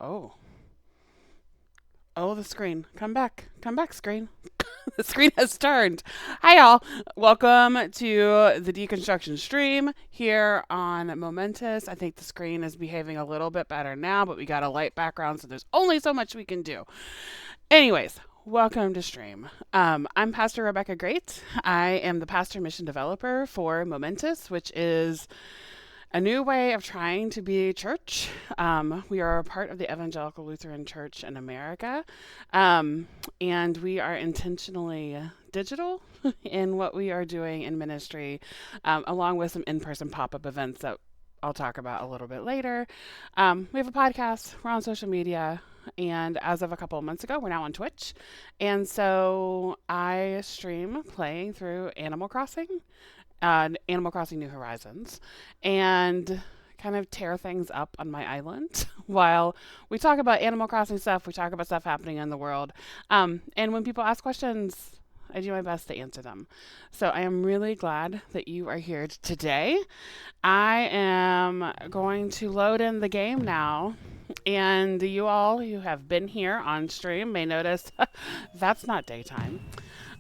Oh. Oh, the screen. Come back. Come back, screen. The screen has turned. Hi, y'all. Welcome to the Deconstruction stream here on Momentous. I think the screen is behaving a little bit better now, but we got a light background, so there's only so much we can do. Anyways, welcome to stream. I'm Pastor Rebecca Great. I am the pastor mission developer for Momentous, which is a new way of trying to be church. We are a part of the Evangelical Lutheran Church in America, and we are intentionally digital in what we are doing in ministry, along with some in-person pop-up events that I'll talk about a little bit later. We have a podcast, we're on social media, and as of a couple of months ago, we're now on Twitch. And so I stream playing through Animal Crossing New Horizons, and kind of tear things up on my island while we talk about Animal Crossing stuff, we talk about stuff happening in the world. And when people ask questions, I do my best to answer them. So I am really glad that you are here today. I am going to load in the game now. And you all who have been here on stream may notice that's not daytime.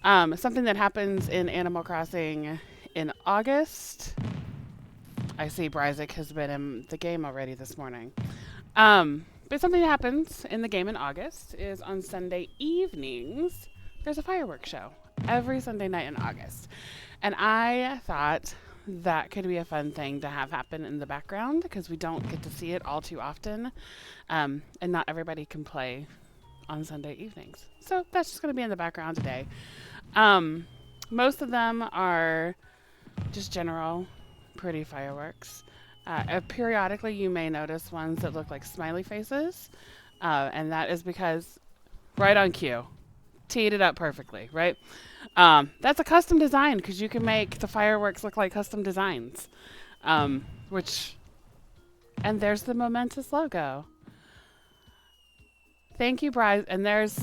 Something that happens in Animal Crossing in August. I see Bryzik has been in the game already this morning. But something that happens in the game in August is on Sunday evenings, there's a fireworks show every Sunday night in August. And I thought that could be a fun thing to have happen in the background because we don't get to see it all too often. And not everybody can play on Sunday evenings. So that's just going to be in the background today. Most of them are just general pretty fireworks. Periodically you may notice ones that look like smiley faces, and that is because right on cue, teed it up perfectly, right? That's a custom design because you can make the fireworks look like custom designs, and there's the Momentous logo. Thank you, Bryce. And is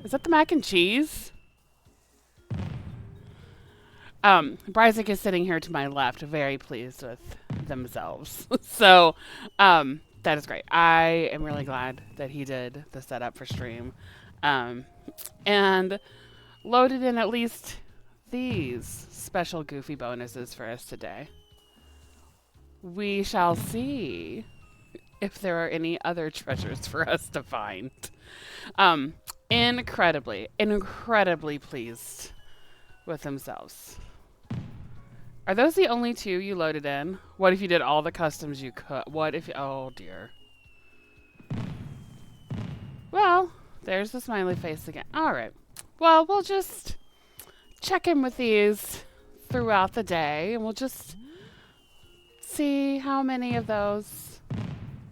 that the mac and cheese? Bryzik is sitting here to my left, very pleased with themselves. So, that is great. I am really glad that he did the setup for stream. And loaded in at least these special goofy bonuses for us today. We shall see if there are any other treasures for us to find. Incredibly pleased with themselves. Are those the only two you loaded in? What if you did all the customs you could? Oh dear. Well, there's the smiley face again. Alright. Well, we'll just check in with these throughout the day, and we'll just see how many of those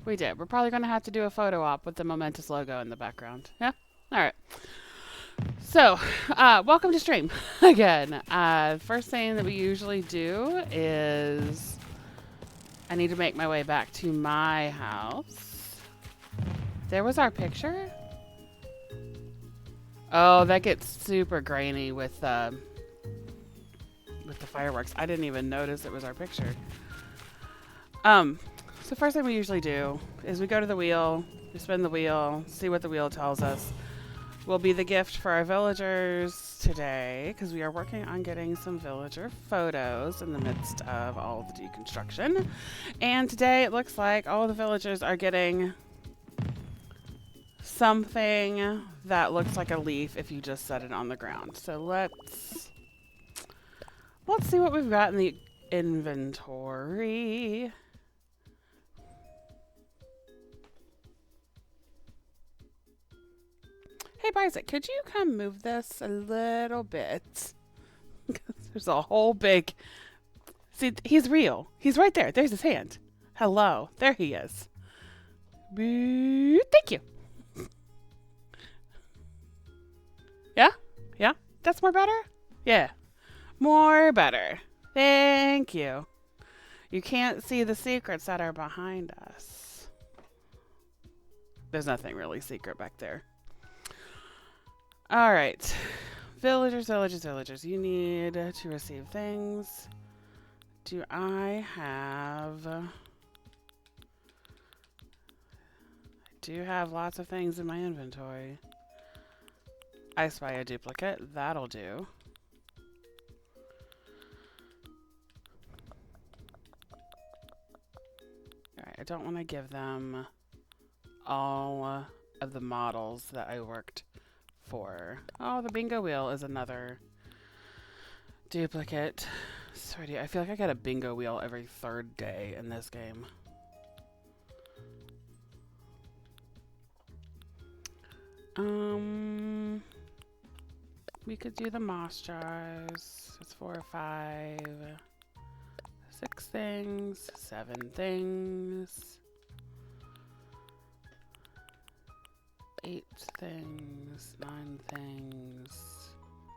we did. We're probably going to have to do a photo op with the Momentous logo in the background. Yeah? Alright. So, welcome to stream again. First thing that we usually do is I need to make my way back to my house. There was our picture. Oh, that gets super grainy with the fireworks. I didn't even notice it was our picture. So first thing we usually do is we go to the wheel, we spin the wheel, see what the wheel tells us. Will be the gift for our villagers today because we are working on getting some villager photos in the midst of all of the deconstruction. And today it looks like all the villagers are getting something that looks like a leaf if you just set it on the ground. So let's see what we've got in the inventory. Hey, Bryzik, could you come move this a little bit? There's a whole big... See, he's real. He's right there. There's his hand. Hello. There he is. Thank you. Yeah? Yeah? That's more better? Yeah. More better. Thank you. You can't see the secrets that are behind us. There's nothing really secret back there. All right. Villagers. You need to receive things. Do I have... do have lots of things in my inventory. I spy a duplicate. That'll do. Alright, I don't want to give them all of the models that I worked for. Oh, the bingo wheel is another duplicate. Sorry, I feel like I get a bingo wheel every third day in this game. We could do the moss jars. It's 4 or 5. 6 things. 7 things. 8 things. 9 things.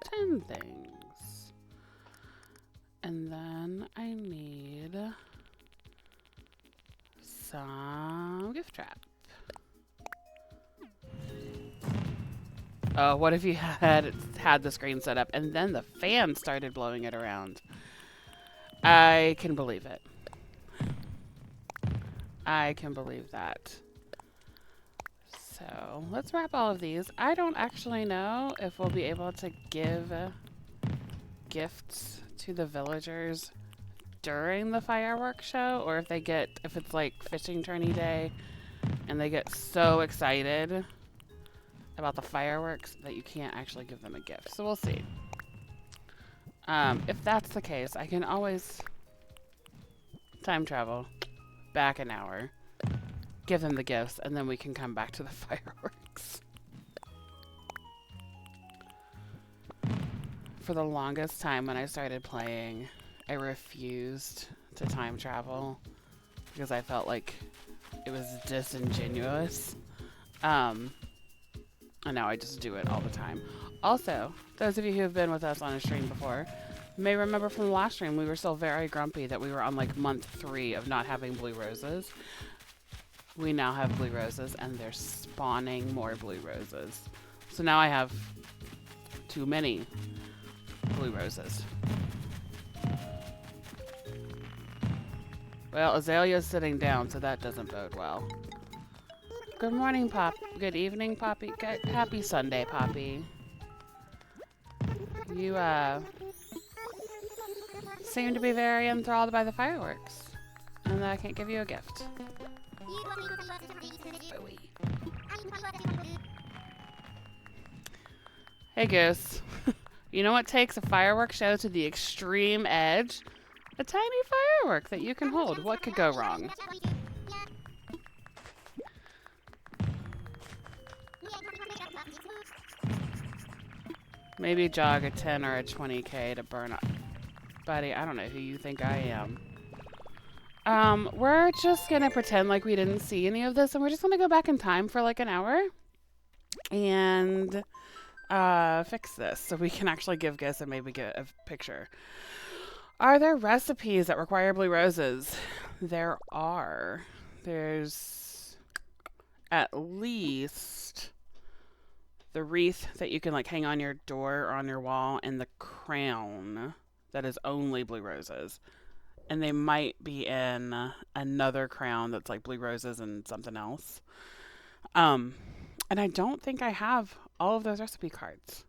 10 things. And then I need some gift wrap. Oh, what if you had the screen set up and then the fan started blowing it around? I can believe it. I can believe that. So let's wrap all of these. I don't actually know if we'll be able to give gifts to the villagers during the fireworks show, or if it's like fishing tourney day and they get so excited about the fireworks that you can't actually give them a gift. So we'll see. If that's the case, I can always time travel back an hour, give them the gifts, and then we can come back to the fireworks. For the longest time when I started playing, I refused to time travel because I felt like it was disingenuous. And now I just do it all the time. Also, those of you who have been with us on a stream before may remember from the last stream we were still very grumpy that we were on like month 3 of not having blue roses. We now have blue roses and they're spawning more blue roses. So now I have too many blue roses. Well, Azalea's sitting down, so that doesn't bode well. Good morning, Pop. Good evening, Poppy. Happy Sunday, Poppy. You, seem to be very enthralled by the fireworks. And I can't give you a gift. Hey, Goose. You know what takes a fireworks show to the extreme edge? A tiny firework that you can hold. What could go wrong? Maybe jog a 10 or a 20k to burn up. Buddy, I don't know who you think I am. We're just gonna pretend like we didn't see any of this, and we're just gonna go back in time for like an hour and fix this so we can actually give gifts and maybe get a picture. Are there recipes that require blue roses? There are. There's at least the wreath that you can like hang on your door or on your wall, and the crown that is only blue roses. And they might be in another crown that's like blue roses and something else. And I don't think I have all of those recipe cards.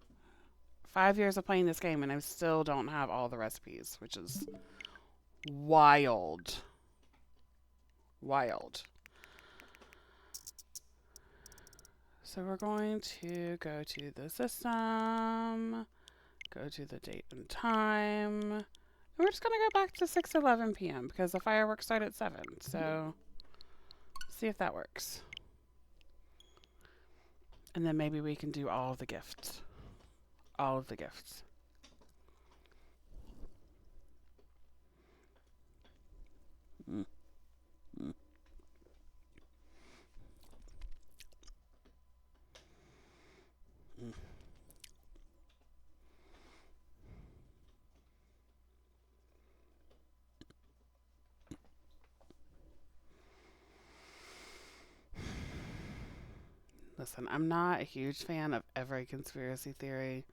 5 years of playing this game and I still don't have all the recipes, which is wild. Wild. So we're going to go to the system, go to the date and time, and we're just going to go back to 6:11 p.m. because the fireworks start at 7. So see if that works. And then maybe we can do all of the gifts. All of the gifts. Mm. Mm. Mm. Listen, I'm not a huge fan of every conspiracy theory,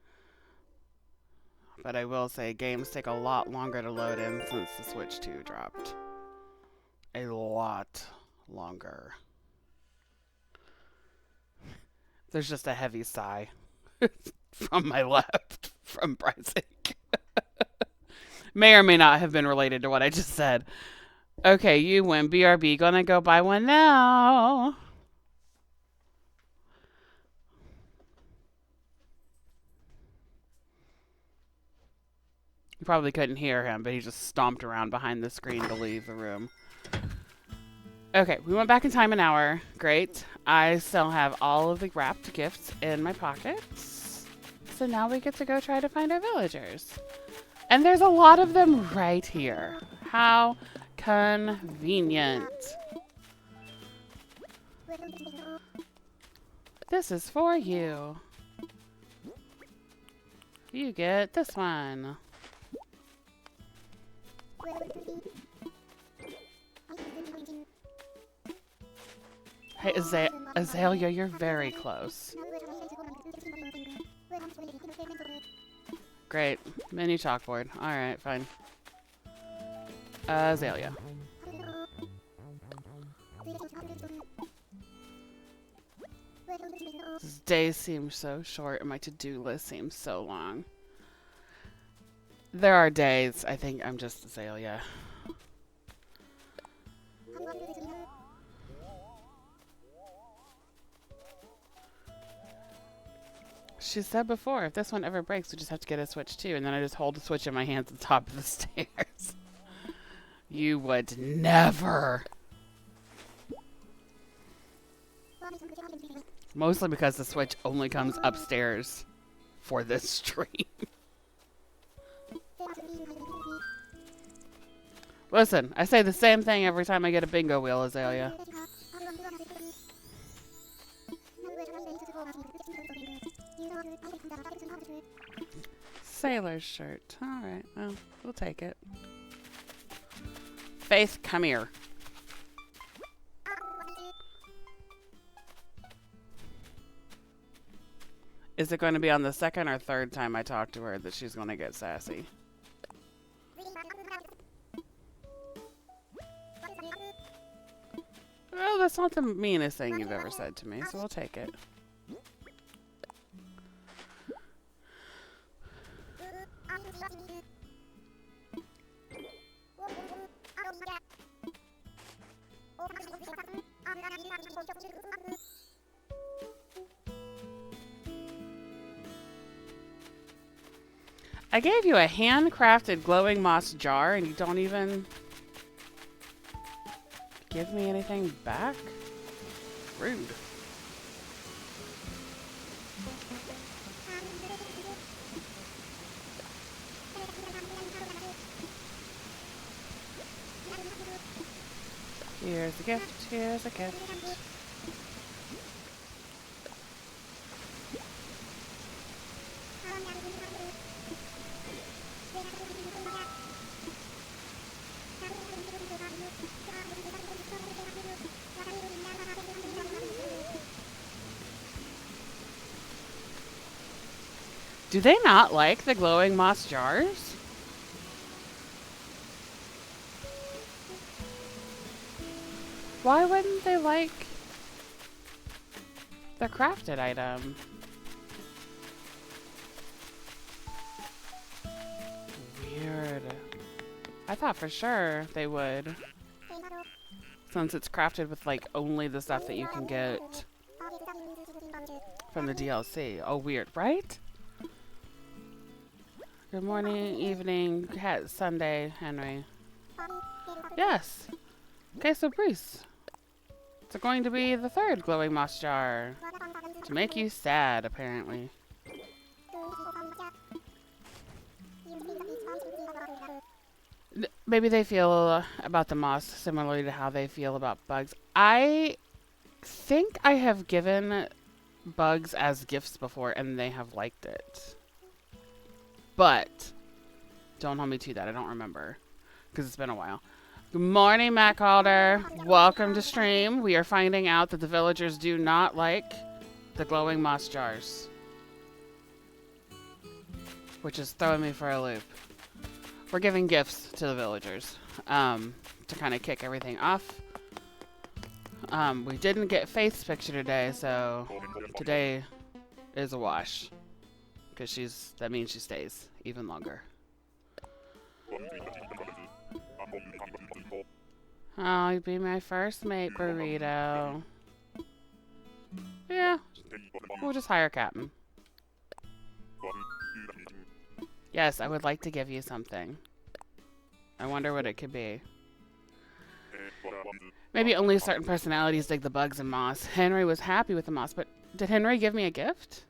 but I will say games take a lot longer to load in since the Switch 2 dropped. A lot longer. There's just a heavy sigh from my left from pricing. May or may not have been related to what I just said. Okay, you win. BRB. Gonna go buy one now. You probably couldn't hear him, but he just stomped around behind the screen to leave the room. Okay, we went back in time an hour. Great. I still have all of the wrapped gifts in my pockets. So now we get to go try to find our villagers. And there's a lot of them right here. How convenient. This is for you. You get this one. Hey, Azalea, you're very close. Great. Mini chalkboard. Alright, fine. Azalea. This day seems so short and my to-do list seems so long. There are days I think I'm just Azalea. She said before, if this one ever breaks, we just have to get a Switch too. And then I just hold the Switch in my hands at the top of the stairs. You would never. Mostly because the Switch only comes upstairs for this stream. Listen, I say the same thing every time I get a bingo wheel, Azalea. Sailor's shirt. Alright, well, we'll take it. Faith, come here. Is it going to be on the second or third time I talk to her that she's going to get sassy? Well, that's not the meanest thing you've ever said to me, so we'll take it. I gave you a handcrafted glowing moss jar and you don't even give me anything back? Rude. Here's a gift, here's a gift. Do they not like the glowing moss jars? Why wouldn't they like the crafted item? Weird. I thought for sure they would. Since it's crafted with like only the stuff that you can get from the DLC. Oh, weird, right? Good morning, evening, Sunday, Henry. Yes. Okay, so Bruce. It's going to be the third glowing moss jar. To make you sad, apparently. Maybe they feel about the moss similarly to how they feel about bugs. I think I have given bugs as gifts before and they have liked it. But don't hold me to that. I don't remember because it's been a while. Good morning, Matt Calder. Welcome to stream. We are finding out that the villagers do not like the glowing moss jars, which is throwing me for a loop. We're giving gifts to the villagers to kind of kick everything off. We didn't get Faith's picture today, so today is a wash. Because that means she stays even longer. Oh, you'd be my first mate, Burrito. Yeah, we'll just hire Captain. Yes, I would like to give you something. I wonder what it could be. Maybe only certain personalities dig the bugs and moss. Henry was happy with the moss, but did Henry give me a gift?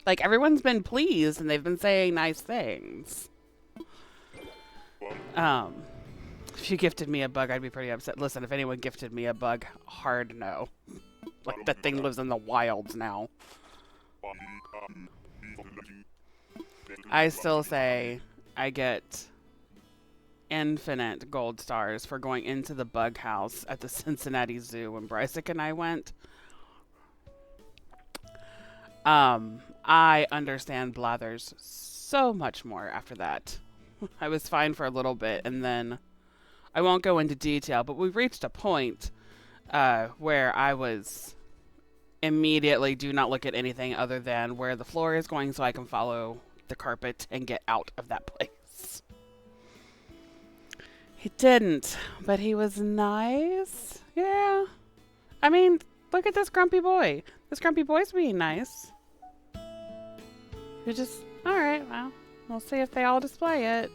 Like, everyone's been pleased and they've been saying nice things. If you gifted me a bug, I'd be pretty upset. Listen, if anyone gifted me a bug, hard no. Like, that thing lives in the wilds now. I still say I get infinite gold stars for going into the bug house at the Cincinnati Zoo when Brysic and I went. I understand Blathers so much more after that. I was fine for a little bit, and then I won't go into detail, but we reached a point where I was immediately do not look at anything other than where the floor is going so I can follow the carpet and get out of that place. He didn't, but he was nice. Yeah. I mean, look at this grumpy boy. This grumpy boy's being nice. You just, alright, well, we'll see if they all display it.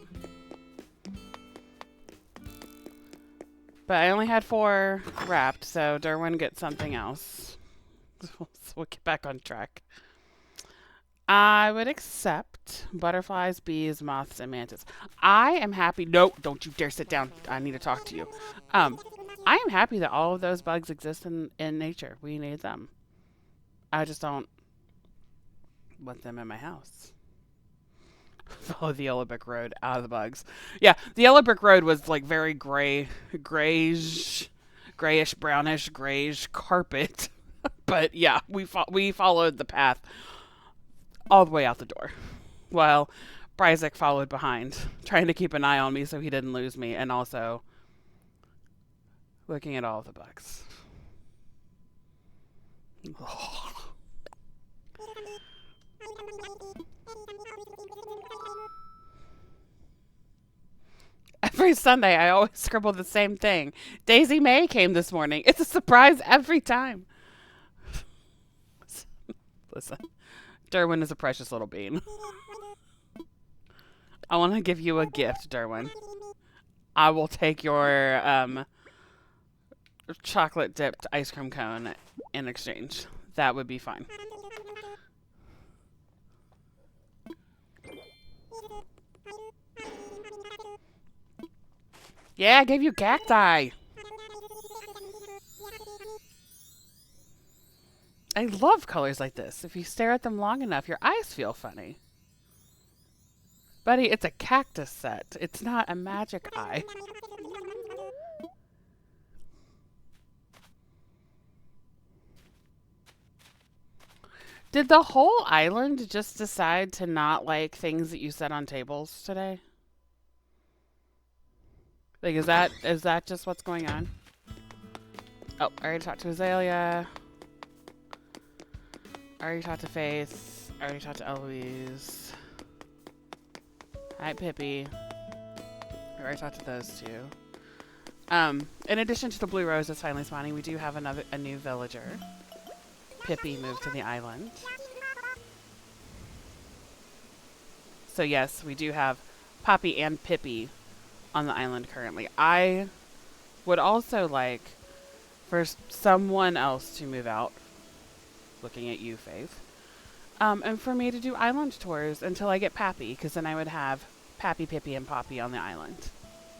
But I only had 4 wrapped, so Derwin gets something else. So we'll get back on track. I would accept butterflies, bees, moths, and mantis. I am happy. No, don't you dare sit down. I need to talk to you. I am happy that all of those bugs exist in nature. We need them. I just don't want them in my house. Follow the yellow brick road out of the bugs. Yeah, the yellow brick road was like very grayish, brownish, grayish carpet. But yeah, we followed the path all the way out the door, while Brysic followed behind, trying to keep an eye on me so he didn't lose me, and also looking at all of the bugs. Every Sunday, I always scribble the same thing. Daisy May came this morning. It's a surprise every time. Listen, Derwin is a precious little bean. I want to give you a gift, Derwin. I will take your chocolate-dipped ice cream cone in exchange. That would be fine. Yeah, I gave you cacti. I love colors like this. If you stare at them long enough, your eyes feel funny. Buddy, it's a cactus set. It's not a magic eye. Did the whole island just decide to not like things that you set on tables today? Like, is that just what's going on? Oh, I already talked to Azalea. I already talked to Faith. I already talked to Eloise. Hi, Pippi. I already talked to those two. In addition to the blue rose that's finally spawning, we do have a new villager. Pippi moved to the island. So yes, we do have Poppy and Pippi on the island currently. I would also like for someone else to move out. Looking at you, Faith. And for me to do island tours until I get Pappy, because then I would have Pappy, Pippi, and Poppy on the island.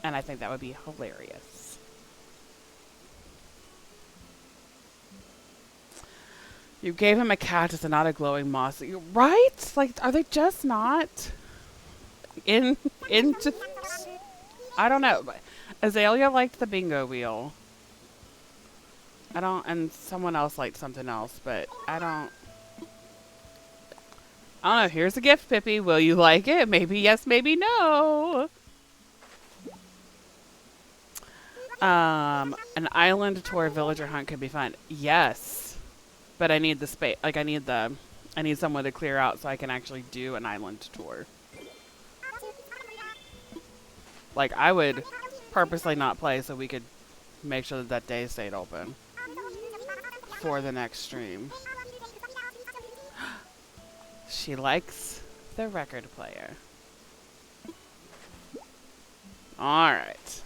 And I think that would be hilarious. You gave him a cactus and not a glowing moss. Right? Like, are they just not into... I don't know. Azalea liked the bingo wheel. And someone else liked something else, but I don't know. Here's a gift, Pippi. Will you like it? Maybe yes, maybe no. An island tour villager hunt could be fun. Yes, but I need the space. Like I need someone to clear out so I can actually do an island tour. Like I would purposely not play so we could make sure that that day stayed open for the next stream. She likes the record player. All right.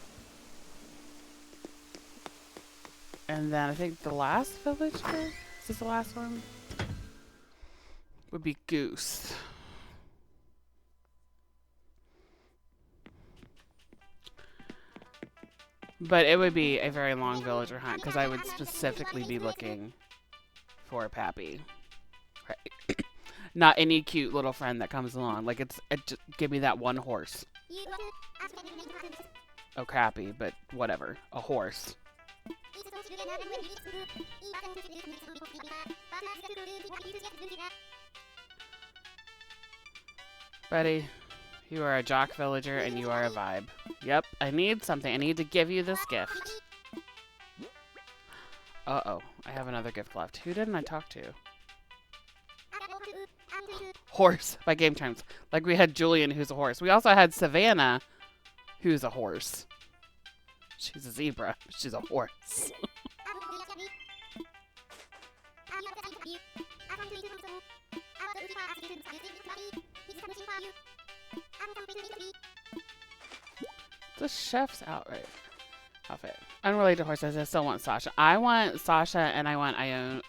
And then I think the last villager, is this the last one? Would be Goose. But it would be a very long villager hunt because I would specifically be looking for Pappy. Right. Not any cute little friend that comes along. Like it just give me that one horse. Oh, crappy, but whatever. A horse. Buddy, you are a jock villager and you are a vibe. Yep, I need something. I need to give you this gift. Uh-oh, I have another gift left. Who didn't I talk to? Horse by Game Times. Like we had Julian, who's a horse. We also had Savannah, who's a horse. She's a zebra. She's a horse. The chef's outfit. Unrelated to horses. I still want Sasha. I want Sasha and I want Iona.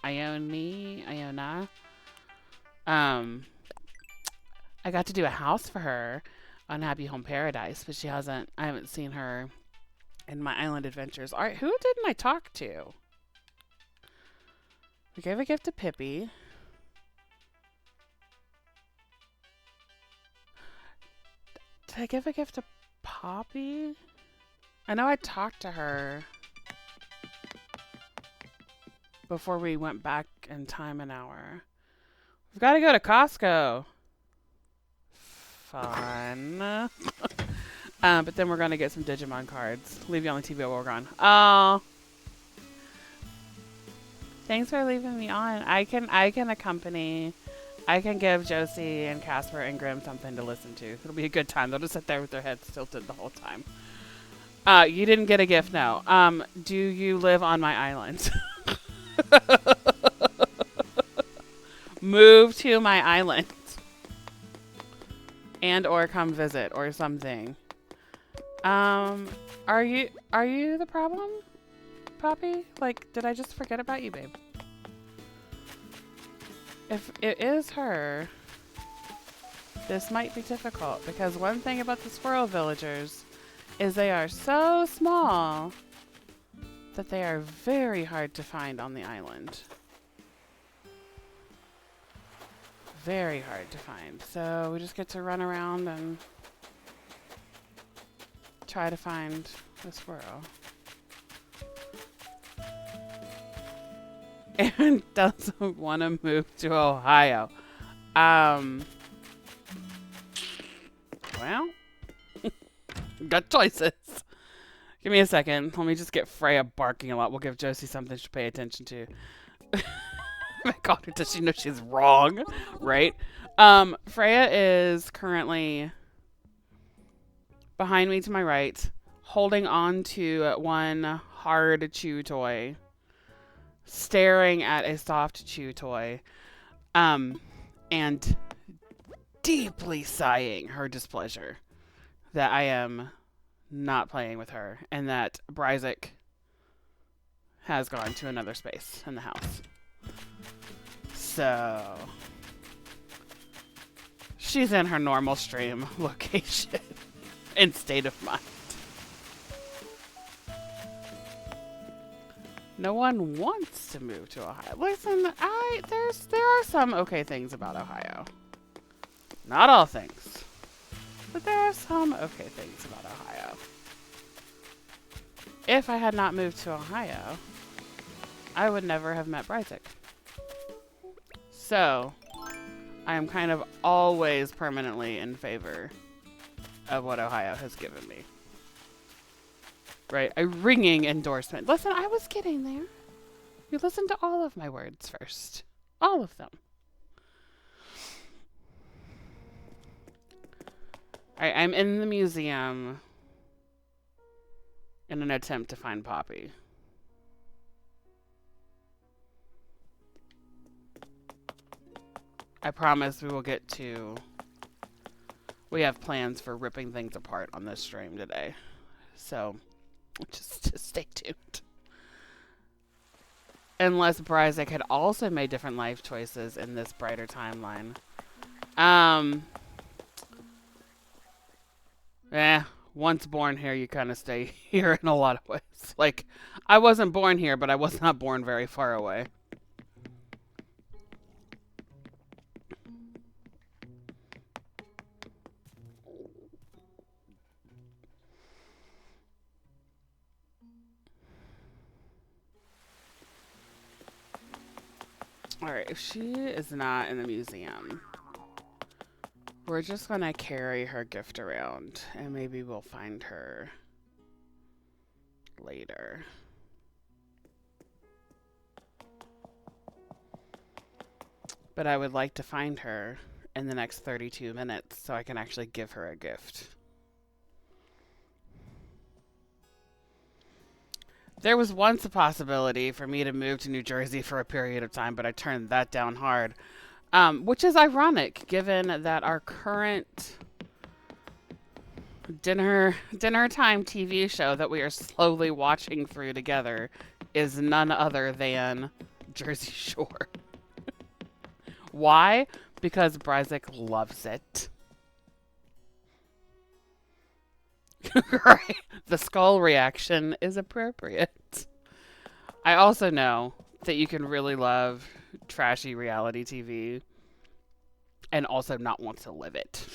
I got to do a house for her on Happy Home Paradise, but I haven't seen her in my island adventures. All right, who didn't I talk to? We gave a gift to Pippi. Did I give a gift to Poppy? I know I talked to her before we went back in time an hour. We've got to go to Costco. Fun. But then we're going to get some Digimon cards. Leave you on the TV while we're gone. Oh. Thanks for leaving me on. I can accompany. I can give Josie and Casper and Grim something to listen to. It'll be a good time. They'll just sit there with their heads tilted the whole time. You didn't get a gift, no. Do you live on my island? Move to my island. And or come visit or something. Are you the problem, Poppy? Like, did I just forget about you, babe? If it is her, this might be difficult because one thing about the squirrel villagers is they are so small that they are very hard to find on the island. Very hard to find. So we just get to run around and try to find the squirrel. Aaron doesn't want to move to Ohio. Well, got choices. Give me a second. Let me just get Freya barking a lot. We'll give Josie something to pay attention to. My God, does she know she's wrong? Right? Freya is currently behind me to my right, holding on to one hard chew toy, staring at a soft chew toy, and deeply sighing her displeasure that I am not playing with her and that Bryzik has gone to another space in the house. So she's in her normal stream location and state of mind. No one wants to move to Ohio. Listen, there are some okay things about Ohio. Not all things, but there are some okay things about Ohio. If I had not moved to Ohio, I would never have met Bryzik. So, I am kind of always permanently in favor of what Ohio has given me. Right? A ringing endorsement. Listen, I was getting there. You listen to all of my words first. All of them. I'm in the museum in an attempt to find Poppy. I promise we will get to... We have plans for ripping things apart on this stream today. So, just stay tuned. Unless Bryzik had also made different life choices in this brighter timeline. Once born here, you kind of stay here in a lot of ways. Like, I wasn't born here, but I was not born very far away. Alright, if she is not in the museum, we're just gonna carry her gift around, and maybe we'll find her later. But I would like to find her in the next 32 minutes so I can actually give her a gift. There was once a possibility for me to move to New Jersey for a period of time, but I turned that down hard. Which is ironic, given that our current dinner time TV show that we are slowly watching through together is none other than Jersey Shore. Why? Because Bryzik loves it. Right. The skull reaction is appropriate. I also know that you can really love trashy reality TV and also not want to live it.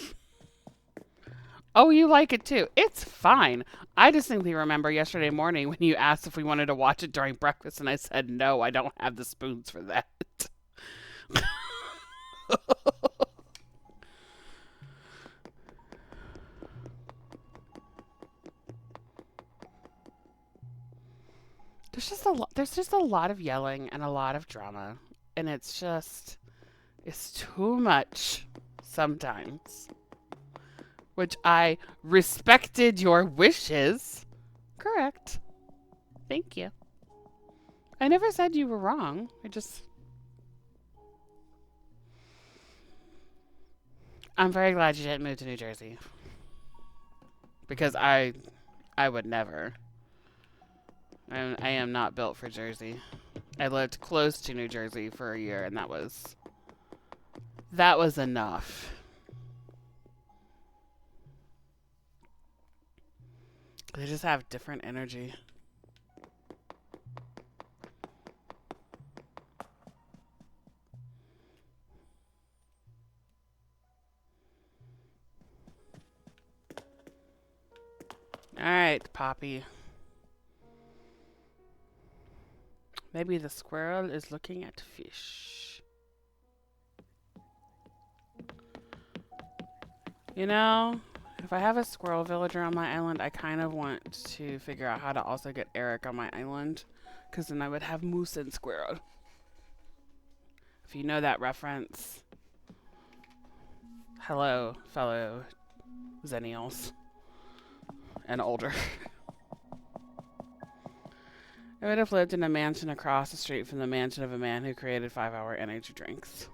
Oh, you like it too. It's fine. I distinctly remember yesterday morning when you asked if we wanted to watch it during breakfast, and I said, no, I don't have the spoons for that. There's just a lot of yelling and a lot of drama, and it's too much sometimes. Which I respected your wishes. Correct. Thank you. I never said you were wrong. I'm very glad you didn't move to New Jersey. Because I would never. I am not built for Jersey. I lived close to New Jersey for a year, and that was enough. They just have different energy. All right, Poppy. Maybe the squirrel is looking at fish. You know, if I have a squirrel villager on my island, I kind of want to figure out how to also get Eric on my island, because then I would have moose and squirrel. If you know that reference, hello, fellow Zennials and older. I would have lived in a mansion across the street from the mansion of a man who created 5-hour energy drinks.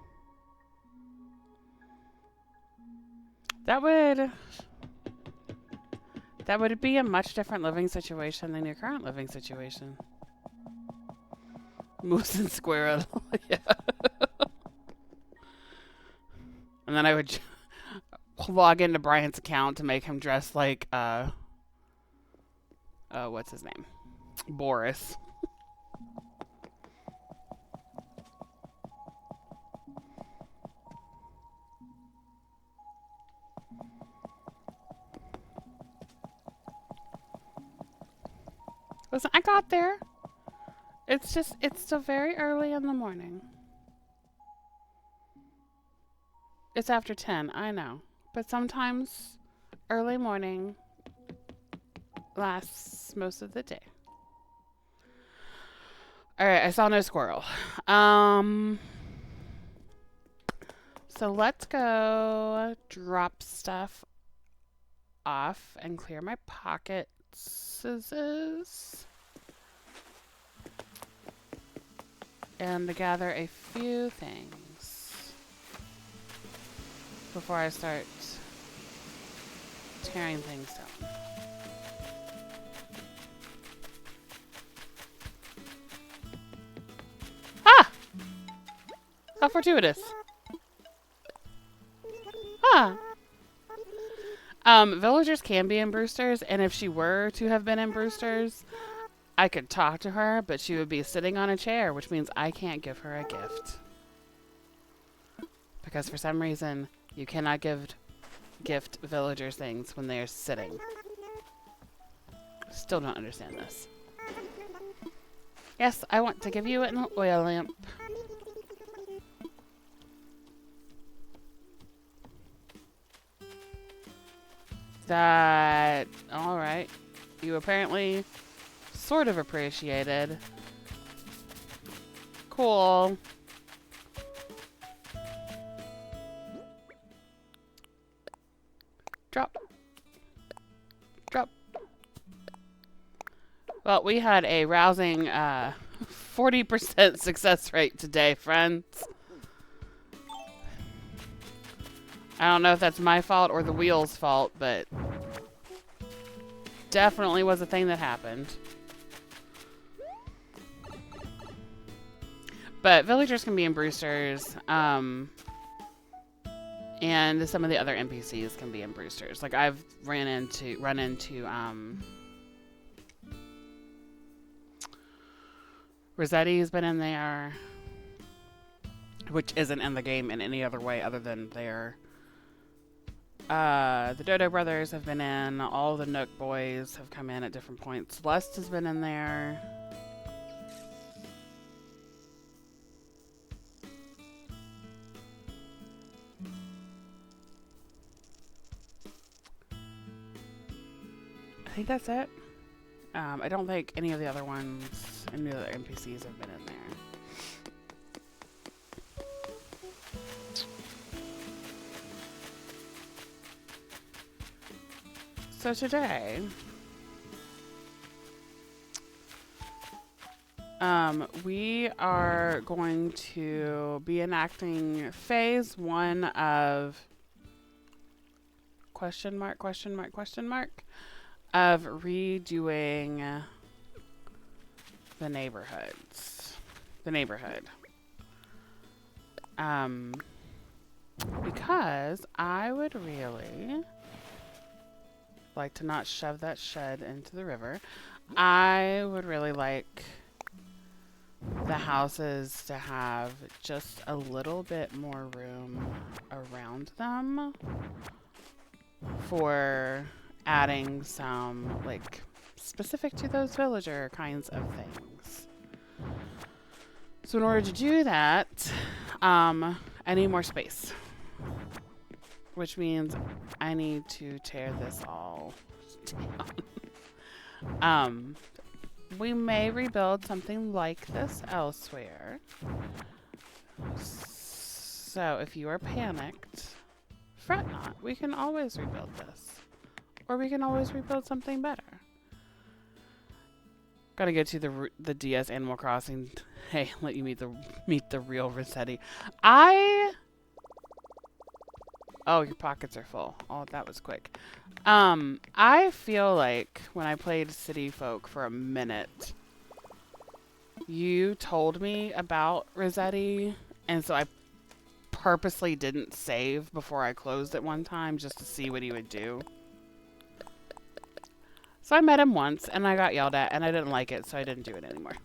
That would be a much different living situation than your current living situation. Moose and squirrel. Yeah. And then I would log into Brian's account to make him dress like, what's his name? Boris. Listen, I got there. It's still very early in the morning. It's after 10, I know. But sometimes early morning, lasts most of the day. All right, I saw no squirrel. So let's go drop stuff off and clear my pockets. And gather a few things before I start tearing things down. Ah! How fortuitous. Ah! Villagers can be in Brewster's, and if she were to have been in Brewster's, I could talk to her, but she would be sitting on a chair, which means I can't give her a gift. Because for some reason, you cannot gift villagers things when they are sitting. Still don't understand this. Yes, I want to give you an oil lamp. That, alright. You apparently sort of appreciated. Cool. Drop. Drop. Well, we had a rousing 40% success rate today, friends. I don't know if that's my fault or the wheel's fault, but definitely was a thing that happened. But villagers can be in Brewster's, and some of the other NPCs can be in Brewster's. Like I've run into Rossetti's been in there, which isn't in the game in any other way other than their. The Dodo Brothers have been in. All the Nook Boys have come in at different points. Celeste has been in there. I think that's it. I don't think any of the other ones, any of the other NPCs have been in there. So today, we are going to be enacting phase 1 of question mark of redoing the neighborhood. Because I would really like to not shove that shed into the river. I would really like the houses to have just a little bit more room around them for adding some, like, specific to those villager kinds of things. So in order to do that, I need more space. Which means I need to tear this all down. We may rebuild something like this elsewhere. So if you are panicked, fret not. We can always rebuild this. Or we can always rebuild something better. Gotta go to the DS Animal Crossing. Hey, let you meet the real Rossetti. Oh, your pockets are full. Oh, that was quick. I feel like when I played City Folk for a minute, you told me about Rossetti, and so I purposely didn't save before I closed it one time just to see what he would do. So I met him once, and I got yelled at, and I didn't like it, so I didn't do it anymore.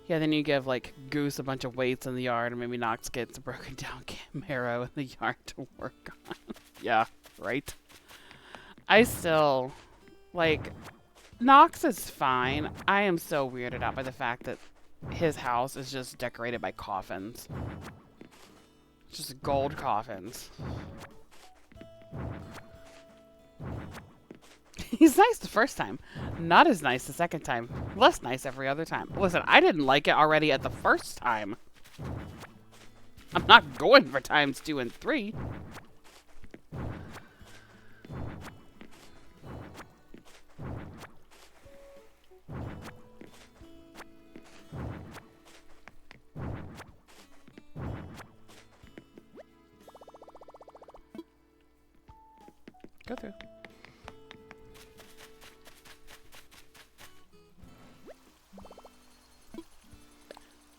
Yeah, then you give, like, Goose a bunch of weights in the yard, and maybe Nox gets a broken down Camaro in the yard to work on. Yeah, right? I still, like, Nox is fine. I am so weirded out by the fact that his house is just decorated by coffins. Just gold coffins. He's nice the first time. Not as nice the second time. Less nice every other time. Listen, I didn't like it already at the first time. I'm not going for times 2 and 3. Go through.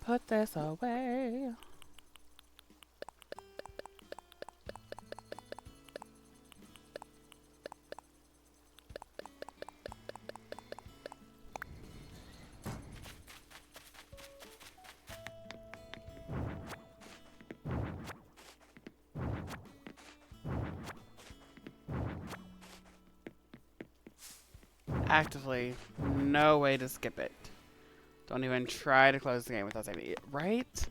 Put this away. Actively, no way to skip it. Don't even try to close the game without saving it, right?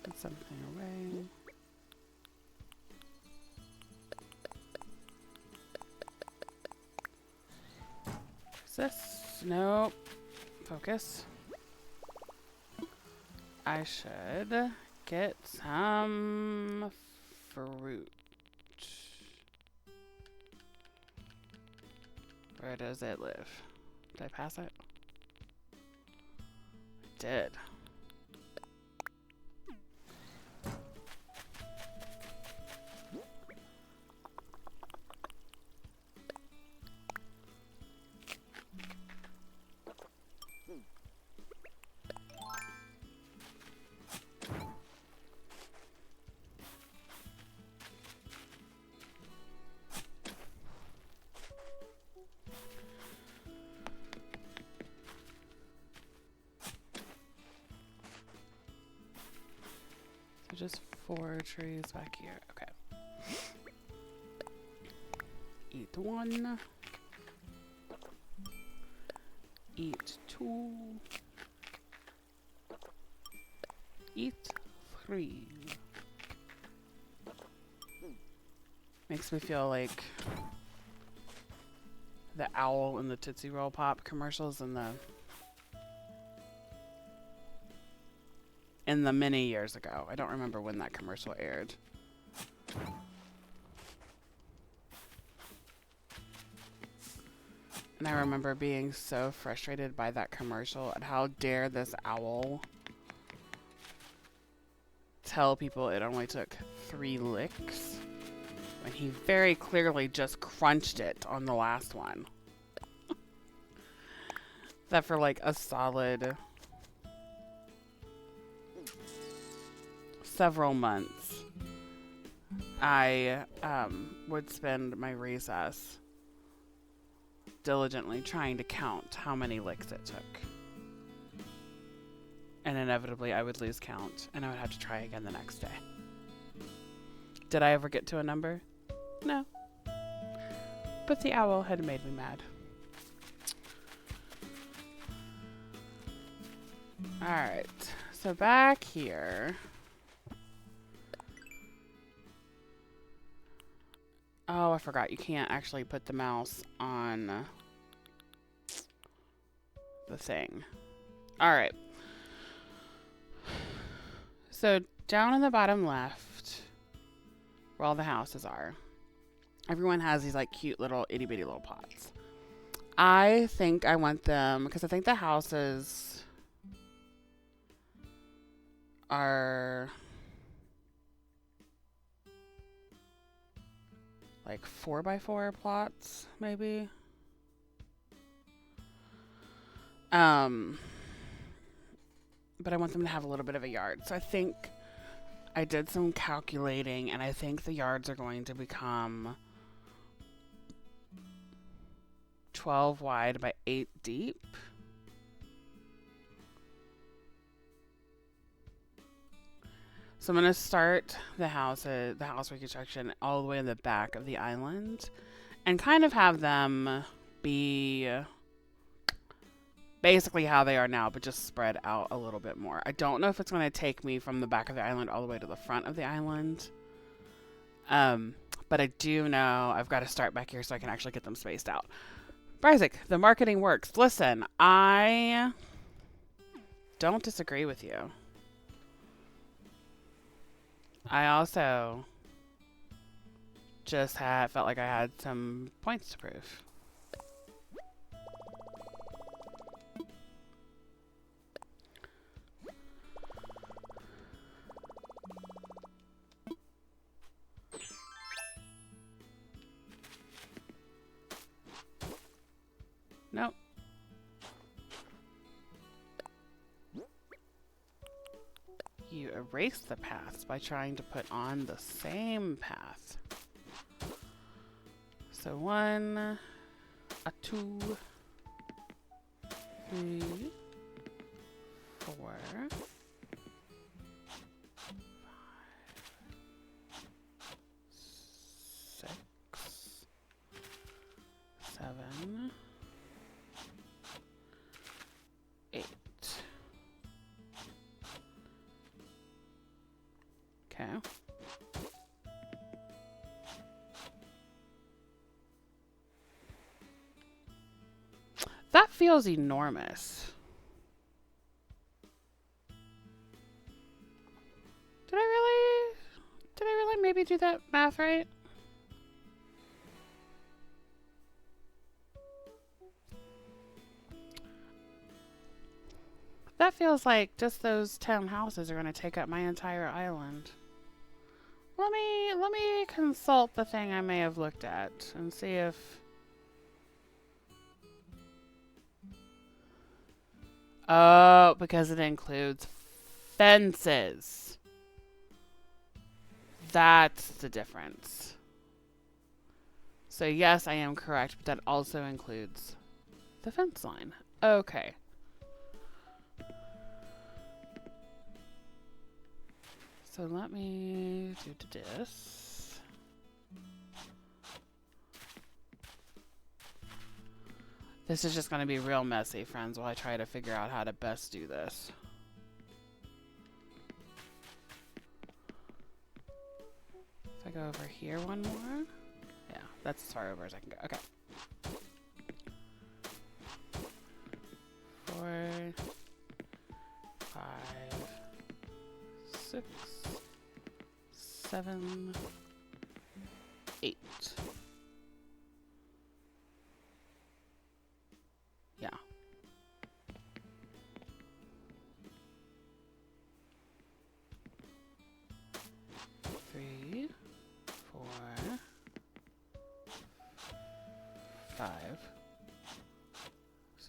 Put something away. Is this? Nope. Focus. I should get some fruit. Where does it live? Did I pass it? I did. Just 4 trees back here. Okay. Eat 1. Eat 2. Eat 3. Makes me feel like the owl in the Tootsie Roll Pop commercials in the many years ago. I don't remember when that commercial aired. And I remember being so frustrated by that commercial and how dare this owl tell people it only took 3 licks when he very clearly just crunched it on the last one. That for like a solid several months, I would spend my recess diligently trying to count how many licks it took. And inevitably I would lose count and I would have to try again the next day. Did I ever get to a number? No. But the owl had made me mad. Alright, so back here. Oh, I forgot. You can't actually put the mouse on the thing. Alright. So down in the bottom left, where all the houses are, everyone has these like cute little itty bitty little pots. I think I want them, because I think the houses are like 4x4 plots, maybe. But I want them to have a little bit of a yard. So I think I did some calculating, and I think the yards are going to become 12 wide by 8 deep. So I'm going to start the house reconstruction all the way in the back of the island and kind of have them be basically how they are now, but just spread out a little bit more. I don't know if it's going to take me from the back of the island all the way to the front of the island. But I do know I've got to start back here so I can actually get them spaced out. Bryzik, the marketing works. Listen, I don't disagree with you. I also just felt like I had some points to prove. Nope. You erase the paths by trying to put on the same path. So 1, 2, 3, 4, 5, 6, 7, 8. Okay. That feels enormous. Did I really maybe do that math right? That feels like just those 10 houses are going to take up my entire island. Let me consult the thing I may have looked at and see if... Oh, because it includes fences. That's the difference. So yes, I am correct, but that also includes the fence line. Okay. So let me do this. This is just going to be real messy, friends, while I try to figure out how to best do this. If I go over here one more. Yeah, that's as far over as I can go. Okay. 4, 5, 6, 7, 8. Yeah. Three, 4, 5,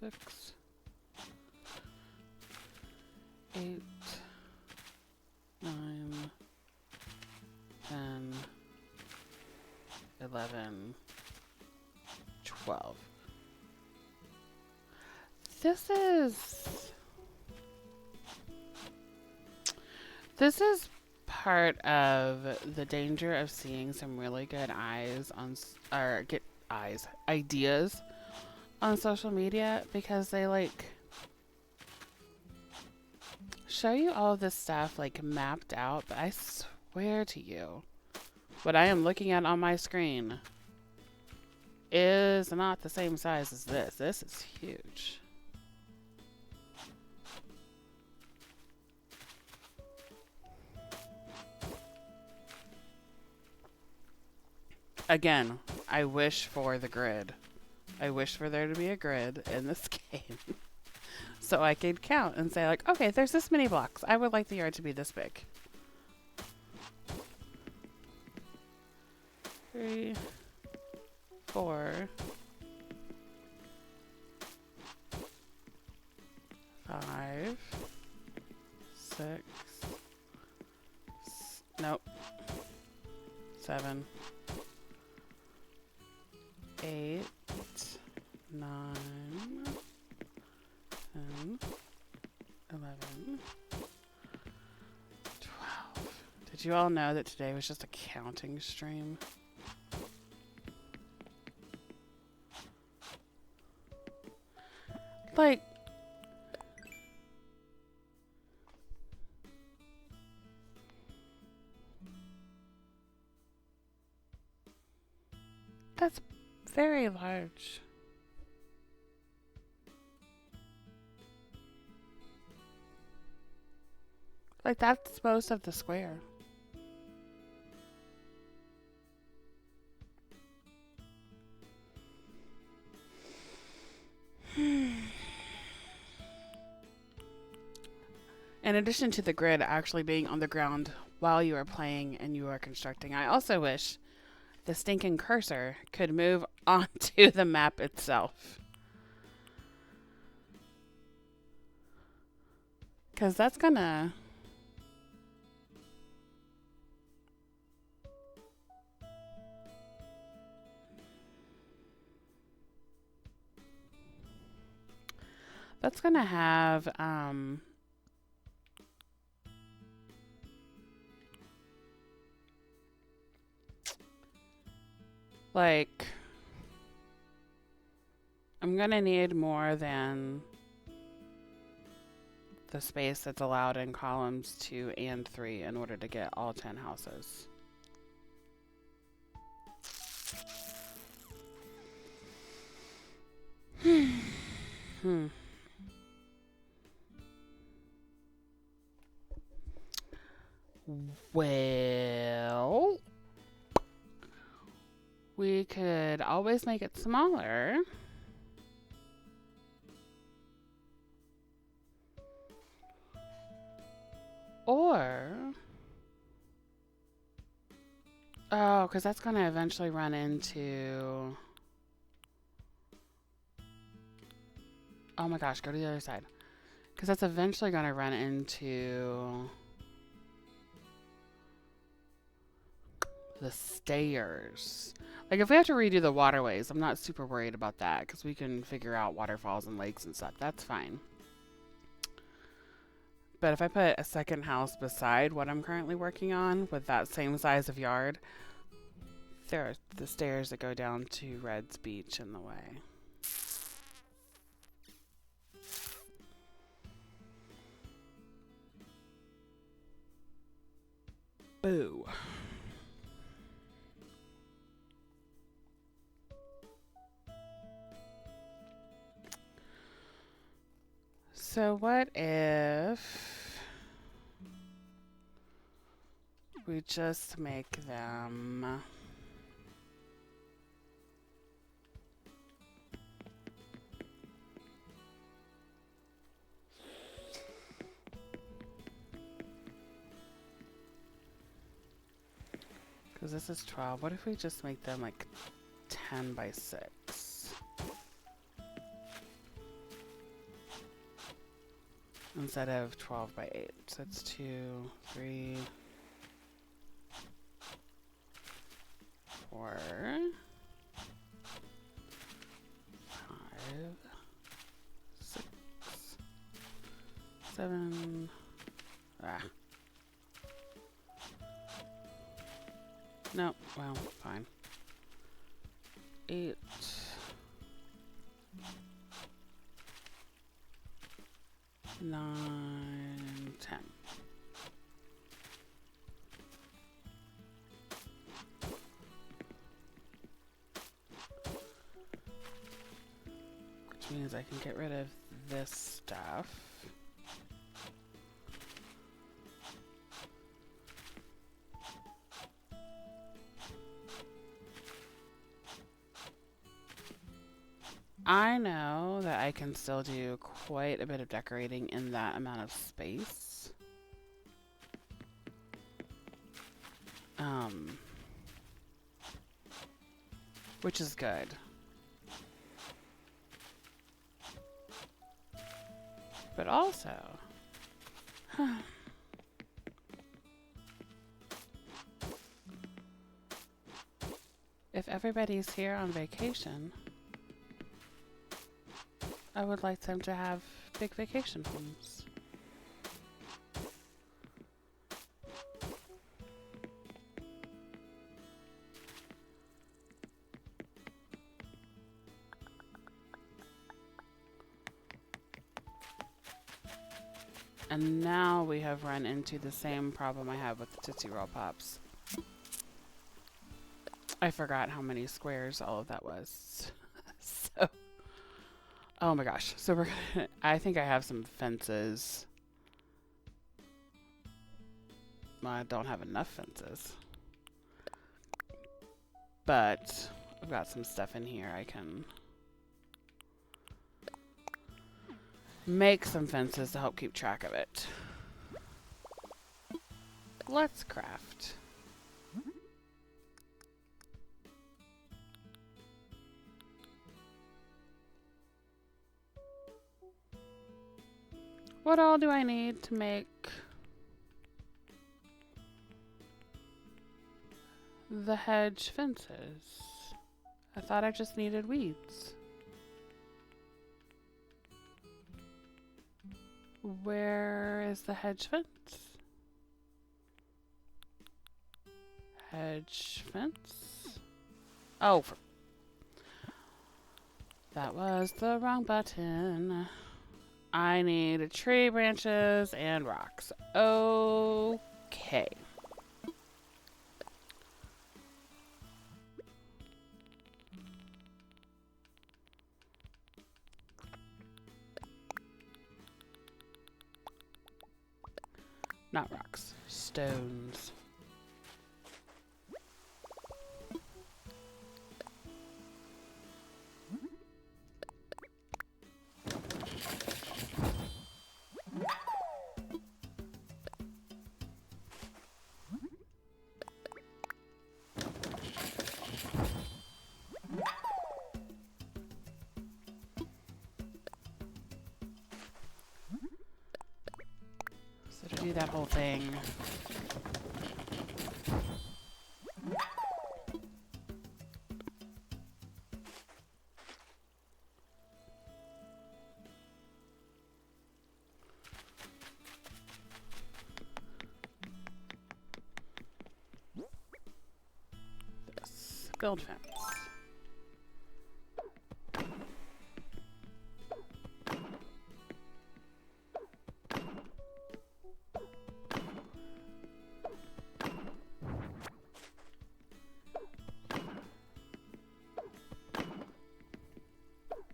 6, 8, 9, 10, 11, 12. This is part of the danger of seeing some really good ideas on social media, because they like show you all of this stuff like mapped out, but I swear to you, what I am looking at on my screen is not the same size as this. This is huge. Again, I wish for the grid. I wish for there to be a grid in this game. So I could count and say like, okay, there's this many blocks. I would like the yard to be this big. 3, 4, 5, 6, nope, 7, 8, 9, 10, 11, 12. Did you all know that today was just a counting stream? Like, that's very large. Like, that's most of the square. In addition to the grid actually being on the ground while you are playing and you are constructing, I also wish the stinking cursor could move onto the map itself. Because that's gonna... That's gonna have, like, I'm gonna need more than the space that's allowed in columns 2 and 3 in order to get all 10 houses. Well, we could always make it smaller. Or... Oh, because that's going to eventually run into... Oh my gosh, go to the other side. Because that's eventually going to run into... the stairs. Like, if we have to redo the waterways, I'm not super worried about that because we can figure out waterfalls and lakes and stuff. That's fine. But if I put a second house beside what I'm currently working on with that same size of yard, there are the stairs that go down to Red's Beach in the way. Boo. So what if we just make them because this is 12. What if we just make them like 10 by 6? Instead of 12 by 8. So it's 2, 3, 4, 5, 6, 7. No, well, fine. 8. 9, 10. Which means I can get rid of this stuff. I know that I can still do quite a bit of decorating in that amount of space. Which is good. But also, if everybody's here on vacation, I would like them to have big vacation homes. And now we have run into the same problem I had with the Tootsie Roll Pops. I forgot how many squares all of that was. So, oh my gosh. So we're gonna, I think I have some fences. I don't have enough fences. But I've got some stuff in here I can make some fences to help keep track of it. Let's craft. What all do I need to make the hedge fences? I thought I just needed weeds. Where is the hedge fence? Hedge fence? Oh, that was the wrong button. I need tree branches and rocks. Okay. Not rocks, stones. So to do that whole thing, this build fence.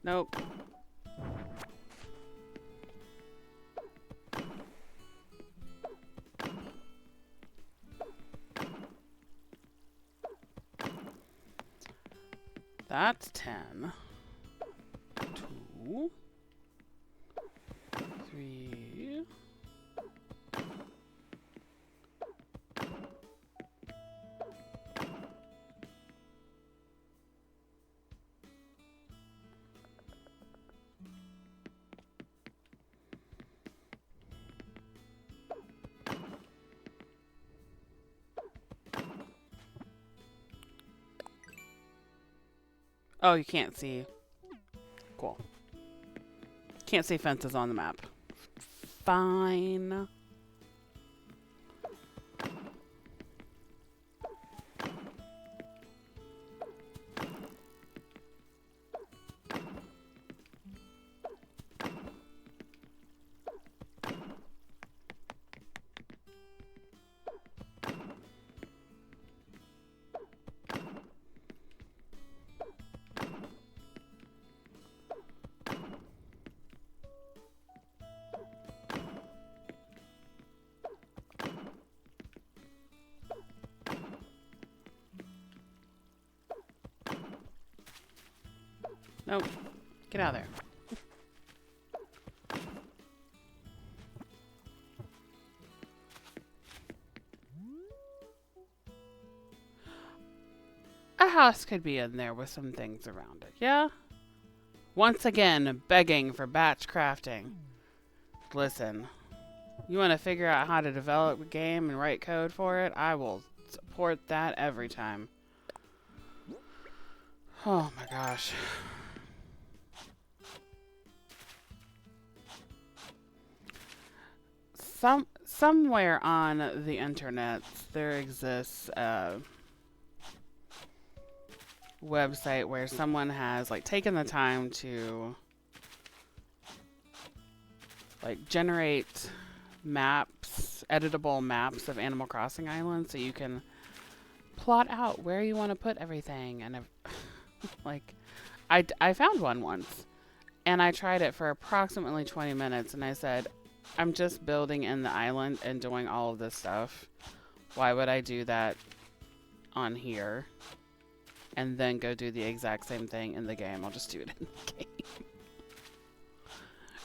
Nope. That's 10. 2, 3. Oh, you can't see. Cool. Can't see fences on the map. Fine. Nope. Get out of there. A house could be in there with some things around it, yeah? Once again, begging for batch crafting. Listen, you want to figure out how to develop a game and write code for it? I will support that every time. Oh my gosh. Somewhere on the internet there exists a website where someone has like taken the time to like generate maps, editable maps of Animal Crossing islands so you can plot out where you want to put everything. And like, I found one once, and I tried it for approximately 20 minutes, and I said, I'm just building in the island and doing all of this stuff. Why would I do that on here and then go do the exact same thing in the game? I'll just do it in the game.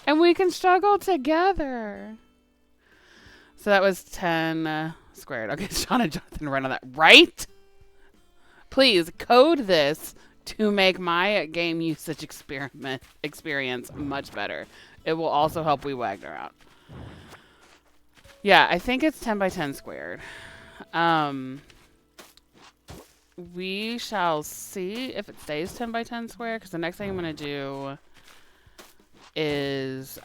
And we can struggle together. So that was 10 squared. Okay, Sean and Jonathan run on that. Right? Please code this to make my game usage experience much better. It will also help Wee Wagner out. Yeah, I think it's 10 by 10 squared. We shall see if it stays 10 by 10 squared, because the next thing I'm going to do is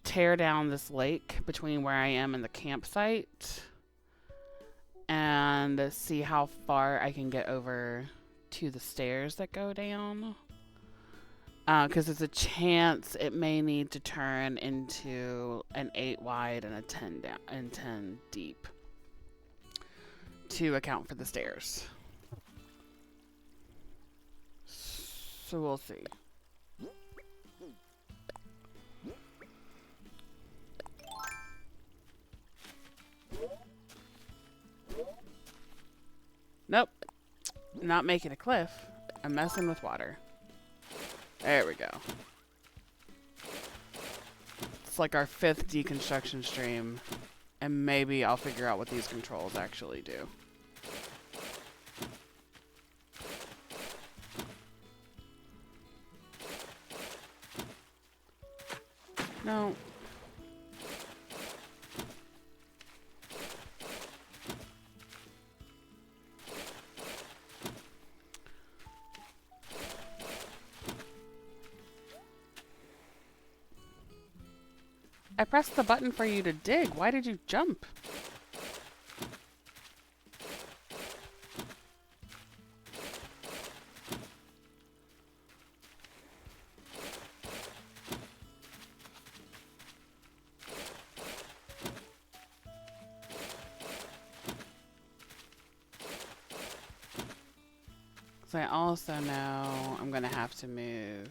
tear down this lake between where I am and the campsite and see how far I can get over to the stairs that go down. Because there's a chance it may need to turn into an 8 wide and a 10 down and 10 deep to account for the stairs. So we'll see. Nope. Not making a cliff. I'm messing with water. There we go. It's like our 5th deconstruction stream, and maybe I'll figure out what these controls actually do. No. I pressed the button for you to dig. Why did you jump? So I also know I'm gonna have to move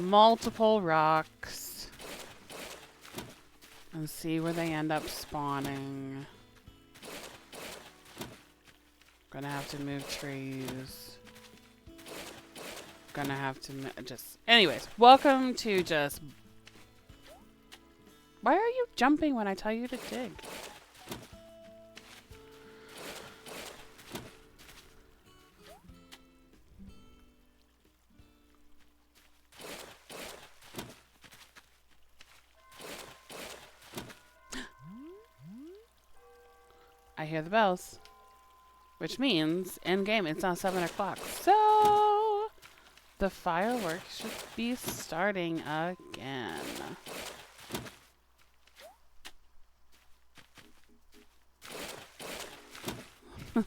multiple rocks and see where they end up spawning. Gonna have to move trees. Gonna have to just... Anyways, welcome to just... Why are you jumping when I tell you to dig? I hear the bells, which means in game it's now 7 o'clock. So the fireworks should be starting again.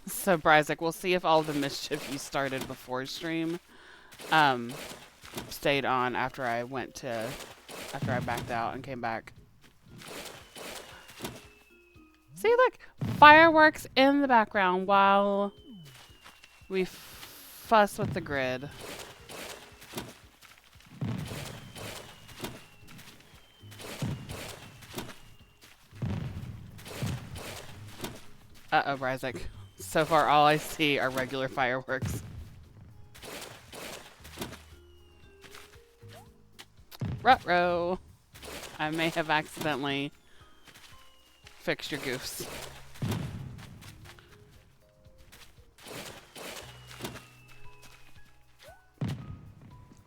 So Bryzik, we'll see if all the mischief you started before stream stayed on after I backed out and came back. See, look, fireworks in the background while we fuss with the grid. Uh-oh, Bryzik. So far, all I see are regular fireworks. Ruh-roh. I may have accidentally fixed your goofs.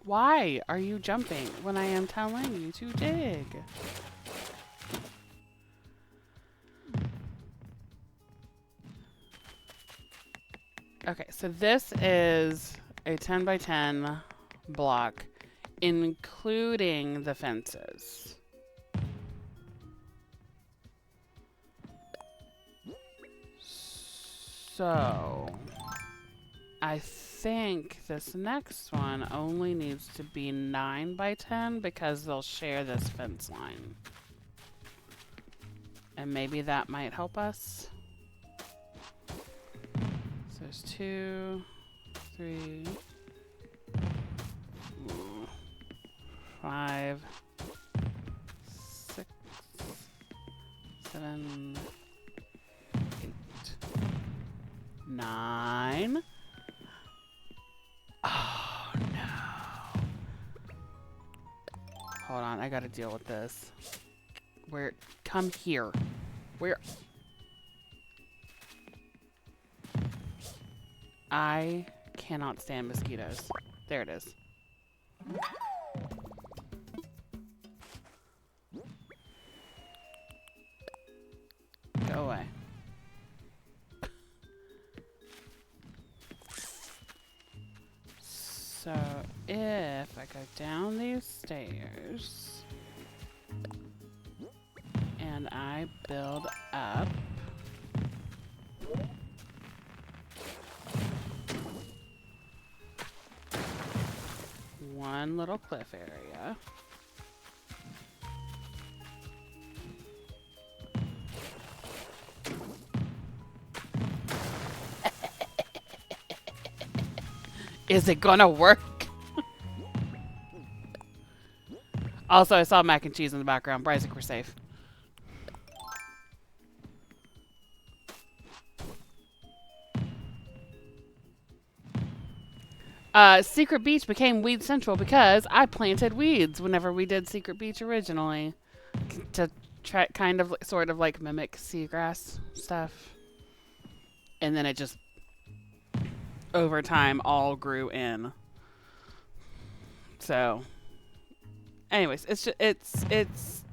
Why are you jumping when I am telling you to dig? Okay, so this is a 10 by 10 block, including the fences. So, I think this next one only needs to be 9 by 10 because they'll share this fence line. And maybe that might help us. So there's 2, 3, 5, 6, 7, 8, 9. Oh no. Hold on, I gotta deal with this. Come here. Where? I cannot stand mosquitoes. There it is. Go away. So if I go down these stairs and I build up one little cliff area. Is it gonna work? Also, I saw mac and cheese in the background. Bryzik, we're safe. Secret Beach became Weed Central because I planted weeds whenever we did Secret Beach originally. To try, kind of, sort of like mimic seagrass stuff. And then it just, over time, all grew in. So, anyways, it's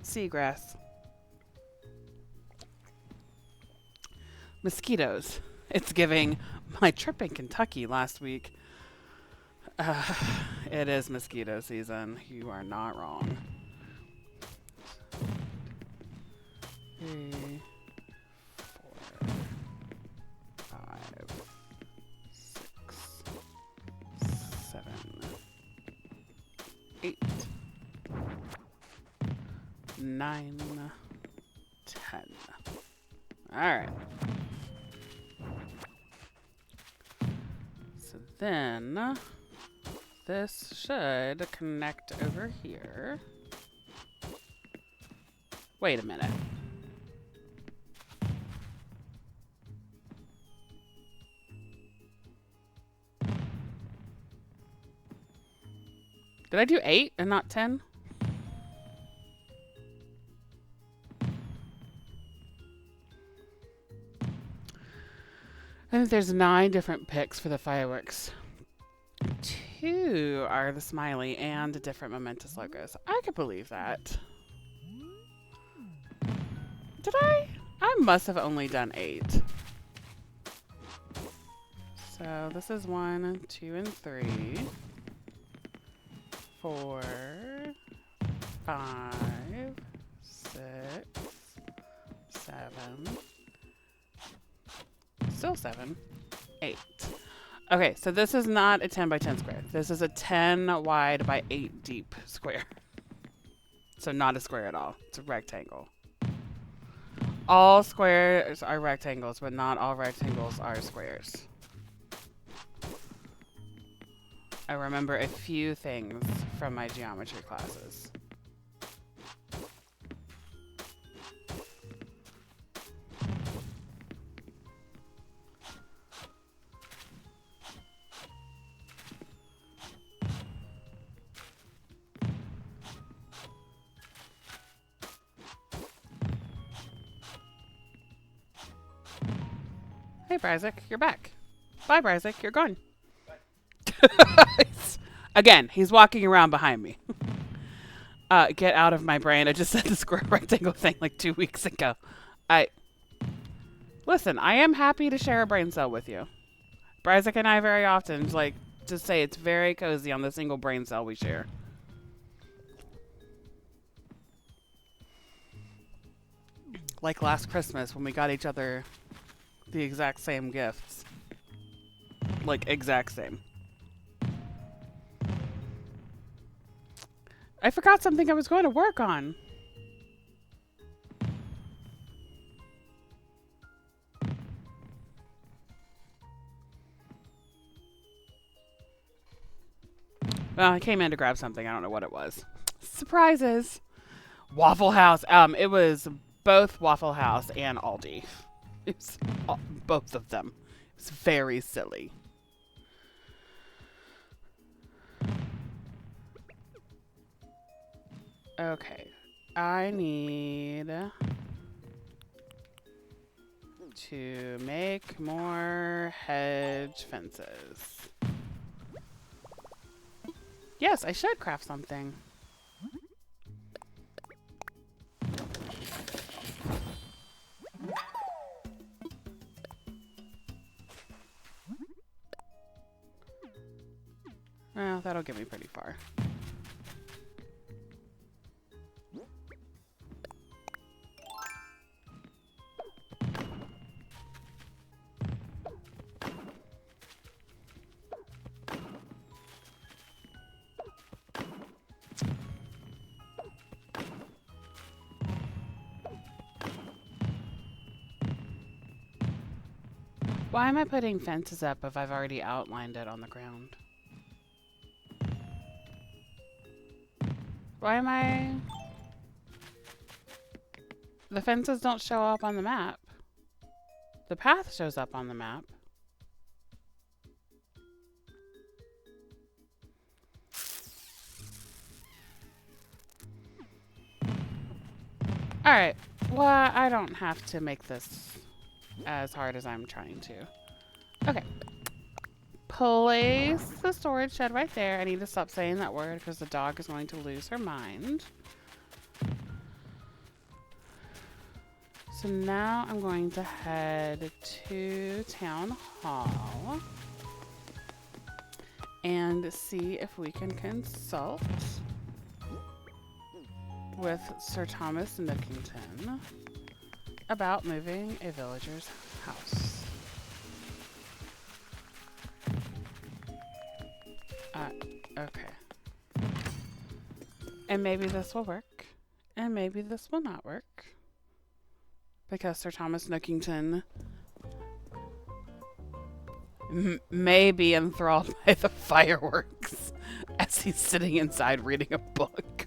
seagrass. Mosquitoes. It's giving my trip in Kentucky last week. It is mosquito season. You are not wrong. 3, 4, 5, 6, 7, 8, 9, 10. All right. So then this should connect over here. Wait a minute. Did I do 8 and not 10? I think there's 9 different picks for the fireworks. 2 are the smiley and different momentous logos. I could believe that. Did I? I must have only done 8. So this is 1, 2, and 3. 4, 5, 6, 7. Still 7. 8. Okay, so this is not a 10 by 10 square. This is a 10 wide by 8 deep square. So not a square at all. It's a rectangle. All squares are rectangles, but not all rectangles are squares. I remember a few things from my geometry classes. Hey, Bryzik, you're back. Bye, Bryzik, you're gone. Again, he's walking around behind me. Get out of my brain. I just said the square rectangle thing like 2 weeks ago. Listen, I am happy to share a brain cell with you. Bryzik and I very often just say it's very cozy on the single brain cell we share. Like last Christmas when we got each other the exact same gifts. Like, exact same. I forgot something I was going to work on. Well, I came in to grab something. I don't know what it was. Surprises. Waffle House. It was both Waffle House and Aldi. It's both of them. It's very silly. Okay. I need to make more hedge fences. Yes, I should craft something. Well, that'll get me pretty far. Why am I putting fences up if I've already outlined it on the ground? Why am I... The fences don't show up on the map. The path shows up on the map. Alright, well, I don't have to make this as hard as I'm trying to. Okay. Place the storage shed right there. I need to stop saying that word because the dog is going to lose her mind. So now I'm going to head to Town Hall and see if we can consult with Sir Thomas Nookington about moving a villager's house. Okay. And maybe this will work, and maybe this will not work. Because Sir Thomas Nookington may be enthralled by the fireworks as he's sitting inside reading a book.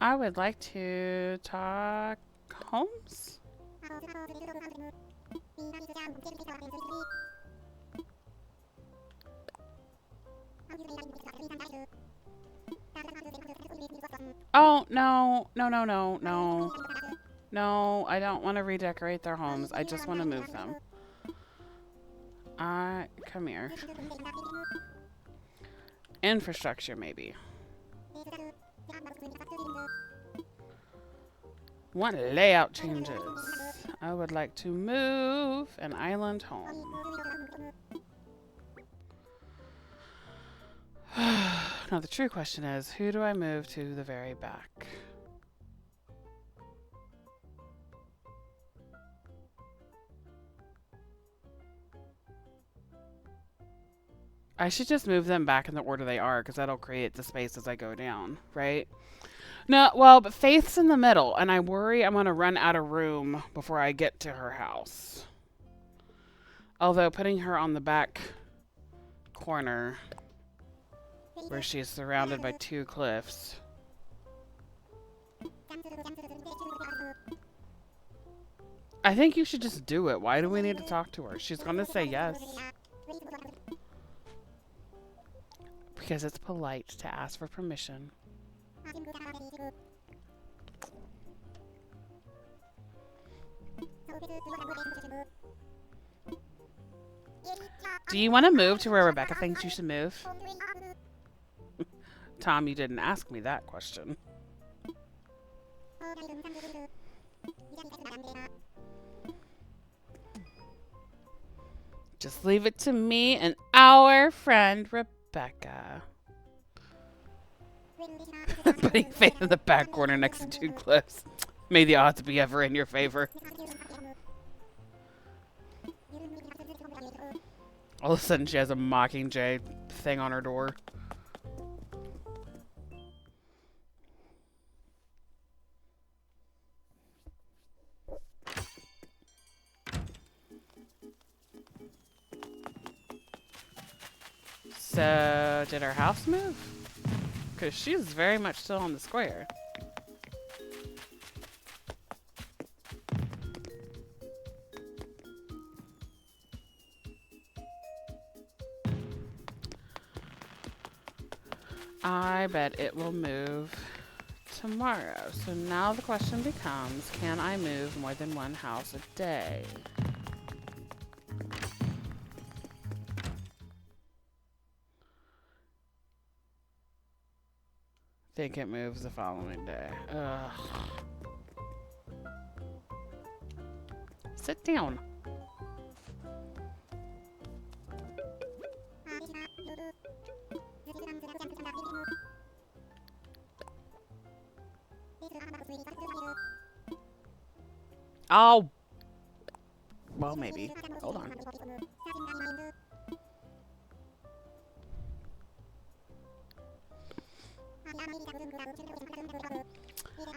I would like to talk Holmes. Oh, no. No, I don't want to redecorate their homes. I just want to move them. Come here. Infrastructure, maybe. Want layout changes. I would like to move an island home. Now the true question is, who do I move to the very back? I should just move them back in the order they are, because that'll create the space as I go down, right? No, well, but Faith's in the middle, and I worry I'm going to run out of room before I get to her house. Although putting her on the back corner, where she is surrounded by two cliffs. I think you should just do it. Why do we need to talk to her? She's going to say yes. Because it's polite to ask for permission. Do you want to move to where Rebecca thinks you should move? Tom, you didn't ask me that question. Just leave it to me and our friend Rebecca. Putting Faith in the back corner next to two cliffs. May the odds be ever in your favor. All of a sudden she has a Mockingjay thing on her door. So, did her house move? Because she's very much still on the square. I bet it will move tomorrow. So now the question becomes, can I move more than one house a day? Think it moves the following day. Ugh. Sit down. Oh. Well, maybe. Hold on.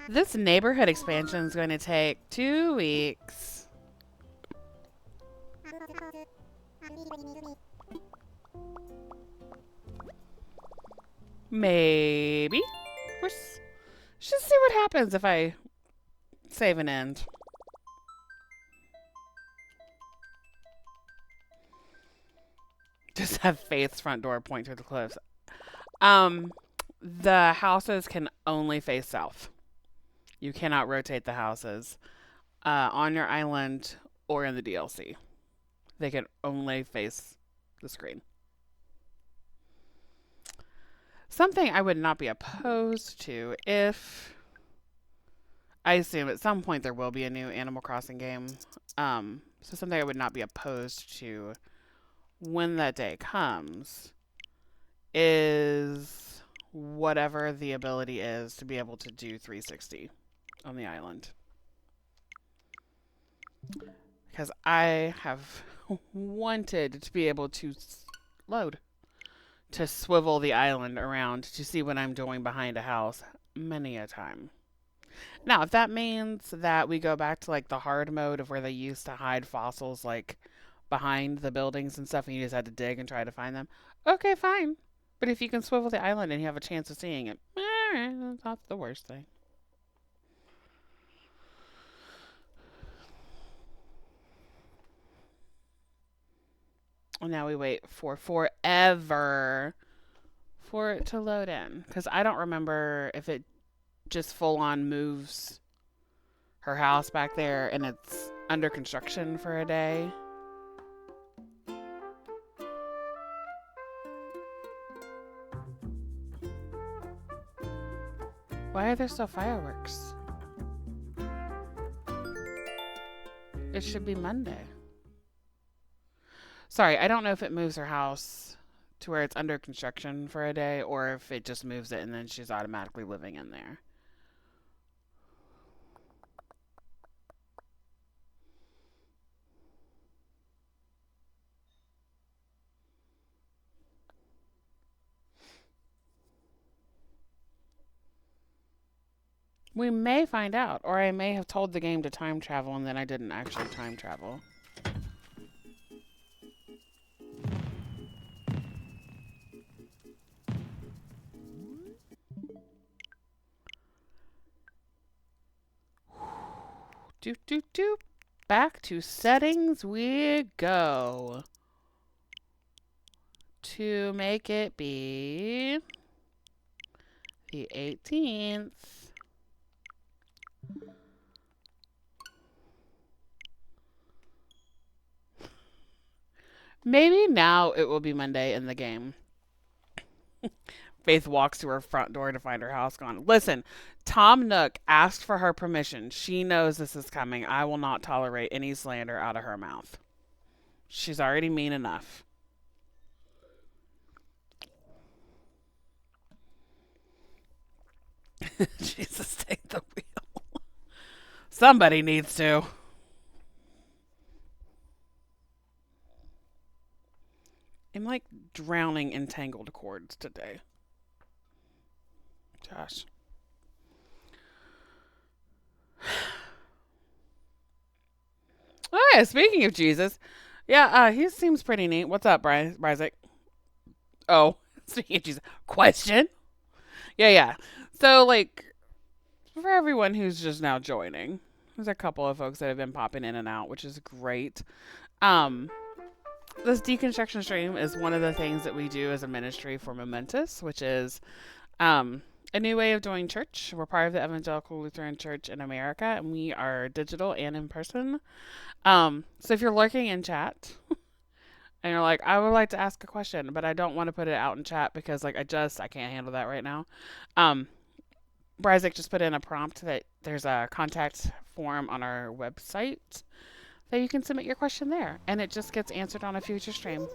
This neighborhood expansion is going to take 2 weeks. Maybe. Just see what happens if I save an end. Just have Faith's front door point to the cliffs. The houses can only face south. You cannot rotate the houses on your island or in the DLC. They can only face the screen. Something I would not be opposed to if I assume at some point there will be a new Animal Crossing game. So something I would not be opposed to when that day comes is whatever the ability is to be able to do 360 on the island. Because I have wanted to be able to to swivel the island around to see what I'm doing behind a house many a time. Now, if that means that we go back to like the hard mode of where they used to hide fossils like behind the buildings and stuff and you just had to dig and try to find them, okay, fine. But if you can swivel the island and you have a chance of seeing it, that's not the worst thing. And now we wait for forever for it to load in. Because I don't remember if it just full on moves her house back there and it's under construction for a day. Why are there still fireworks? It should be Monday. Sorry, I don't know if it moves her house to where it's under construction for a day or if it just moves it and then she's automatically living in there. We may find out, or I may have told the game to time travel and then I didn't actually time travel. Doop, doop, doop. Back to settings we go. To make it be the 18th. Maybe now it will be Monday in the game. Faith walks to her front door to find her house gone. Listen, Tom Nook asked for her permission. She knows this is coming. I will not tolerate any slander out of her mouth. She's already mean enough. Jesus, take the wheel. Somebody needs to. I'm like drowning in tangled cords today. Gosh. Oh yeah, speaking of Jesus. Yeah, he seems pretty neat. What's up, Isaac? Oh, speaking of Jesus. Question? Yeah, yeah. So, like, for everyone who's just now joining, there's a couple of folks that have been popping in and out, which is great. Um, this deconstruction stream is one of the things that we do as a ministry for Momentous, which is um, a new way of doing church. We're part of the Evangelical Lutheran Church in America, and we are digital and in person. So if you're lurking in chat and you're like, I would like to ask a question, but I don't want to put it out in chat because like I can't handle that right now. Um, Bryzik just put in a prompt that there's a contact form on our website that you can submit your question there, and it just gets answered on a future stream.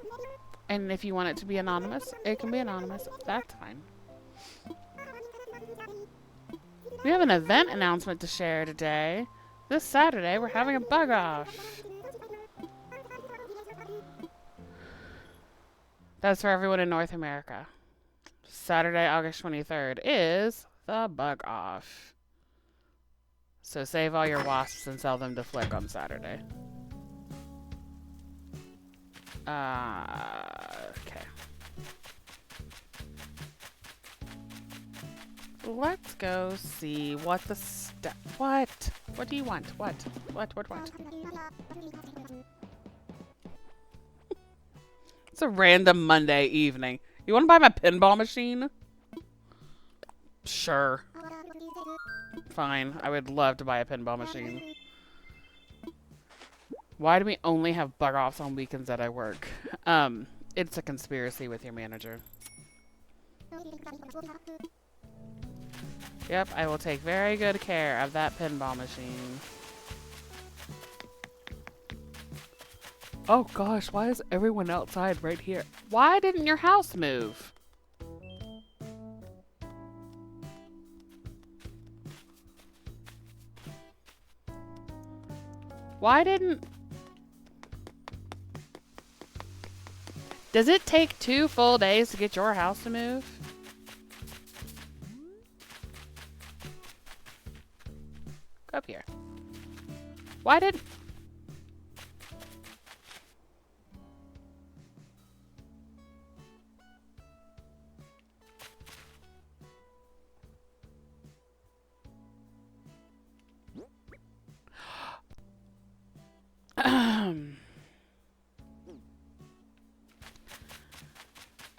And if you want it to be anonymous, it can be anonymous. That's fine. We have an event announcement to share today. This Saturday, we're having a bug off. That's for everyone in North America. Saturday, August 23rd is the bug off. So save all your wasps and sell them to Flick on Saturday. Okay. Let's go see what the What? What do you want? What? It's a random Monday evening. You want to buy my pinball machine? Sure. Fine. I would love to buy a pinball machine. Why do we only have bug offs on weekends that I work? It's a conspiracy with your manager. Yep, I will take very good care of that pinball machine. Oh gosh, why is everyone outside right here? Why didn't your house move? Why didn't... Does it take 2 full days to get your house to move? Go up here. Why did...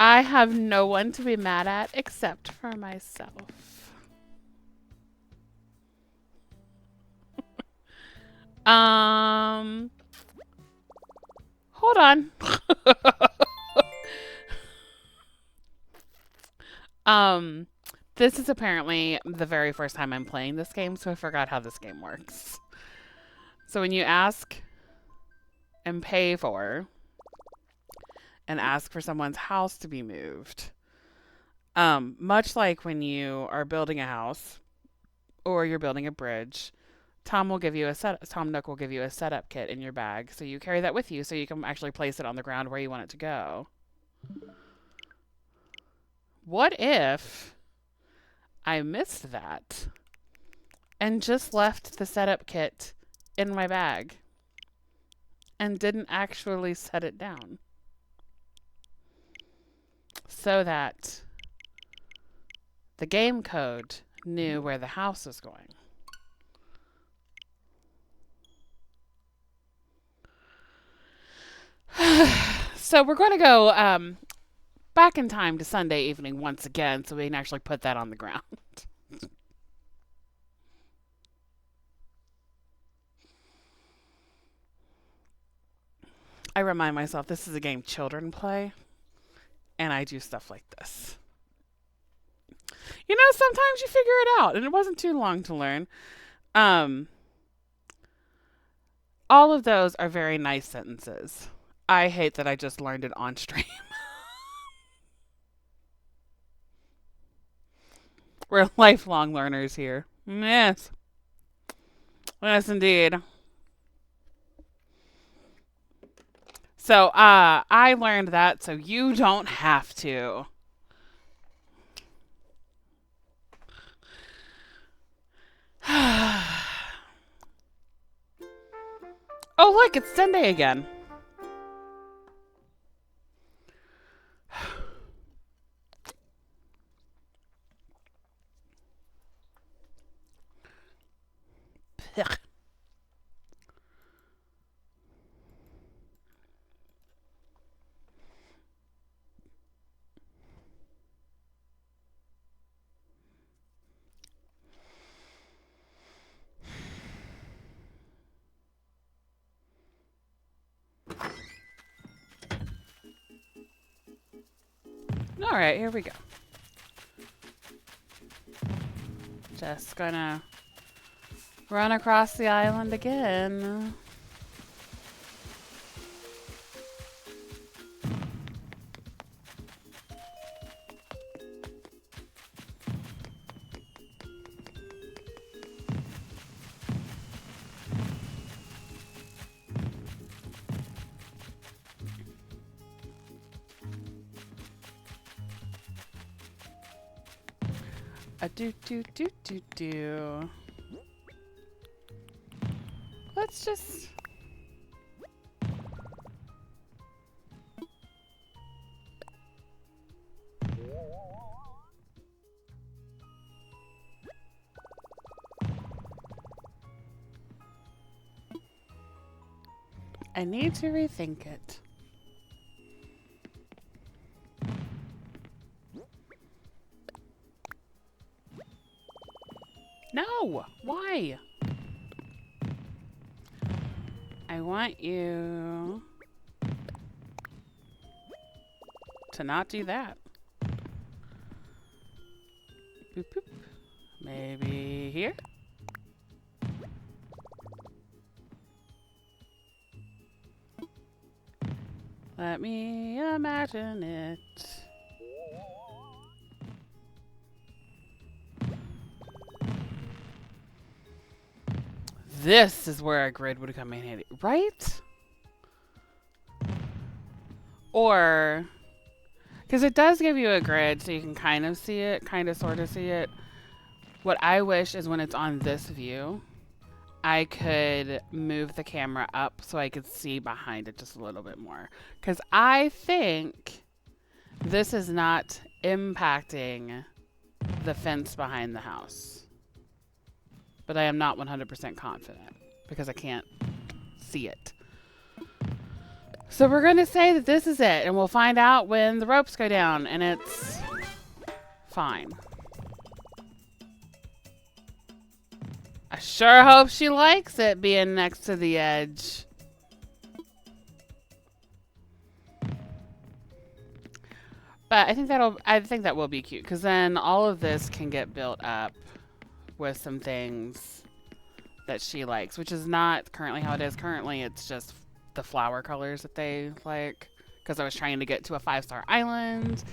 I have no one to be mad at except for myself. Hold on. This is apparently the very first time I'm playing this game, so I forgot how this game works. So when you ask and pay for and ask for someone's house to be moved, much like when you are building a house or you're building a bridge, Tom Nook will give you a setup kit in your bag, so you carry that with you so you can actually place it on the ground where you want it to go. What if I missed that and just left the setup kit in my bag and didn't actually set it down so that the game code knew where the house was going? So we're going to go back in time to Sunday evening once again so we can actually put that on the ground. I remind myself this is a game children play, and I do stuff like this. You know, sometimes you figure it out, and it wasn't too long to learn. All of those are very nice sentences. I hate that I just learned it on stream. We're lifelong learners here. Yes. Yes, indeed. So, I learned that so you don't have to. Oh, look, it's Sunday again. All right, here we go. Just gonna run across the island again. A do do do do do. Let's just. I need to rethink it. No! Why? I want you to not do that. Boop, boop. Maybe here? Let me imagine it. This is where a grid would come in handy, right? Or, because it does give you a grid so you can kind of see it, kind of sort of see it. What I wish is when it's on this view, I could move the camera up so I could see behind it just a little bit more. Because I think this is not impacting the fence behind the house. But I am not 100% confident because I can't see it. So we're going to say that this is it, and we'll find out when the ropes go down, and it's fine. I sure hope she likes it being next to the edge. But I think that will be cute, because then all of this can get built up with some things that she likes, which is not currently how it is. Currently, it's just the flower colors that they like, because I was trying to get to a 5-star island,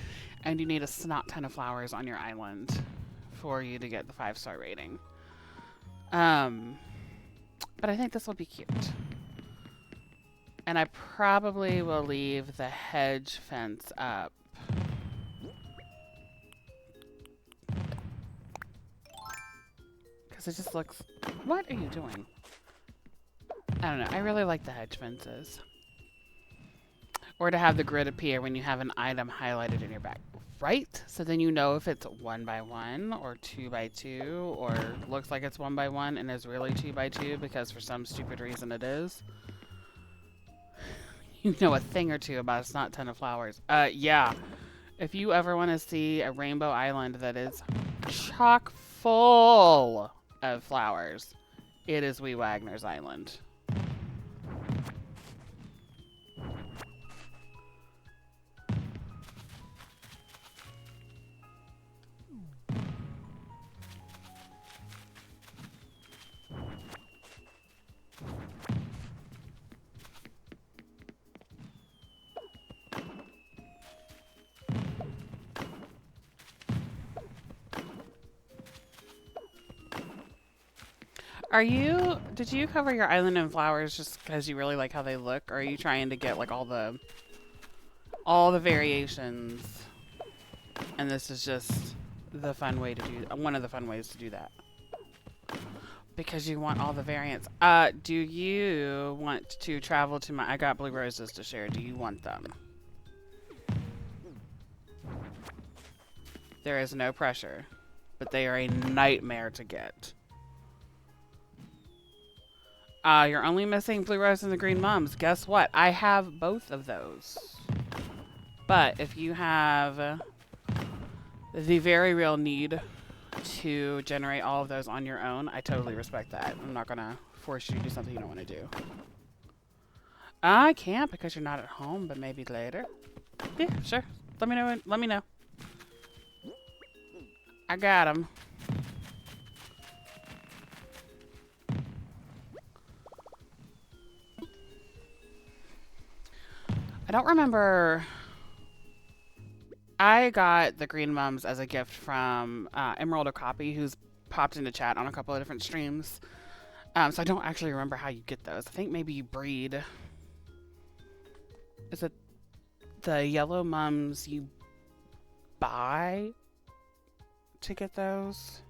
and you need a snot ton of flowers on your island for you to get the 5-star rating. But I think this will be cute. And I probably will leave the hedge fence up. Because it just looks... What are you doing? I don't know. I really like the hedge fences. Or to have the grid appear when you have an item highlighted in your back. Right? So then you know if it's 1 by 1 or 2 by 2 or looks like it's 1 by 1 and is really 2 by 2 because for some stupid reason it is. You know a thing or two about a snot ton of flowers. Yeah. If you ever want to see a rainbow island that is chock full of flowers, it is Wee Wagner's Island. Did you cover your island in flowers just because you really like how they look? Or are you trying to get like all the variations? And this is just the fun way to do, one of the fun ways to do that. Because you want all the variants. Do you want to travel to I got blue roses to share. Do you want them? There is no pressure, but they are a nightmare to get. You're only missing blue rose and the green mums. Guess what? I have both of those. But if you have the very real need to generate all of those on your own, I totally respect that. I'm not going to force you to do something you don't want to do. I can't because you're not at home, but maybe later. Yeah, sure. Let me know. Let me know. I got him. I don't remember. I got the green mums as a gift from Emerald Okapi, who's popped into chat on a couple of different streams. So I don't actually remember how you get those. I think maybe you breed. Is it the yellow mums you buy to get those?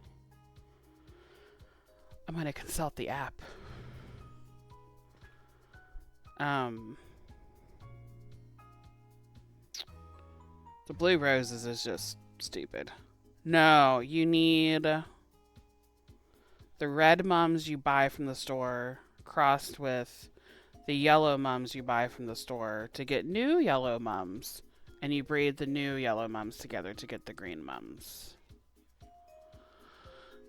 I'm going to consult the app. The blue roses is just stupid. No, you need the red mums you buy from the store crossed with the yellow mums you buy from the store to get new yellow mums. And you breed the new yellow mums together to get the green mums.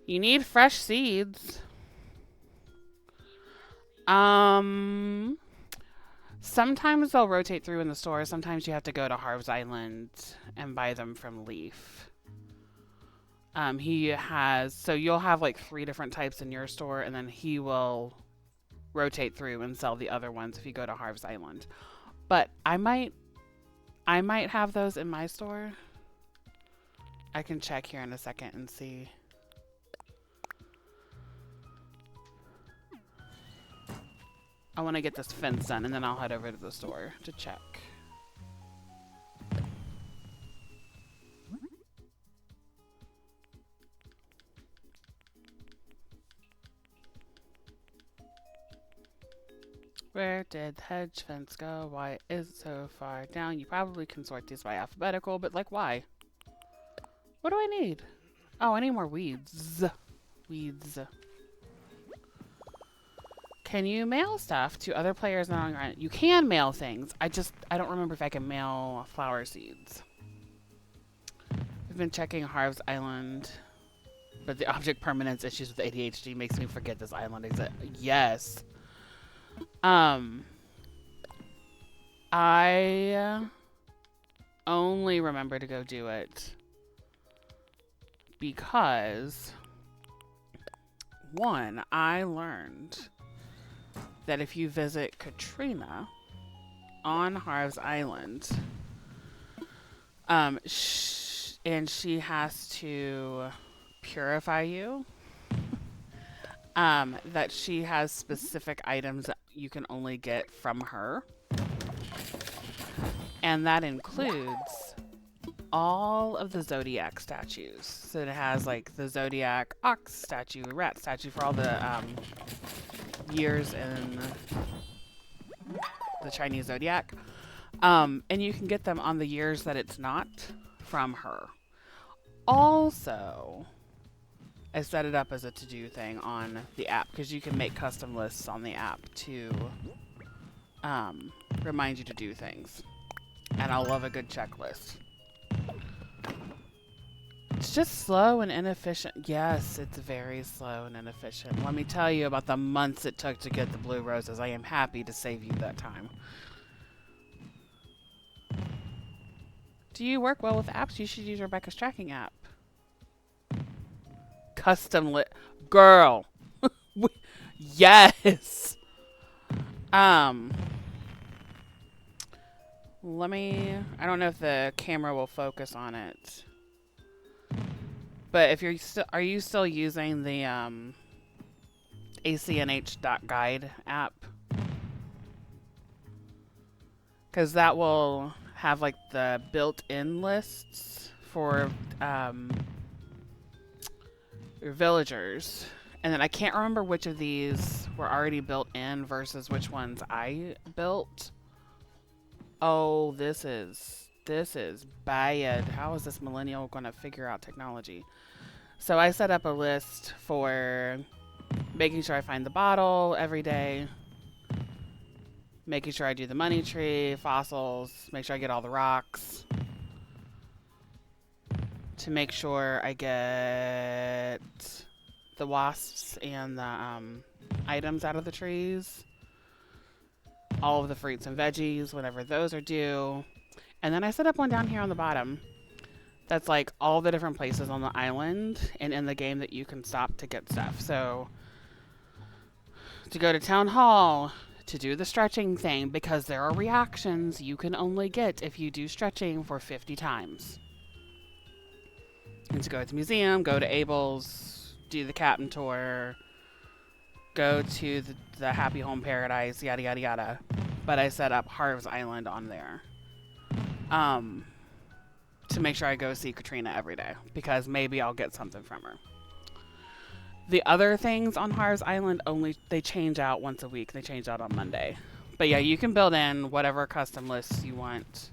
You need fresh seeds. Sometimes they'll rotate through in the store. Sometimes you have to go to Harv's Island and buy them from Leaf. He has, so you'll have like 3 different types in your store, and then he will rotate through and sell the other ones if you go to Harv's Island. But I might have those in my store. I can check here in a second and see. I want to get this fence done, and then I'll head over to the store to check. Where did the hedge fence go? Why is it so far down? You probably can sort these by alphabetical, but like why? What do I need? Oh, I need more weeds. Weeds. Can you mail stuff to other players not on your end? You can mail things. I don't remember if I can mail flower seeds. I've been checking Harv's Island, but the object permanence issues with ADHD makes me forget this island exists. Yes. I only remember to go do it because, one, I learned that if you visit Katrina on Harv's Island, and she has to purify you, that she has specific items that you can only get from her. And that includes all of the Zodiac statues. So it has like the Zodiac ox statue, rat statue for all the years in the Chinese Zodiac. And you can get them on the years that it's not from her. Also, I set it up as a to-do thing on the app because you can make custom lists on the app to remind you to do things. And I love a good checklist. It's just slow and inefficient. Yes, it's very slow and inefficient. Let me tell you about the months it took to get the blue roses. I am happy to save you that time. Do you work well with apps? You should use Rebecca's tracking app. Custom lit. Girl. Yes. Let me, I don't know if the camera will focus on it. But if you're still, are you still using the acnh.guide app? Because that will have like the built-in lists for your villagers. And then I can't remember which of these were already built in versus which ones I built. Oh, this is bad. How is this millennial going to figure out technology? So I set up a list for making sure I find the bottle every day, making sure I do the money tree, fossils, make sure I get all the rocks, to make sure I get the wasps and the items out of the trees, all of the fruits and veggies whenever those are due. And then I set up one down here on the bottom that's like all the different places on the island and in the game that you can stop to get stuff. So to go to town hall, to do the stretching thing, because there are reactions you can only get if you do stretching for 50 times. And to go to the museum, go to Abel's, do the captain tour, go to the Happy Home Paradise, yada yada yada. But I set up Harv's Island on there. To make sure I go see Katrina every day, because maybe I'll get something from her. The other things on Harv's Island they change out once a week. They change out on Monday. But yeah, you can build in whatever custom lists you want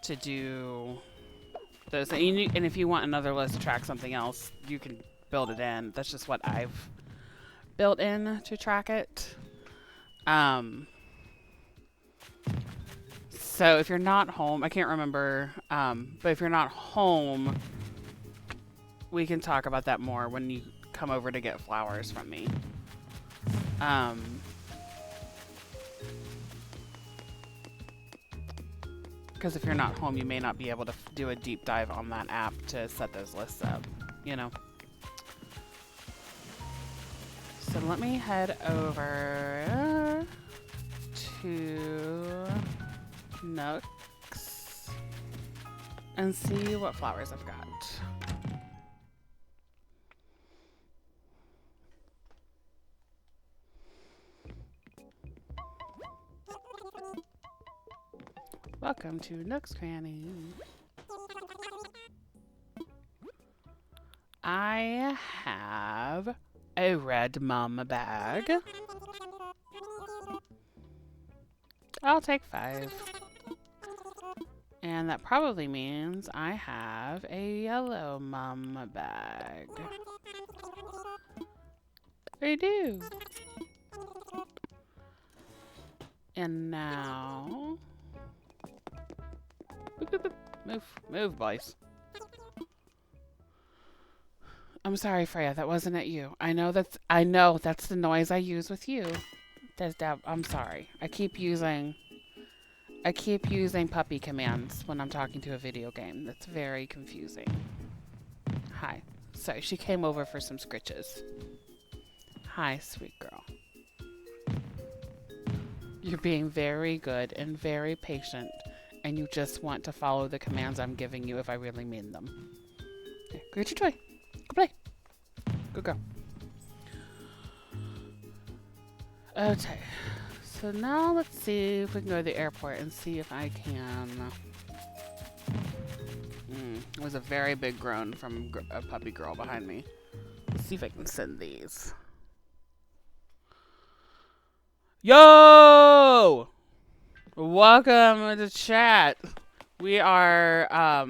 to do those. And if you want another list to track something else, you can build it in. That's just what I've built in to track it. So if you're not home, I can't remember, but if you're not home, we can talk about that more when you come over to get flowers from me. Because if you're not home, you may not be able to do a deep dive on that app to set those lists up, you know. So let me head over to Nooks and see what flowers I've got. Welcome to Nook's Cranny. I have a red mama bag. I'll take 5. And that probably means I have a yellow mama bag. I do. And now... Move, boys. I'm sorry, Freya. That wasn't at you. I know that's the noise I use with you. I'm sorry. I keep using puppy commands when I'm talking to a video game. That's very confusing. Hi. Sorry, she came over for some scritches. Hi, sweet girl. You're being very good and very patient, and you just want to follow the commands I'm giving you if I really mean them. Here, go get your toy. Go play. Go go. Okay. So now let's see if we can go to the airport and see if I can... It was a very big groan from a puppy girl behind me. Let's see if I can send these. Yo! Welcome to chat. We are, I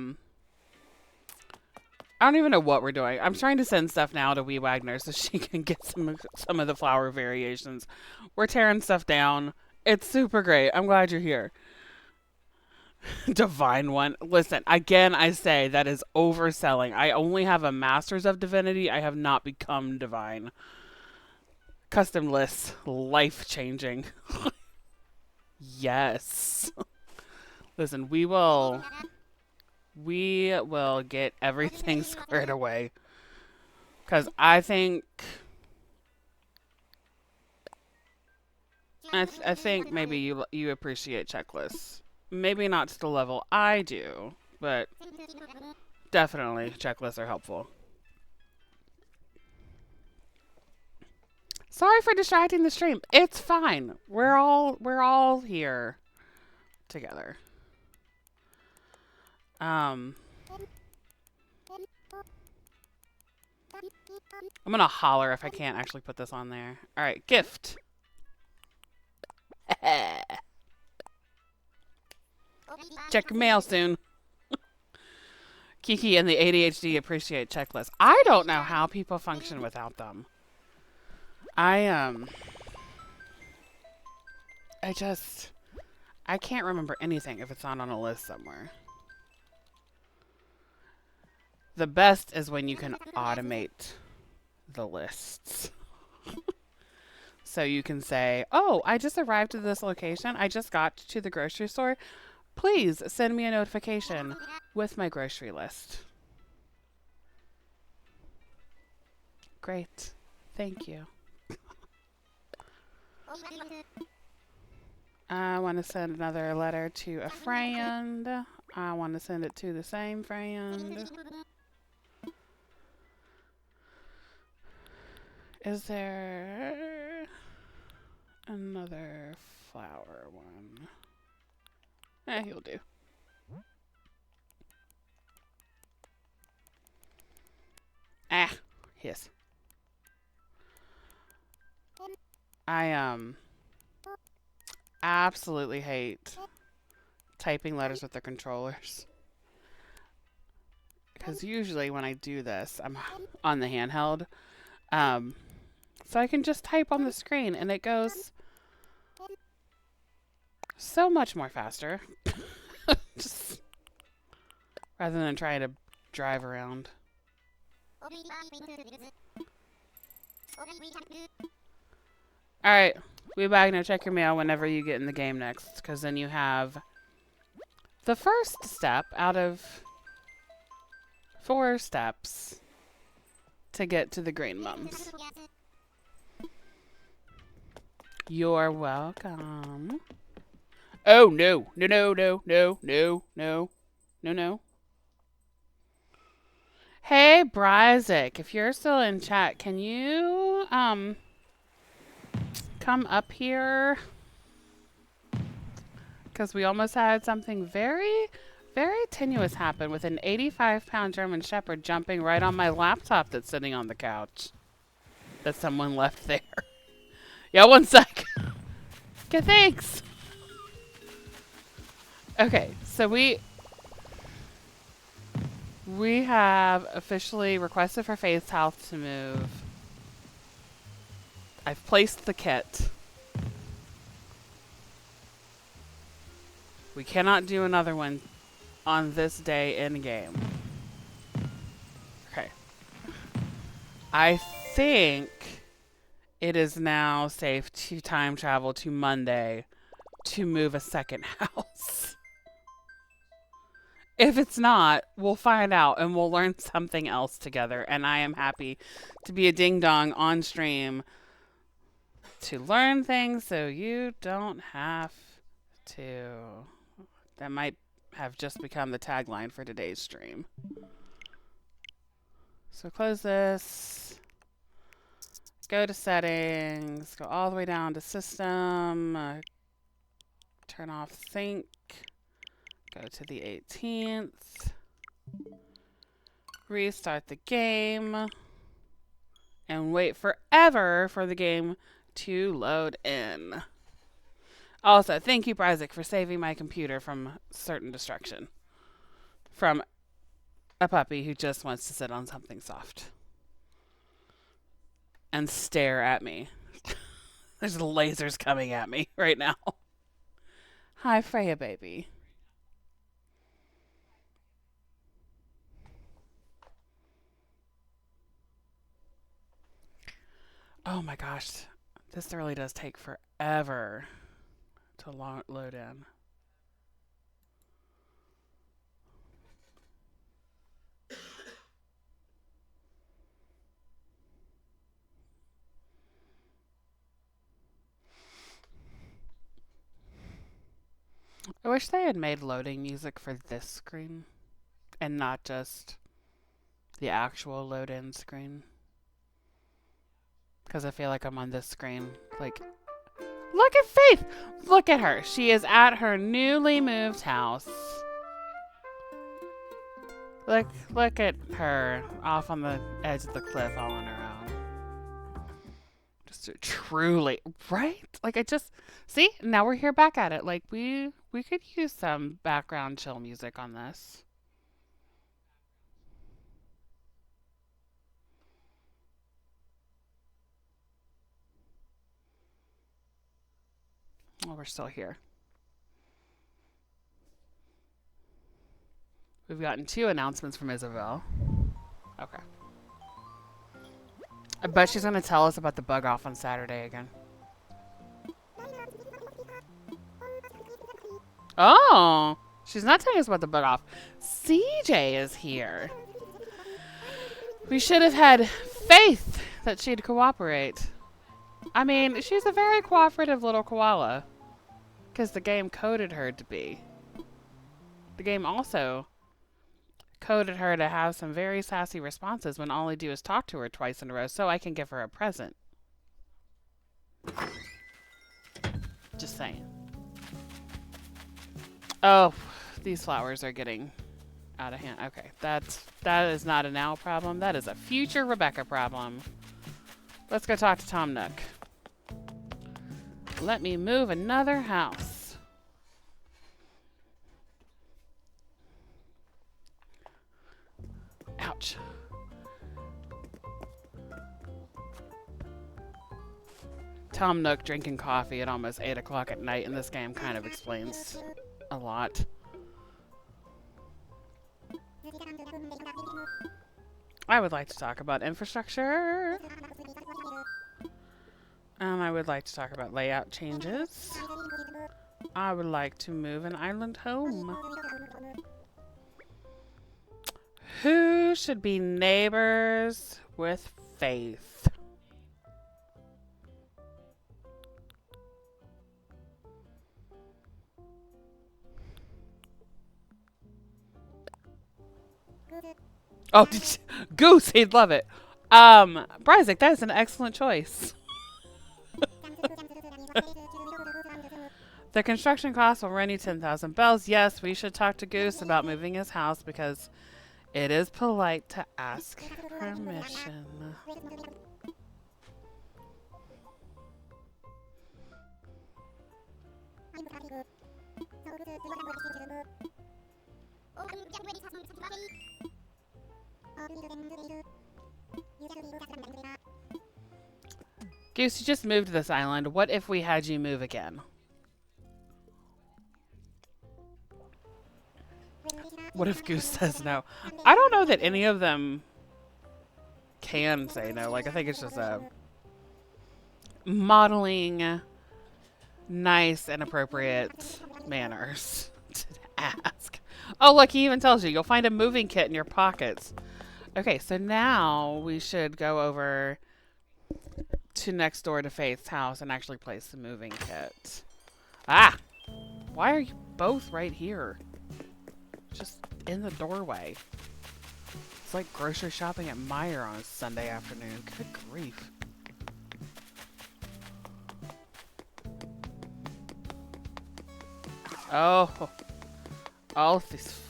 don't even know what we're doing. I'm trying to send stuff now to Wee Wagner so she can get some of the flower variations. We're tearing stuff down. It's super great. I'm glad you're here. Divine one. Listen, again, I say that is overselling. I only have a Masters of Divinity. I have not become divine. Custom lists. Life-changing. Yes. Listen, we will get everything squared away. Because I think... I think maybe you appreciate checklists. Maybe not to the level I do, but definitely checklists are helpful. Sorry for distracting the stream. It's fine. We're all here together. I'm gonna holler if I can't actually put this on there. All right, gift. Check your mail soon. Kiki and the ADHD appreciate checklists. I don't know how people function without them. I I just I can't remember anything if it's not on a list somewhere. The best is when you can automate the lists. So you can say, "Oh, I just arrived at this location. I just got to the grocery store. Please send me a notification with my grocery list." Great. Thank you. I want to send another letter to a friend. I want to send it to the same friend. Is there another flower one? He'll do. Yes. I absolutely hate typing letters with the controllers. Because usually when I do this, I'm on the handheld. So I can just type on the screen and it goes so much more faster. Just rather than trying to drive around. Alright, be back now. Check your mail whenever you get in the game next. Because then you have the first step out of 4 steps to get to the green mums. You're welcome. Oh, no. No, no, no, no, no, no, no, no. Hey, Bryzik, if you're still in chat, can you, come up here? Because we almost had something very, very tenuous happen with an 85-pound German Shepherd jumping right on my laptop that's sitting on the couch that someone left there. Yeah, one sec. Okay, thanks. Okay, so we have officially requested for Faith's house to move. I've placed the kit. We cannot do another one on this day in game. Okay. I think it is now safe to time travel to Monday to move a second house. If it's not, we'll find out and we'll learn something else together. And I am happy to be a ding-dong on stream to learn things so you don't have to. That might have just become the tagline for today's stream. So close this. Go to settings. Go all the way down to system. Turn off sync. Go to the 18th. Restart the game. And wait forever for the game to load in. Also, thank you, Bryzik, for saving my computer from certain destruction. From a puppy who just wants to sit on something soft. And stare at me. There's lasers coming at me right now. Hi, Freya baby. Oh my gosh. This really does take forever to load in. I wish they had made loading music for this screen and not just the actual load in screen. Because I feel like I'm on this screen. Like, look at Faith! Look at her. She is at her newly moved house. Look at her off on the edge of the cliff all on her own. Just truly, right? Like, I just, see? Now we're here back at it. Like, we could use some background chill music on this. Oh, we're still here. We've gotten 2 announcements from Isabel. Okay. I bet she's going to tell us about the bug off on Saturday again. Oh, she's not telling us about the bug off. CJ is here. We should have had faith that she'd cooperate. I mean, she's a very cooperative little koala. Because the game coded her to be. The game also coded her to have some very sassy responses when all I do is talk to her twice in a row so I can give her a present. Just saying. Oh, these flowers are getting out of hand. Okay, that is not a now problem. That is a future Rebecca problem. Let's go talk to Tom Nook. Let me move another house. Ouch. Tom Nook drinking coffee at almost 8 o'clock at night in this game kind of explains a lot. I would like to talk about infrastructure. And I would like to talk about layout changes. I would like to move an island home. Who should be neighbors with faith? Oh, Goose, he'd love it. Bryzik, that is an excellent choice. The construction costs will run you 10,000 bells. Yes, we should talk to Goose about moving his house because it is polite to ask permission. Goose, you just moved to this island. What if we had you move again? What if Goose says no? I don't know that any of them can say no. Like, I think it's just a modeling nice and appropriate manners to ask. Oh, look, he even tells you you'll find a moving kit in your pockets. Okay, so now we should go over to next door to Faith's house and actually place the moving kit. Ah! Why are you both right here? Just in the doorway. It's like grocery shopping at Meijer on a Sunday afternoon. Good grief. Oh. All of these.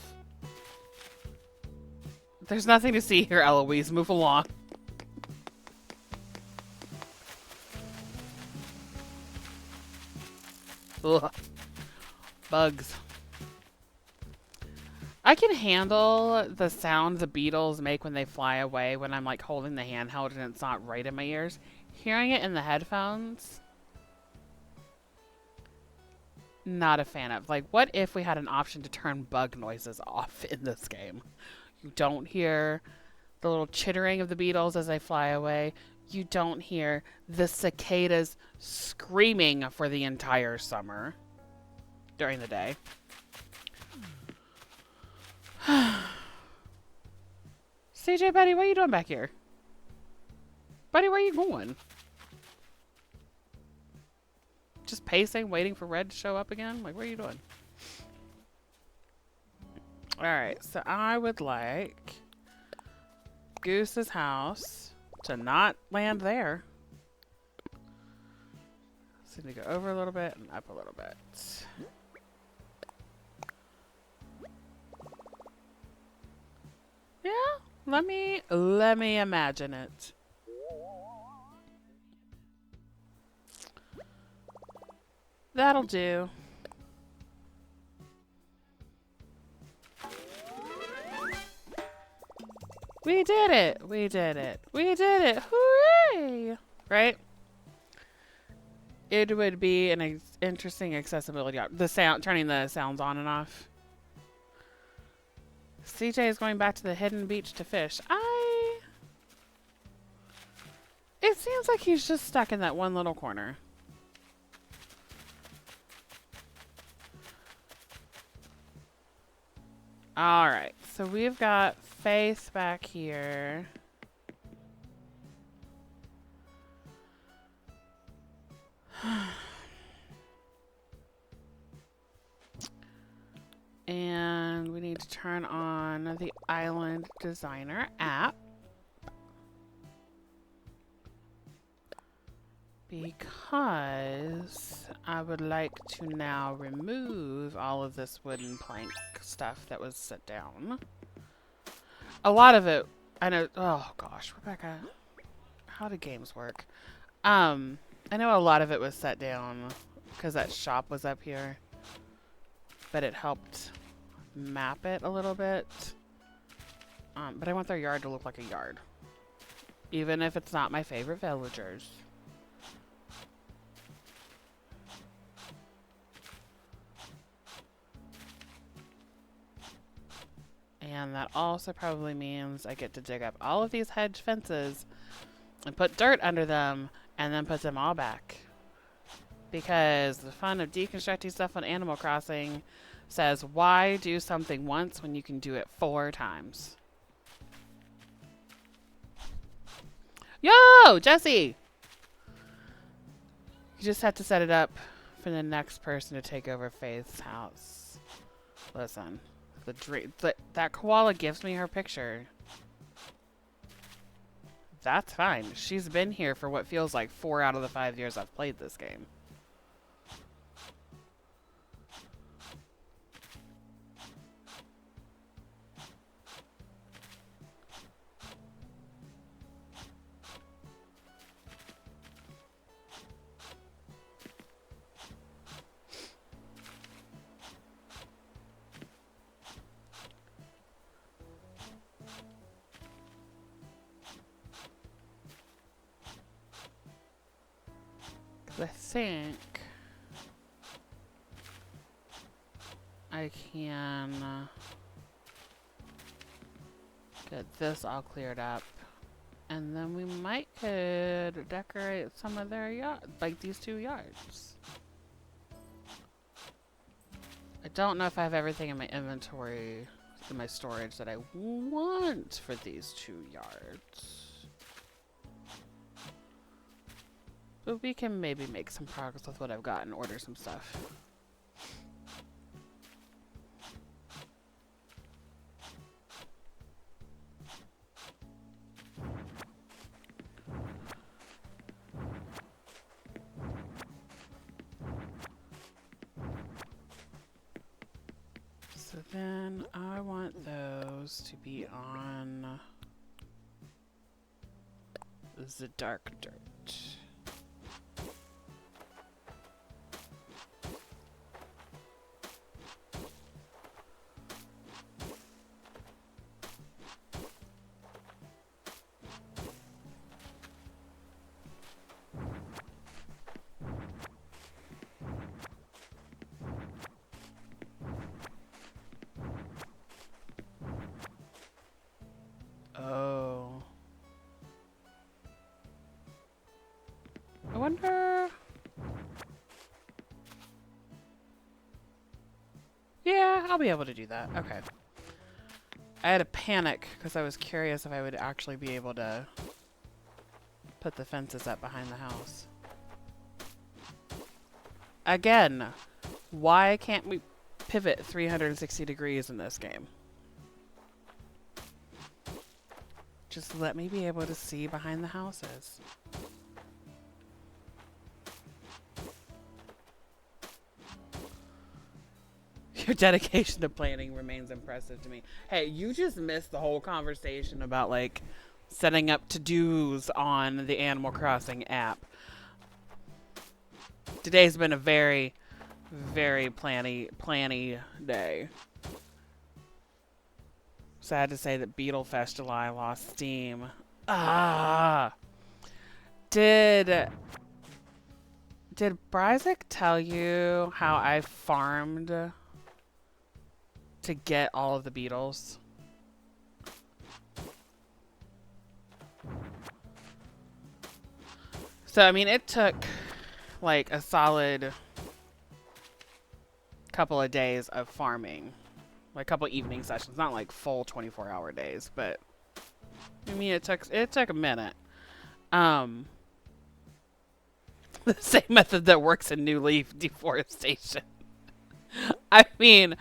There's nothing to see here, Eloise. Move along. Ugh. Bugs. I can handle the sound the beetles make when they fly away when I'm like holding the handheld and it's not right in my ears. Hearing it in the headphones, not a fan of. Like, what if we had an option to turn bug noises off in this game? You don't hear the little chittering of the beetles as they fly away. You don't hear the cicadas screaming for the entire summer during the day. CJ, buddy, what are you doing back here? Buddy, where are you going? Just pacing, waiting for Red to show up again? Like, what are you doing? Alright, so I would like Goose's house to not land there. So we need to go over a little bit and up a little bit. Yeah, let me imagine it. That'll do. We did it. We did it. We did it. Hooray! Right? It would be an interesting accessibility. The sound, turning the sounds on and off. CJ is going back to the hidden beach to fish. It seems like he's just stuck in that one little corner. All right, so we've got Faith back here. And we need to turn on the Island Designer app. Because I would like to now remove all of this wooden plank stuff that was set down. A lot of it, I know, oh gosh, Rebecca, how do games work? I know a lot of it was set down because that shop was up here, but it helped map it a little bit. But I want their yard to look like a yard, even if it's not my favorite villagers. And that also probably means I get to dig up all of these hedge fences and put dirt under them and then put them all back. Because the fun of deconstructing stuff on Animal Crossing says, why do something once when you can do it 4 times? Yo, Jesse! You just have to set it up for the next person to take over Faith's house. Listen. That koala gives me her picture. That's fine. She's been here for what feels like 4 out of the 5 years I've played this game. I think I can get this all cleared up, and then we might could decorate some of their yard, like these 2 yards. I don't know if I have everything in my inventory, in my storage that I want for these 2 yards. But we can maybe make some progress with what I've got and order some stuff. So then I want those to be on the dark dirt. Oh. I wonder... Yeah, I'll be able to do that. Okay. I had a panic because I was curious if I would actually be able to put the fences up behind the house. Again, why can't we pivot 360 degrees in this game? Just let me be able to see behind the houses. Your dedication to planning remains impressive to me. Hey, you just missed the whole conversation about like setting up to-dos on the Animal Crossing app. Today's been a very, very planny day. Sad to say that Beetlefest July lost steam. Did Did Bryzik tell you how I farmed to get all of the beetles? So, I mean, it took like a solid couple of days of farming. Like a couple evening sessions. Not like full 24-hour days, but I mean, it took a minute. The same method that works in New Leaf deforestation. I mean,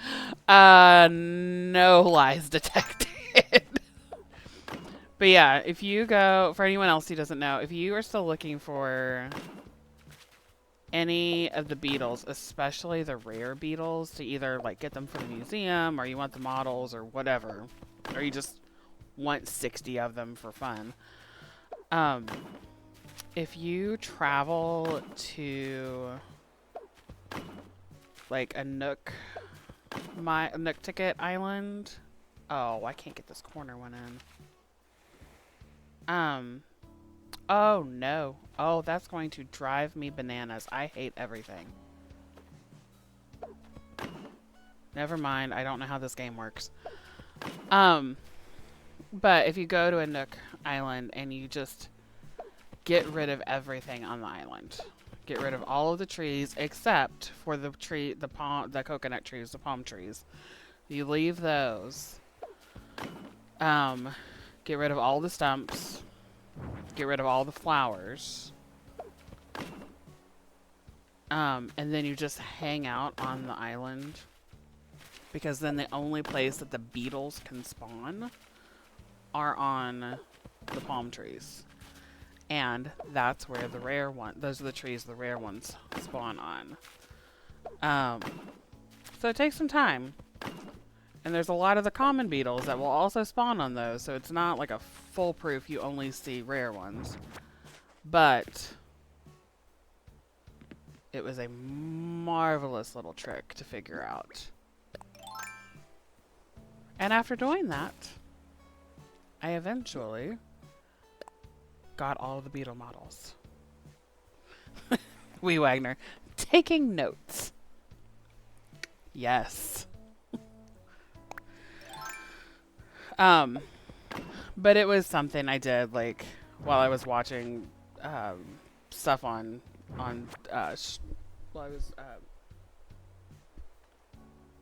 no lies detected. But yeah, if you go, for anyone else who doesn't know, if you are still looking for any of the beetles, especially the rare beetles, to either like get them for the museum or you want the models or whatever, or you just want 60 of them for fun, if you travel to like a Nook Ticket Island, oh, I can't get this corner one in. Oh no. Oh, that's going to drive me bananas. I hate everything. Never mind. I don't know how this game works. But if you go to a Nook Island and you just get rid of everything on the island. Get rid of all of the trees except for the coconut trees, the palm trees. You leave those. Get rid of all the stumps. Get rid of all the flowers. And then you just hang out on the island. Because then the only place that the beetles can spawn are on the palm trees. And that's where the rare one, those are the trees the rare ones spawn on. So it takes some time. And there's a lot of the common beetles that will also spawn on those, so it's not like a foolproof you only see rare ones. But it was a marvelous little trick to figure out. And after doing that, I eventually got all of the beetle models. Wee Wagner, taking notes. Yes. But it was something I did like while I was watching stuff on well, I was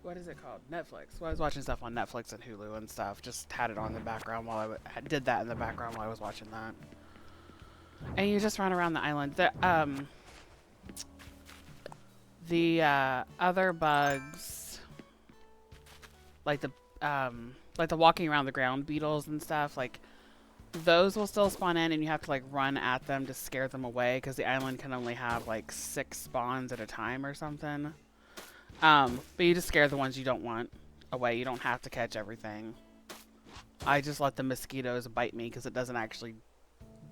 what is it called? Netflix. Well, I was watching stuff on Netflix and Hulu and stuff. Just had it on in the background while I did that in the background while I was watching that. And you just run around the island. The other bugs, like the walking around the ground beetles and stuff, like those will still spawn in, and you have to like run at them to scare them away because the island can only have like 6 spawns at a time or something. But you just scare the ones you don't want away. You don't have to catch everything. I just let the mosquitoes bite me because it doesn't actually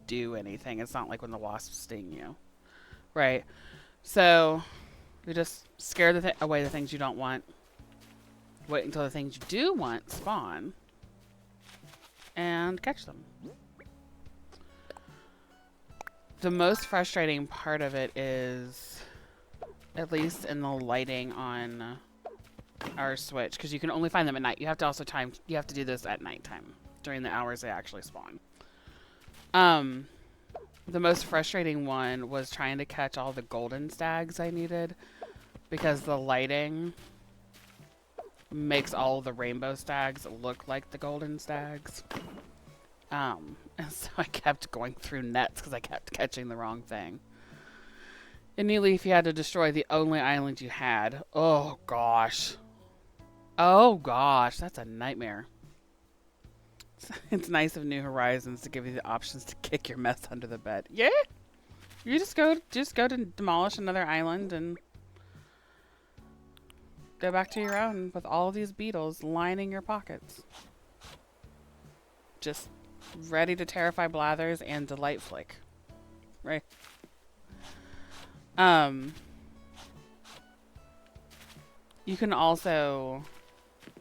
do anything. It's not like when the wasps sting you, right? So you just scare away the things you don't want. Wait until the things you do want spawn and catch them. The most frustrating part of it is, at least in the lighting on our Switch, because you can only find them at night. You have to also you have to do this at nighttime during the hours they actually spawn. The most frustrating one was trying to catch all the golden stags I needed because the lighting makes all of the rainbow stags look like the golden stags. And so I kept going through nets because I kept catching the wrong thing. In New Leaf, you had to destroy the only island you had. Oh, gosh. Oh, gosh. That's a nightmare. It's nice of New Horizons to give you the options to kick your mess under the bed. Yeah. You just go to demolish another island and go back to your own with all these beetles lining your pockets. Just ready to terrify Blathers and delight Flick. Right? You can also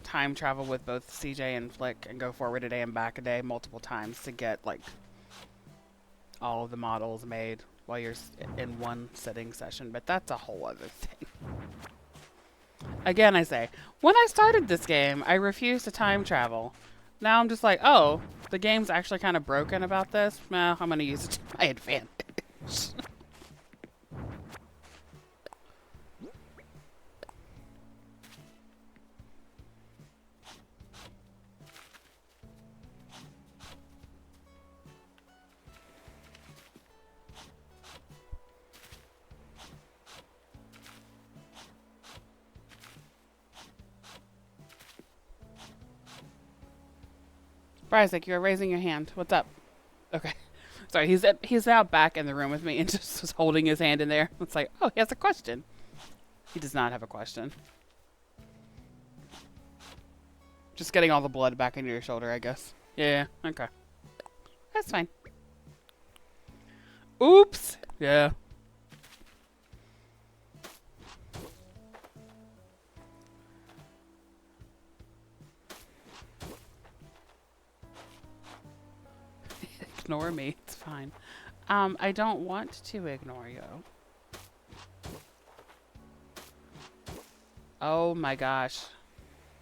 time travel with both CJ and Flick and go forward a day and back a day multiple times to get like all of the models made while you're in one sitting session, but that's a whole other thing. Again, I say, when I started this game, I refused to time travel. Now I'm just like, oh, the game's actually kind of broken about this. Well, I'm going to use it to my advantage. Isaac, you're raising your hand. What's up? Okay. Sorry, he's now back in the room with me and just was holding his hand in there. It's like, oh, he has a question. He does not have a question. Just getting all the blood back into your shoulder, I guess. Yeah, okay. That's fine. Oops. Yeah. Ignore me. It's fine. I don't want to ignore you. Oh my gosh.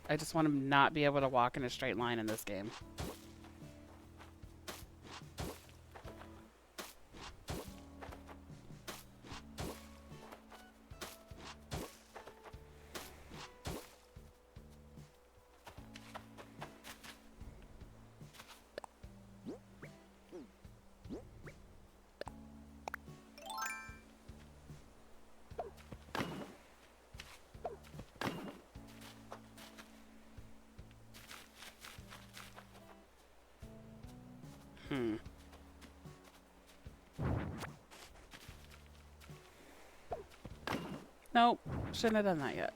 I just want to not be able to walk in a straight line in this game. Nope, shouldn't have done that yet.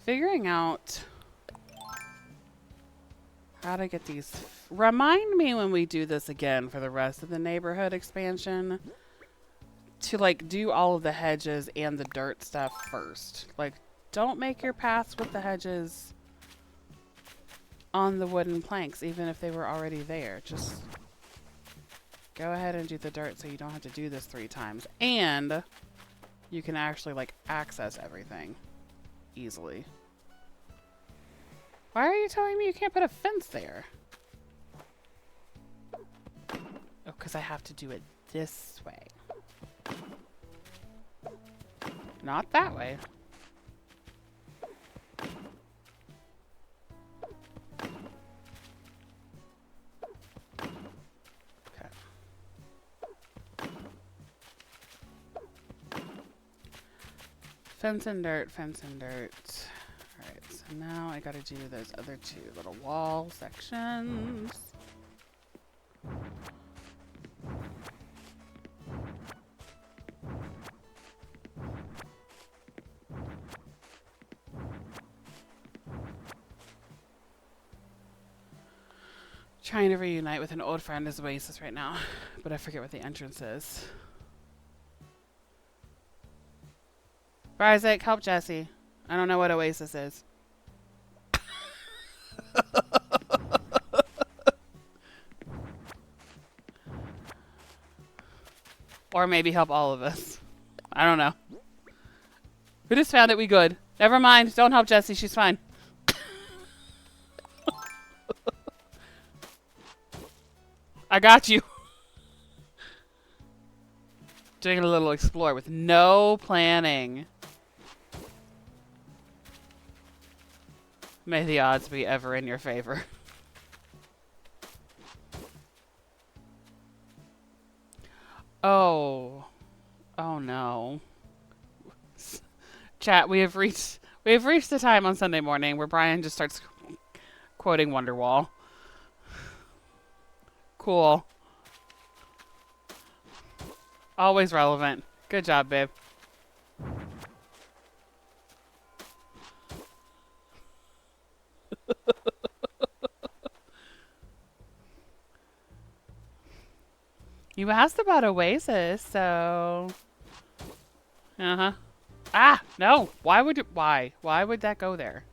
Figuring out how to get these. Remind me when we do this again for the rest of the neighborhood expansion to like do all of the hedges and the dirt stuff first. Like, don't make your paths with the hedges on the wooden planks, even if they were already there. Just go ahead and do the dirt so you don't have to do this 3 times. And you can actually, like, access everything easily. Why are you telling me you can't put a fence there? Oh, because I have to do it this way. Not that way. Fence and dirt, fence and dirt. Alright, so now I gotta do those other 2 little wall sections. Trying to reunite with an old friend is Oasis right now, but I forget what the entrance is. Isaac, help Jesse. I don't know what Oasis is. Or maybe help all of us. I don't know. We just found it. We good. Never mind. Don't help Jessie. She's fine. I got you. Doing a little explore with no planning. May the odds be ever in your favor. Oh. Oh no. Chat, we have reached the time on Sunday morning where Brian just starts quoting Wonderwall. Cool. Always relevant. Good job, babe. You asked about Oasis, so... Uh-huh. Ah! No! Why would that go there?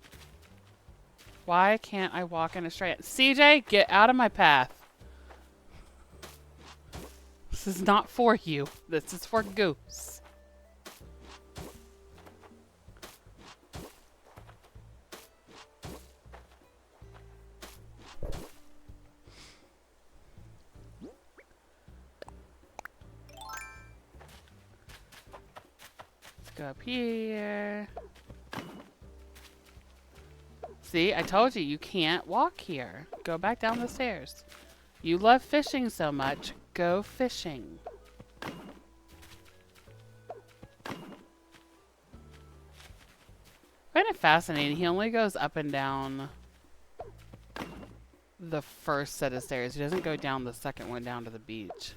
Why can't I walk in a straight... CJ, get out of my path. This is not for you. This is for Goose. Let's go up here. See, I told you, you can't walk here. Go back down the stairs. You love fishing so much, go fishing. I find it fascinating. He only goes up and down the first set of stairs. He doesn't go down the second one down to the beach.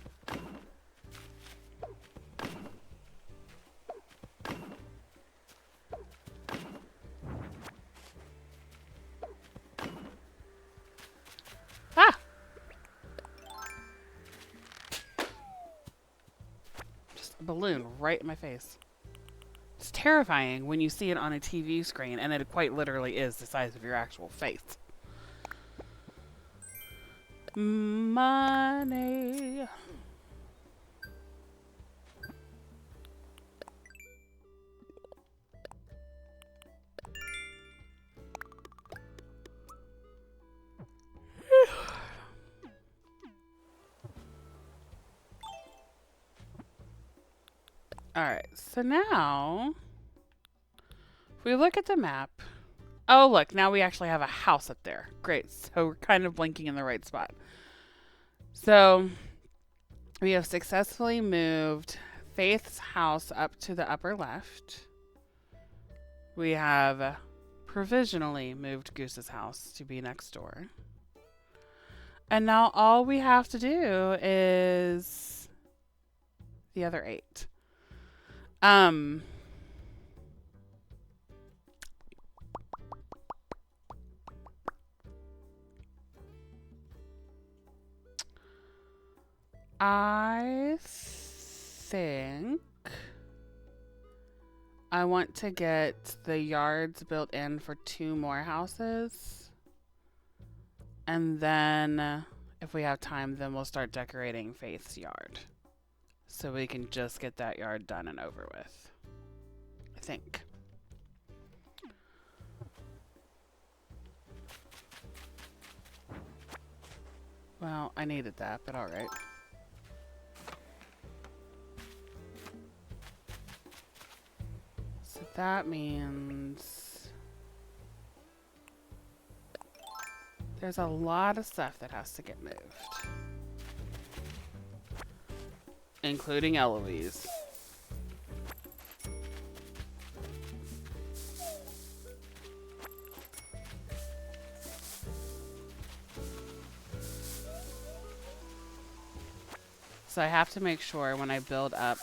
Ah! Just a balloon right in my face. It's terrifying when you see it on a TV screen, and it quite literally is the size of your actual face. Money. Alright, so now, if we look at the map, oh look, now we actually have a house up there. Great, so we're kind of blinking in the right spot. So, we have successfully moved Faith's house up to the upper left. We have provisionally moved Goose's house to be next door. And now all we have to do is the other 8. I think I want to get the yards built in for 2 more houses. And then, if we have time, then we'll start decorating Faith's yard. So we can just get that yard done and over with. I think. Well, I needed that, but alright. So that means there's a lot of stuff that has to get moved. Including Eloise. So I have to make sure when I build up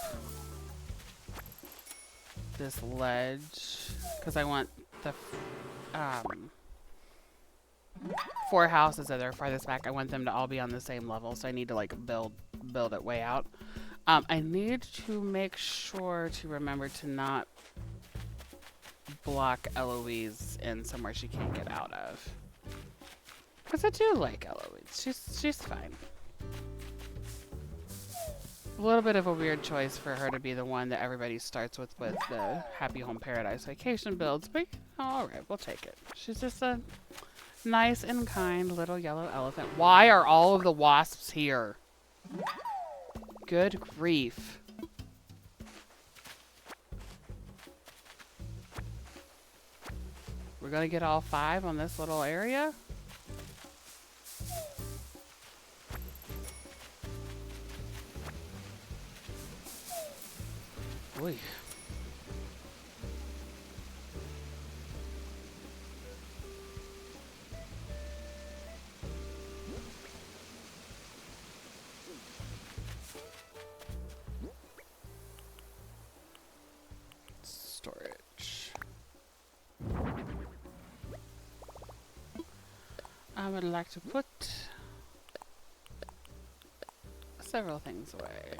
this ledge, because I want the 4 houses that are farthest back, I want them to all be on the same level, so I need to like build it way out. I need to make sure to remember to not block Eloise in somewhere she can't get out of. Because I do like Eloise. She's fine. A little bit of a weird choice for her to be the one that everybody starts with the Happy Home Paradise Vacation builds, but alright, we'll take it. She's just a nice and kind little yellow elephant. Why are all of the wasps here? Good grief. We're gonna get all 5 on this little area? Oy. Storage. I would like to put several things away.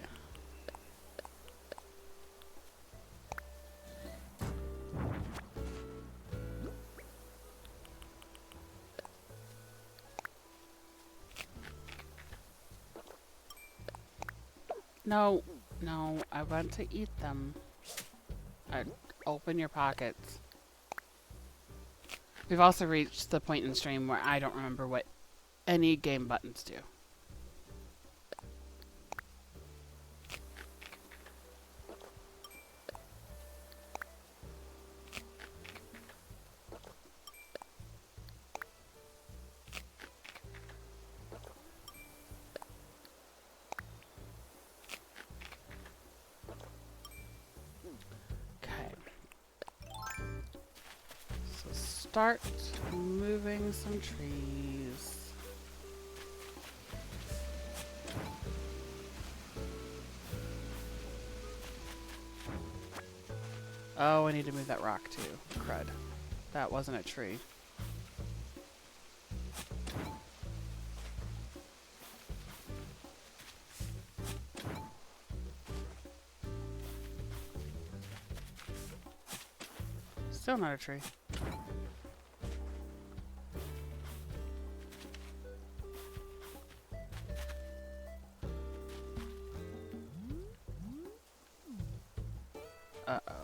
No, no, I want to eat them. Open your pockets. We've also reached the point in stream where I don't remember what any game buttons do. Okay. So start moving some trees. Oh, I need to move that rock too. Crud. That wasn't a tree. Still not a tree. Uh-oh.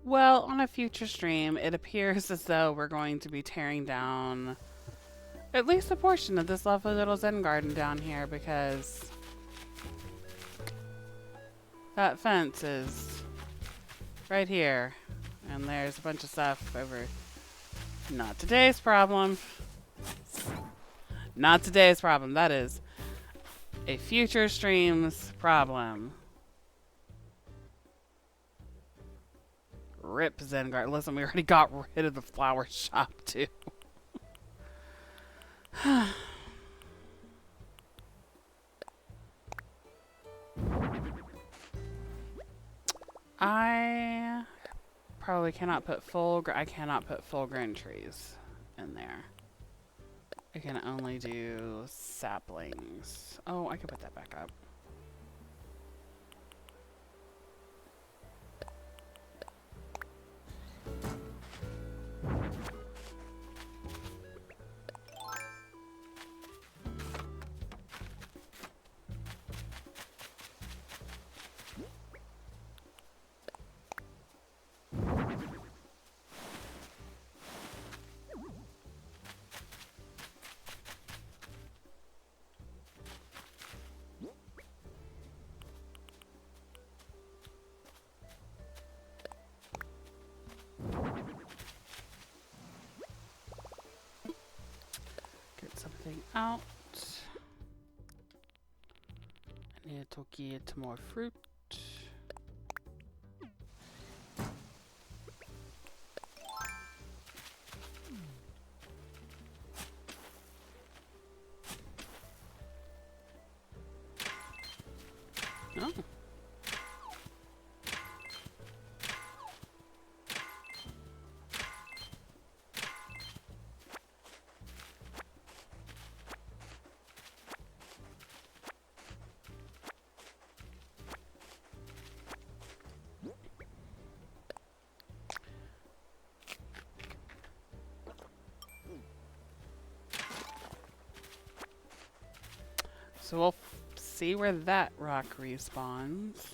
Well, on a future stream, it appears as though we're going to be tearing down at least a portion of this lovely little Zen garden down here because that fence is right here. And there's a bunch of stuff over. Not today's problem. Not today's problem. That is a future stream's problem. Rip Zen garden. Listen, we already got rid of the flower shop too. I probably cannot put I cannot put full grown trees in there. I can only do saplings. Oh, I could put that back up. Out. I need to get more fruit. Oh. So we'll see where that rock respawns.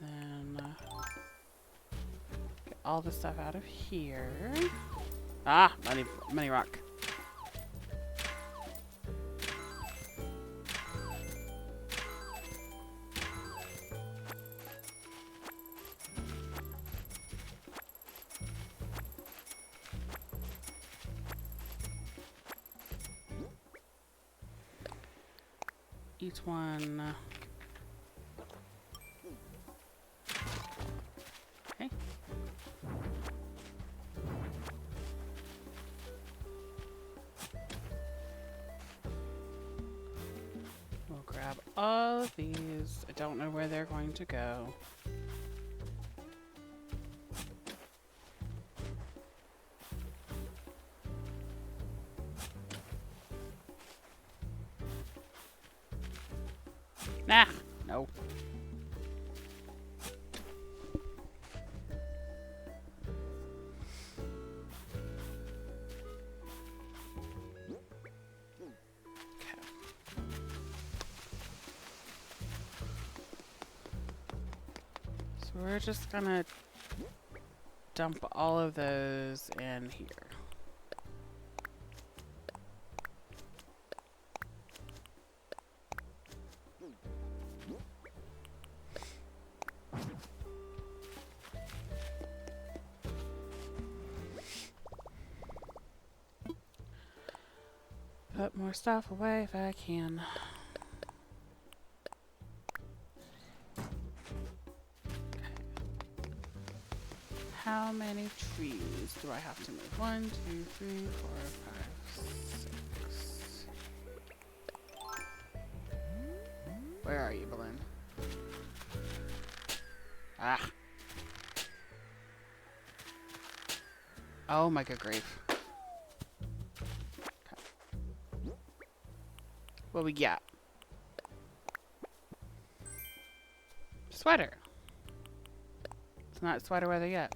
Then get all the stuff out of here. Ah, money rock. Each one. Okay. We'll grab all of these. I don't know where they're going to go. Nah, no. So we're just gonna dump all of those in here. Put more stuff away if I can. How many trees do I have to move? 1, 2, 3, 4, 5, 6. Where are you, balloon? Ah. Oh my good grief. Okay. What we got? Sweater. It's not sweater weather yet.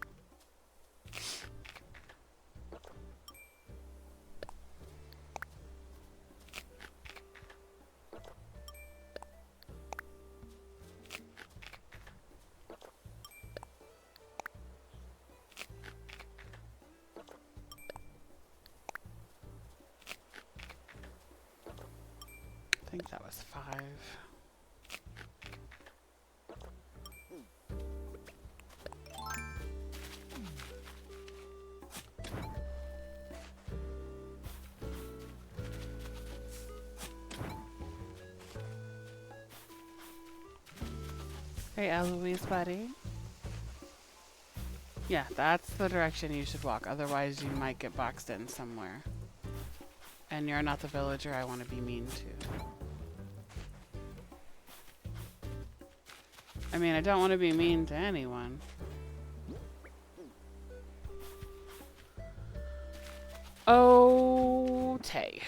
I think that was 5. Hey, Eloise, buddy. Yeah, that's the direction you should walk. Otherwise, you might get boxed in somewhere. And you're not the villager I want to be mean to. I mean, I don't want to be mean to anyone. Oh, Tay.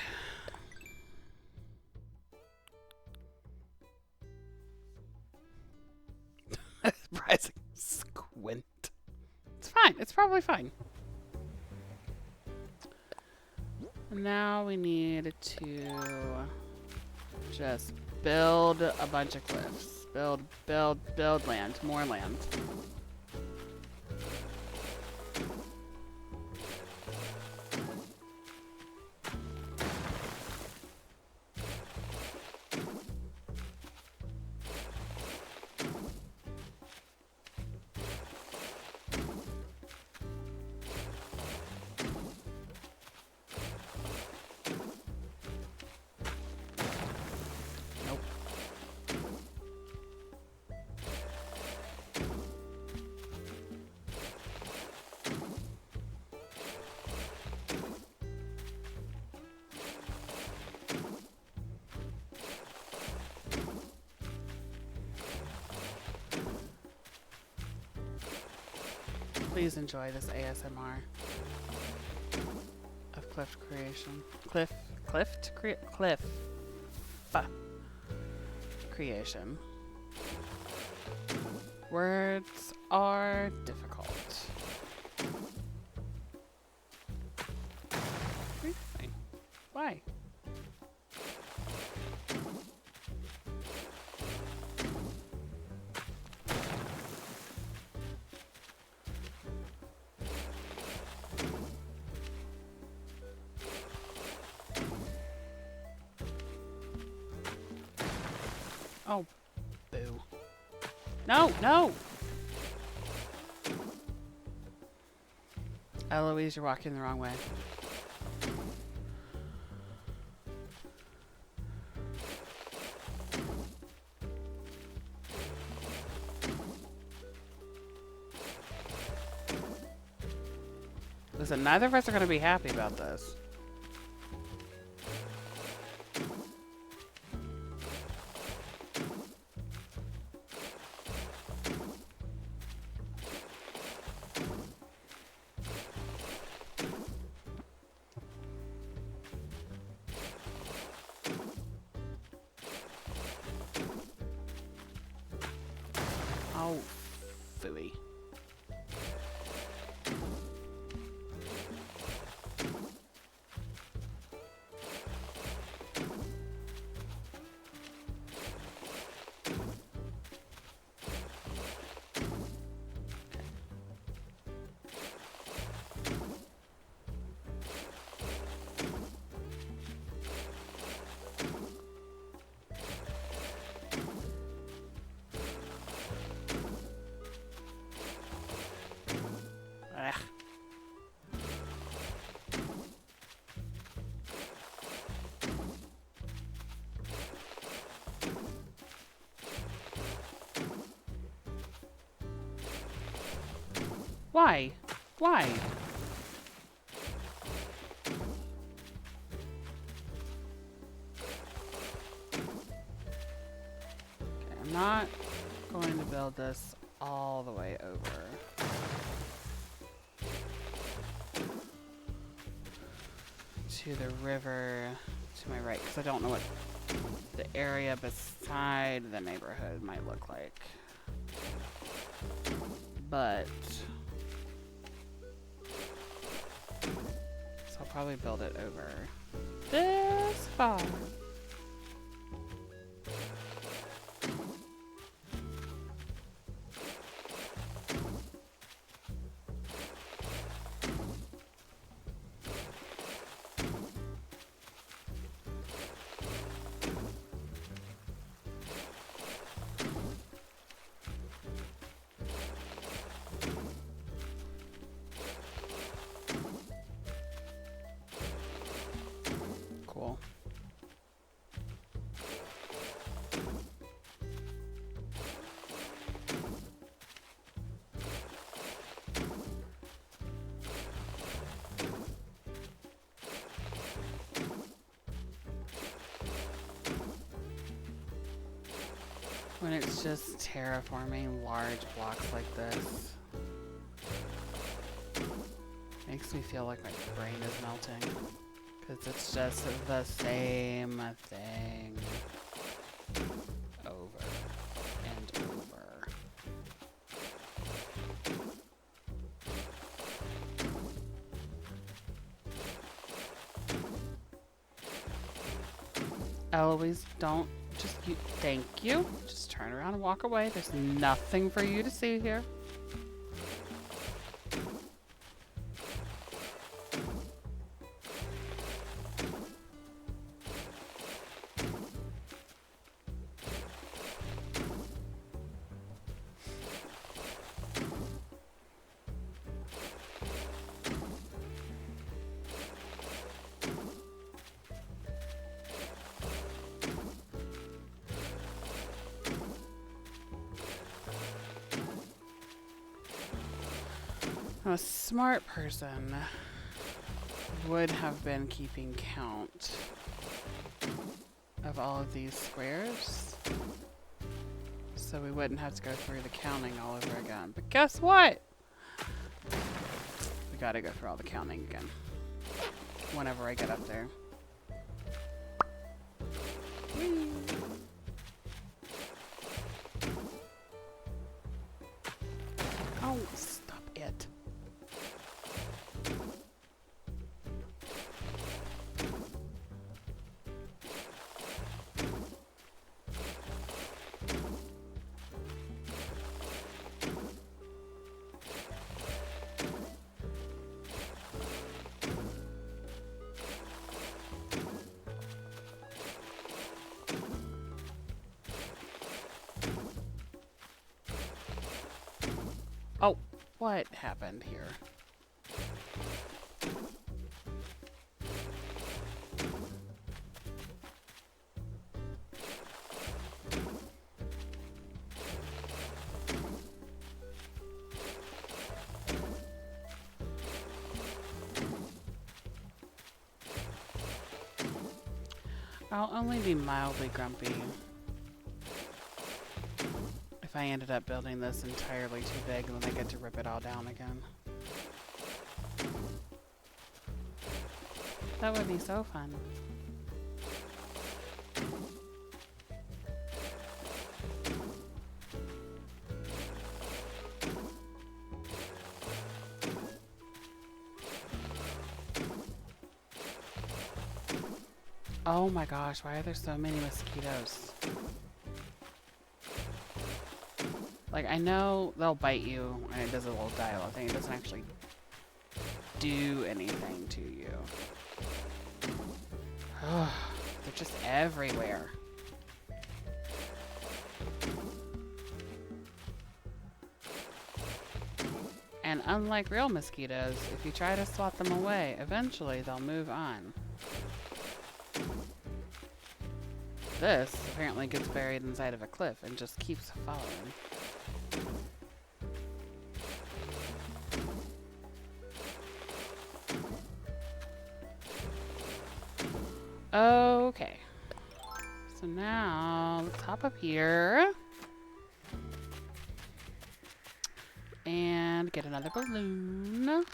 Rising squint. It's fine. It's probably fine. Now we need to just build a bunch of cliffs. Build land. More land. Please enjoy this ASMR of cliff creation. Cliff creation. Words are difficult. Really? Why? Oh, boo. No, no! Eloise, you're walking the wrong way. Listen, neither of us are going to be happy about this. Why? Why? Okay, I'm not going to build this all the way over. To the river to my right, because I don't know what the area beside the neighborhood might look like. But so I'll probably build it over this far. Cool. When it's just terraforming large blocks like this, makes me feel like my brain is melting. Because it's just the same thing over and over. Eloise, don't just thank you. Just turn around and walk away. There's nothing for you to see here. A smart person would have been keeping count of all of these squares, so we wouldn't have to go through the counting all over again. But guess what? We gotta go through all the counting again whenever I get up there. Whee! Oh, stop it. Oh, what happened here? I'll only be mildly grumpy if I ended up building this entirely too big and then I get to rip it all down again. That would be so fun. Oh my gosh, why are there so many mosquitoes? Like, I know they'll bite you and it does a little dial thing. It doesn't actually do anything to you. They're just everywhere. And unlike real mosquitoes, if you try to swat them away, eventually they'll move on. This apparently gets buried inside of a cliff and just keeps following. Okay. So now let's hop up here and get another balloon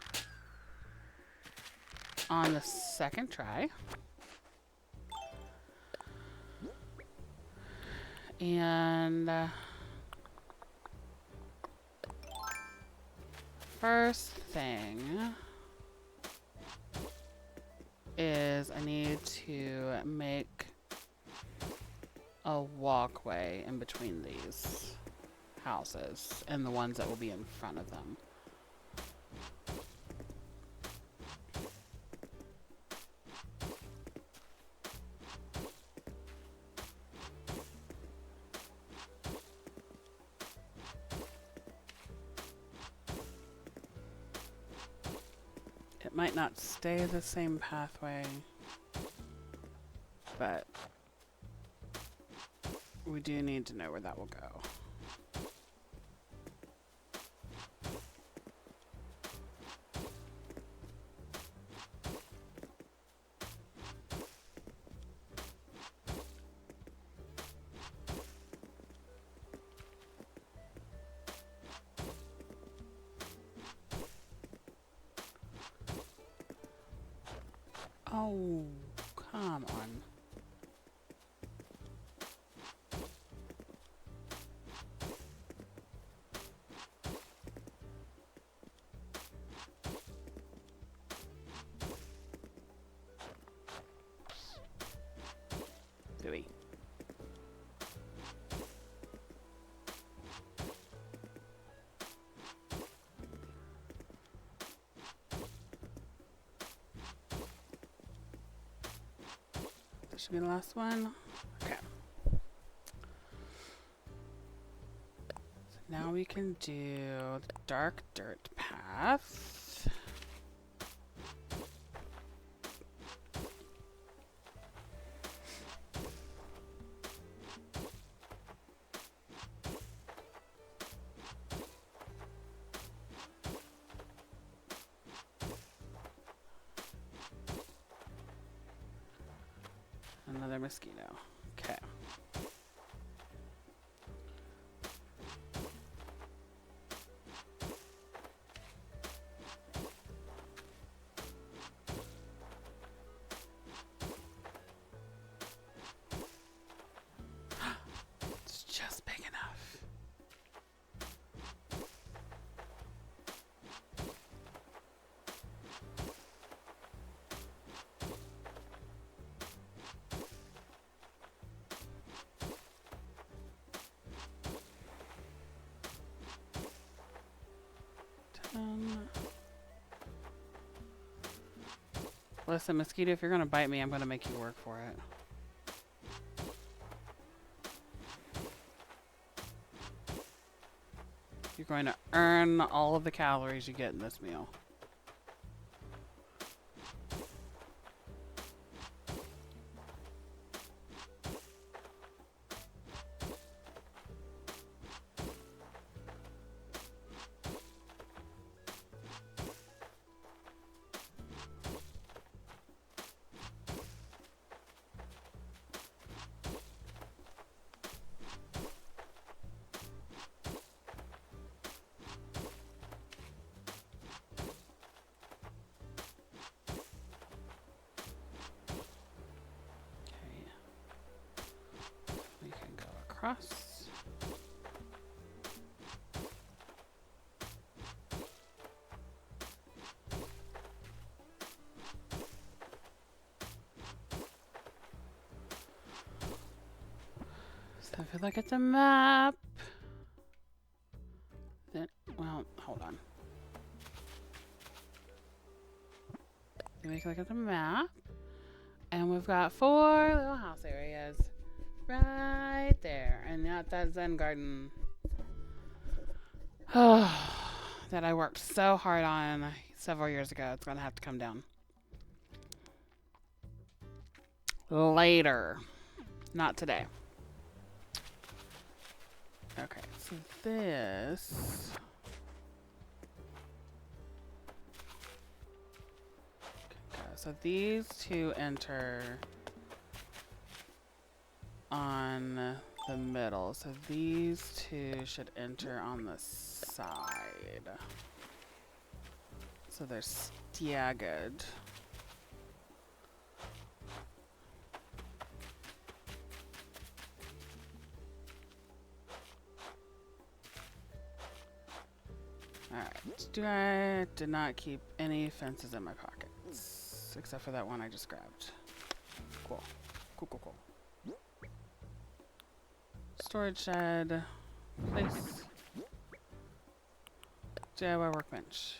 on the second try. And first thing is I need to make a walkway in between these houses and the ones that will be in front of them. It might not stay the same pathway, but we do need to know where that will go. Oh, come on. Dewey. That should be the last one. Okay. So now we can do the dark dirt path. Another mosquito. Okay. It's just big enough. Listen, mosquito, if you're gonna bite me, I'm gonna make you work for it. You're going to earn all of the calories you get in this meal. Across. So if you look at the map, then, well, hold on. Then we can look at the map, and we've got 4 little house areas right there, and that Zen garden that I worked so hard on several years ago. It's gonna have to come down later, not today. Okay, so this. Okay, so these two enter on the middle. So these two should enter on the side. So they're staggered. Alright, I did not keep any fences in my pockets, except for that one I just grabbed. Cool. Cool, cool, cool. Storage shed. Place. DIY workbench.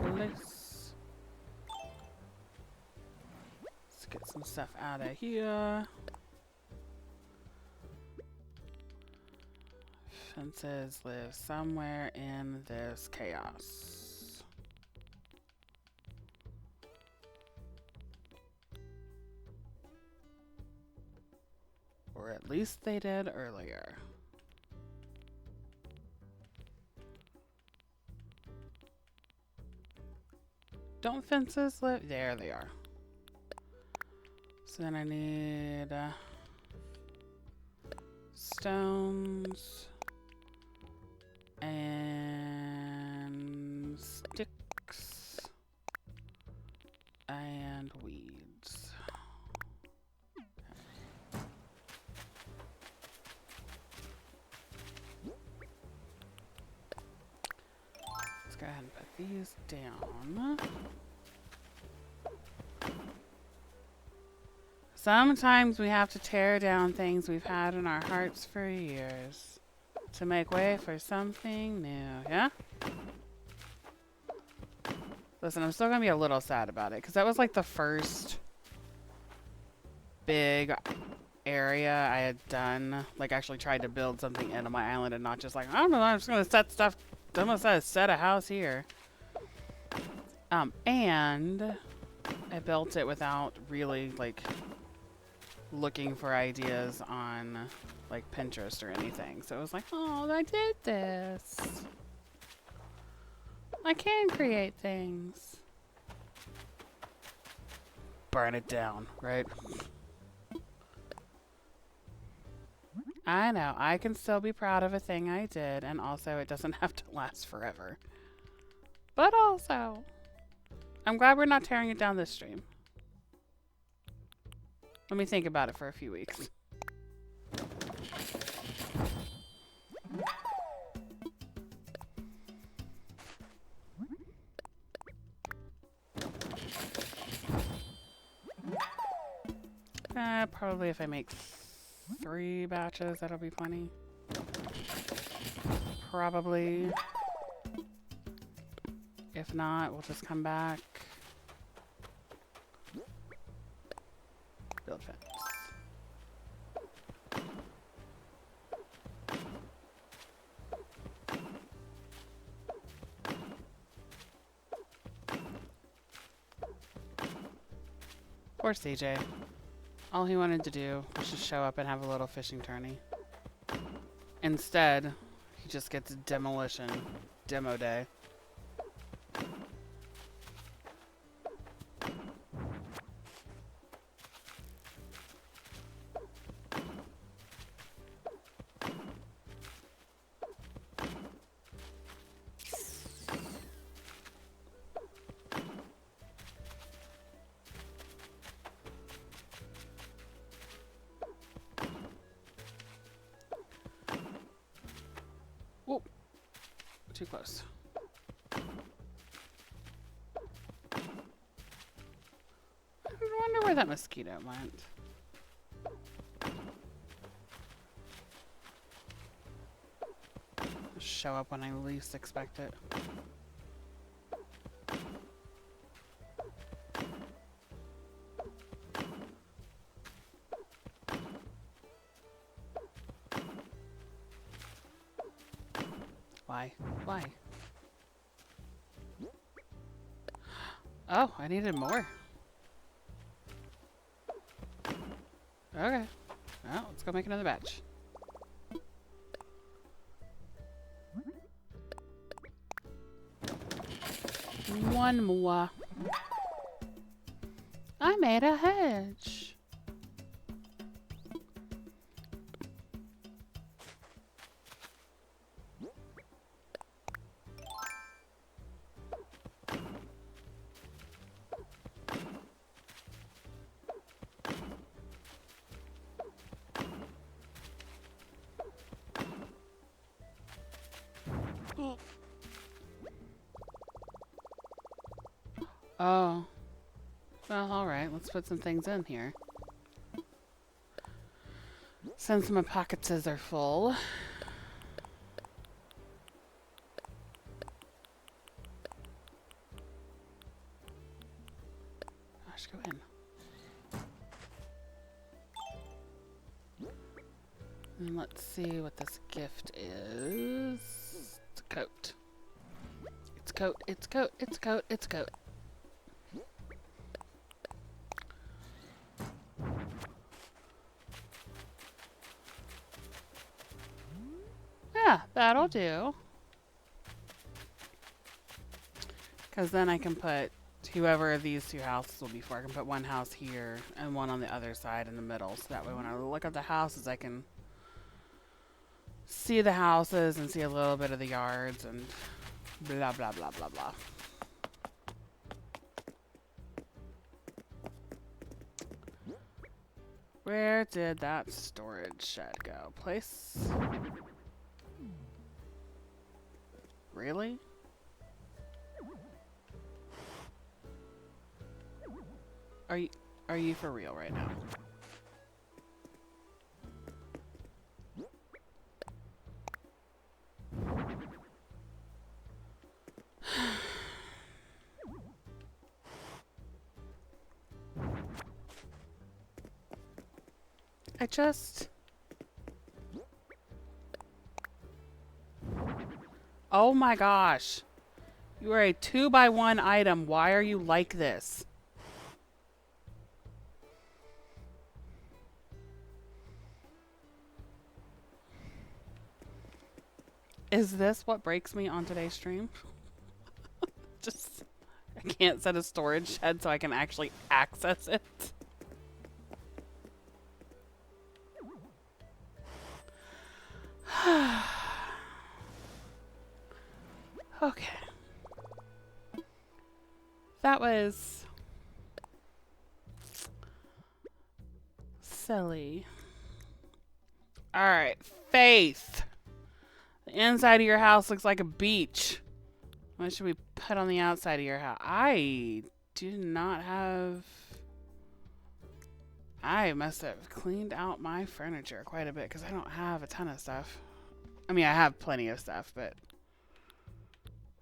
Place. Let's get some stuff out of here. Fences live somewhere in this chaos. Or at least they did earlier. Don't fences live? There they are. So then I need stones and sticks and weeds. Let's go ahead and put these down. Sometimes we have to tear down things we've had in our hearts for years to make way for something new, yeah? Listen, I'm still gonna be a little sad about it, because that was like the first big area I had done, like actually tried to build something into my island and not just like, I don't know, I'm just gonna set stuff, I'm gonna set a house here. And I built it without really like looking for ideas on like Pinterest or anything. So it was like, oh, I did this. I can create things. Burn it down, right? I know, I can still be proud of a thing I did, and also it doesn't have to last forever. But also, I'm glad we're not tearing it down this stream. Let me think about it for a few weeks. Probably if I make 3 batches, that'll be plenty. Probably. If not, we'll just come back. Build fence. Poor CJ. All he wanted to do was just show up and have a little fishing tourney. Instead, he just gets demolition demo day. Too close. I wonder where that mosquito went. Show up when I least expect it. Why? Why? Oh, I needed more. Okay. Well, let's go make another batch. One more. I made a hedge. Oh. Well, alright. Let's put some things in here. Since my pockets are full. Gosh, go in. And let's see what this gift is. It's a coat. It's a coat, it's a coat, it's a coat, it's a coat. Yeah, that'll do. Because then I can put whoever these two houses will be for. I can put one house here and one on the other side in the middle. So that way when I look at the houses, I can see the houses and see a little bit of the yards and blah, blah, blah, blah, blah. Where did that storage shed go? Place? Really? Are you for real right now? I just... Oh my gosh. You are a 2x1 item. Why are you like this? Is this what breaks me on today's stream? Just... I can't set a storage shed so I can actually access it. Okay. That was silly. Alright, Faith. The inside of your house looks like a beach. What should we put on the outside of your house? I do not have... I must have cleaned out my furniture quite a bit because I don't have a ton of stuff. I mean, I have plenty of stuff, but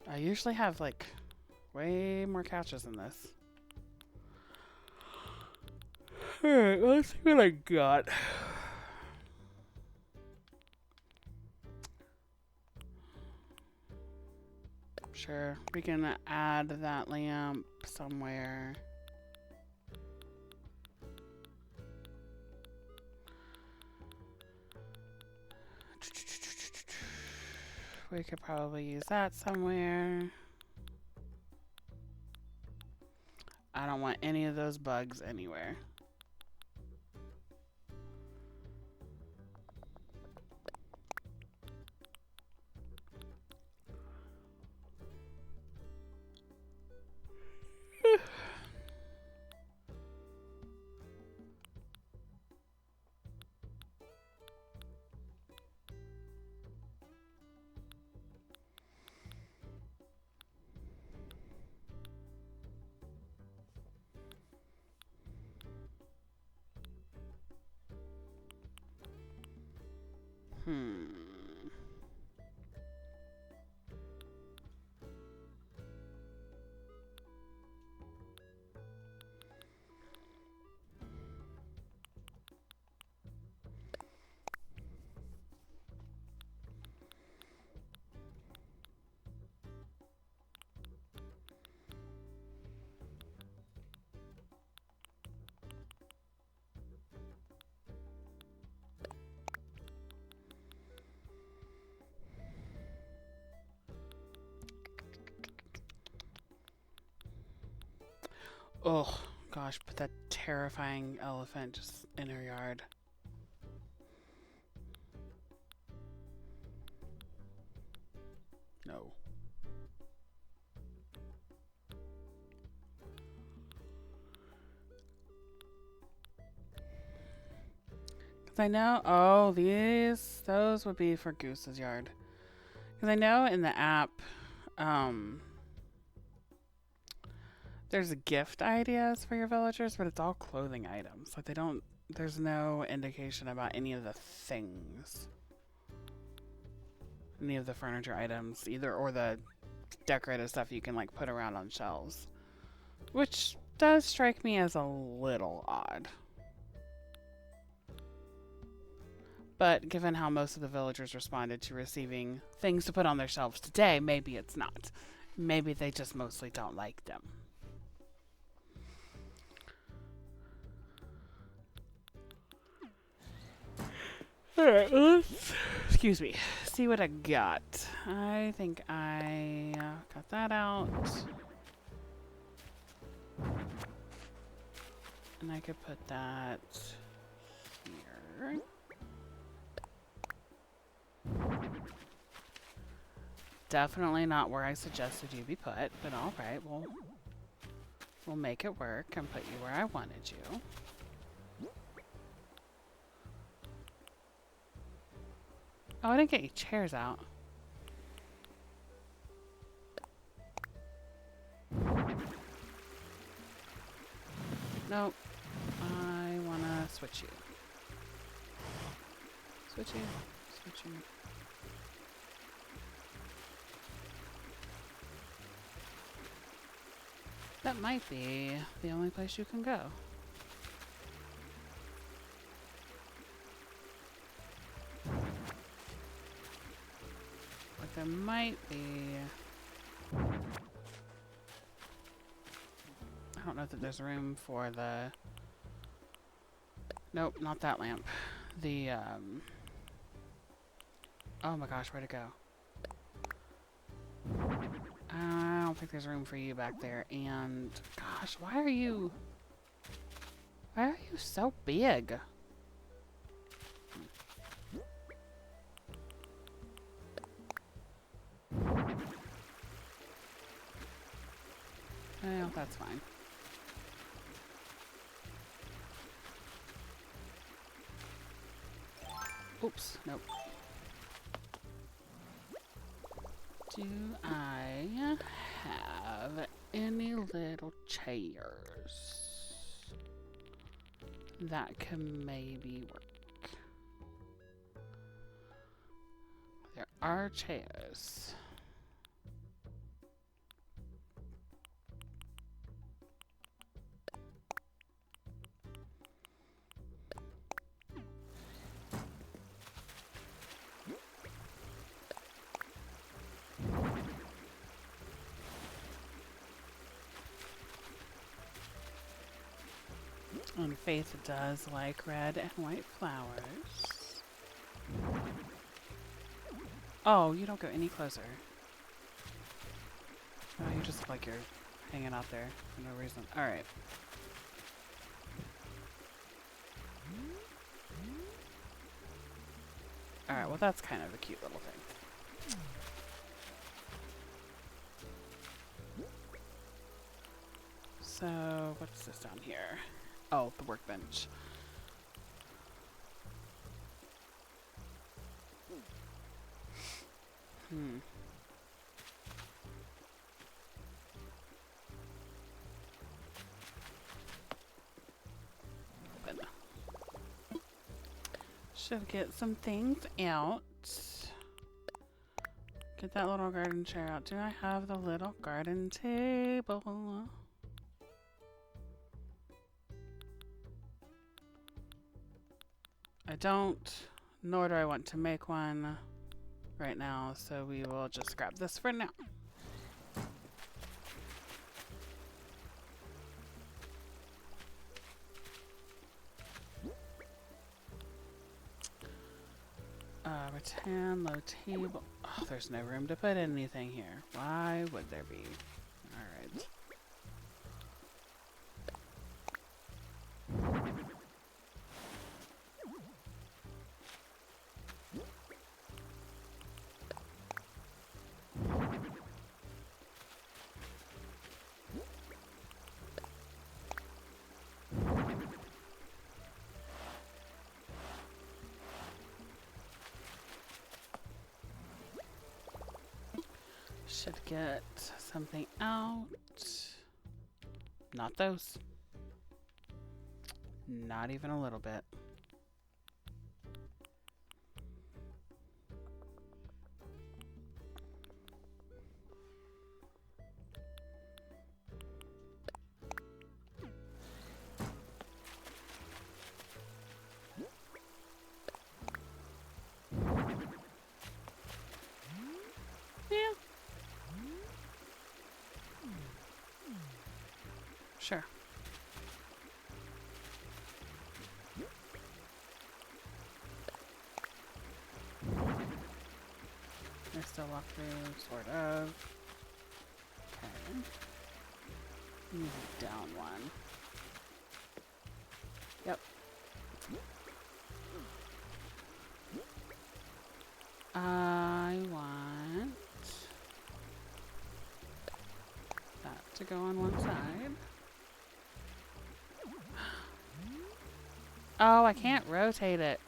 I usually have like way more couches than this. Alright, let's see what I got. Sure, we can add that lamp somewhere. We could probably use that somewhere. I don't want any of those bugs anywhere. Oh, gosh, put that terrifying elephant just in her yard. No. Because I know, oh, those would be for Goose's yard. Because I know in the app, there's gift ideas for your villagers, but it's all clothing items. Like they don't. There's no indication about any of the things, any of the furniture items either, or the decorative stuff you can like put around on shelves, which does strike me as a little odd. But given how most of the villagers responded to receiving things to put on their shelves today, maybe it's not. Maybe they just mostly don't like them. Alright, let's, excuse me, see what I got. I think I got that out. And I could put that here. Definitely not where I suggested you be put, but alright, we'll make it work and put you where I wanted you. Oh, I didn't get your chairs out. Nope. I wanna switch you. Switch you. Switch you. That might be the only place you can go. Like there might be... I don't know that there's room for the... Nope, not that lamp. The, oh my gosh, where'd it go? I don't think there's room for you back there, and... Gosh, why are you so big? Well, that's fine. Oops, nope. Do I have any little chairs that can maybe work? There are chairs. And Faith does like red and white flowers. Oh, you don't go any closer. Oh, you just look like you're hanging out there for no reason. Alright. Alright, well that's kind of a cute little thing. So, what's this down here? Oh, the workbench. Open. Should get some things out. Get that little garden chair out. Do I have the little garden table? I don't, nor do I want to make one right now, so we will just grab this for now. Rattan, low table. Oh, there's no room to put anything here. Why would there be? Alright. Should get something out. Not those. Not even a little bit. Yeah. Sure. I still walk through, sort of. Okay. Move down one. Yep. I want that to go on one side. Oh, I can't rotate it.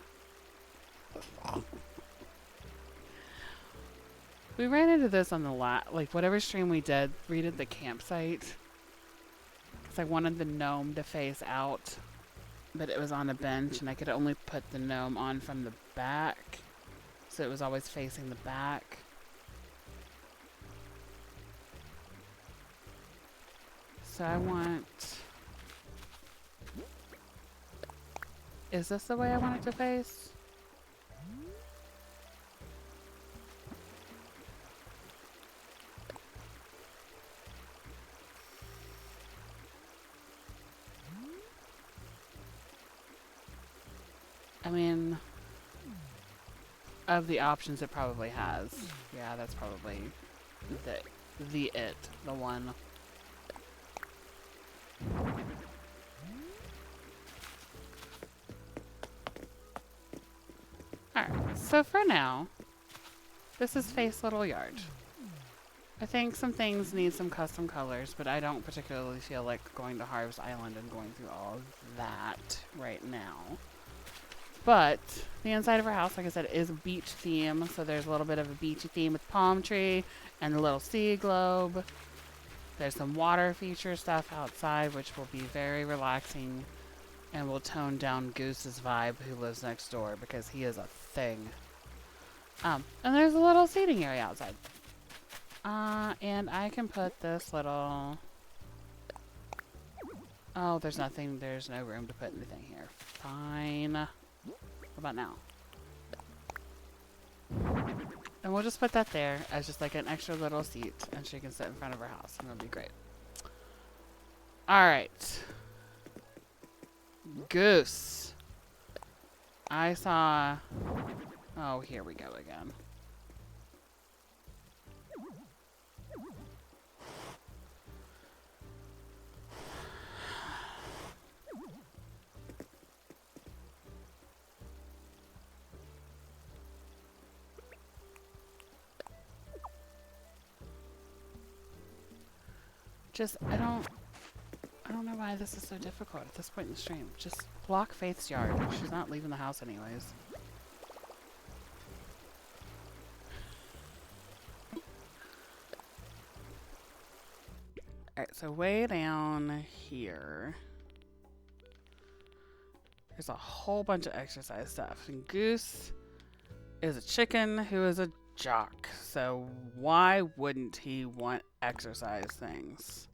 We ran into this on the like whatever stream we did, redid the campsite. Because I wanted the gnome to face out, but it was on a bench and I could only put the gnome on from the back. So it was always facing the back. So I want... Is this the way I want it to face? I mean, of the options it probably has. Yeah, that's probably the one. Alright, so for now, this is Face Little Yard. I think some things need some custom colors, but I don't particularly feel like going to Harv's Island and going through all of that right now. But the inside of her house, like I said, is a beach theme, so there's a little bit of a beachy theme with palm tree and the little sea globe. There's some water feature stuff outside, which will be very relaxing and will tone down Goose's vibe, who lives next door, because he is a thing. And there's a little seating area outside. And I can put this little... Oh, there's nothing. There's no room to put anything here. Fine. What about now? And we'll just put that there as just like an extra little seat, and she can sit in front of her house, and it'll be great. Alright. Goose. I saw... Oh, here we go again. I don't know why this is so difficult at this point in the stream. Just block Faith's yard. She's not leaving the house anyways. Alright, so way down here, there's a whole bunch of exercise stuff. And Goose is a chicken who is a jock. So why wouldn't he want exercise things?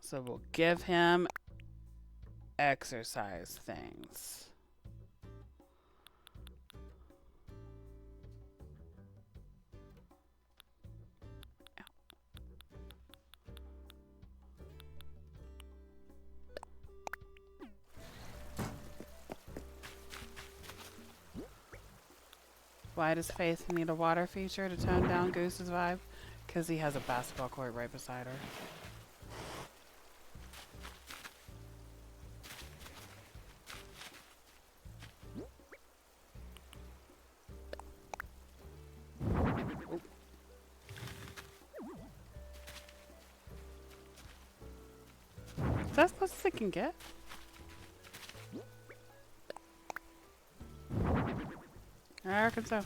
So we'll give him exercise things. Why does Faith need a water feature to tone down Goose's vibe? Because he has a basketball court right beside her. Is that as close as it can get? I reckon so.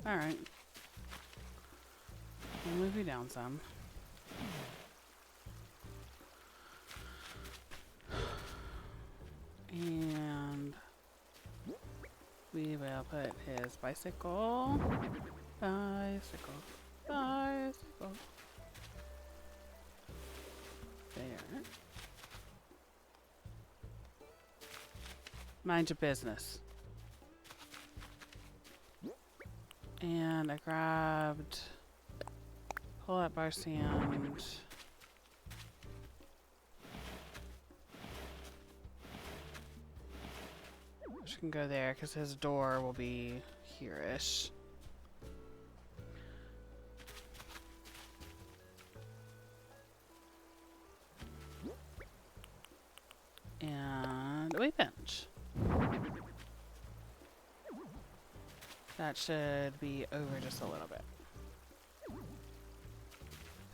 Alright. We'll move you down some. And we will put his bicycle. Bicycle. Bicycle. There. Mind your business. And I grabbed pull up bar sand. Which can go there because his door will be here-ish. And a weight bench. That should be over just a little bit.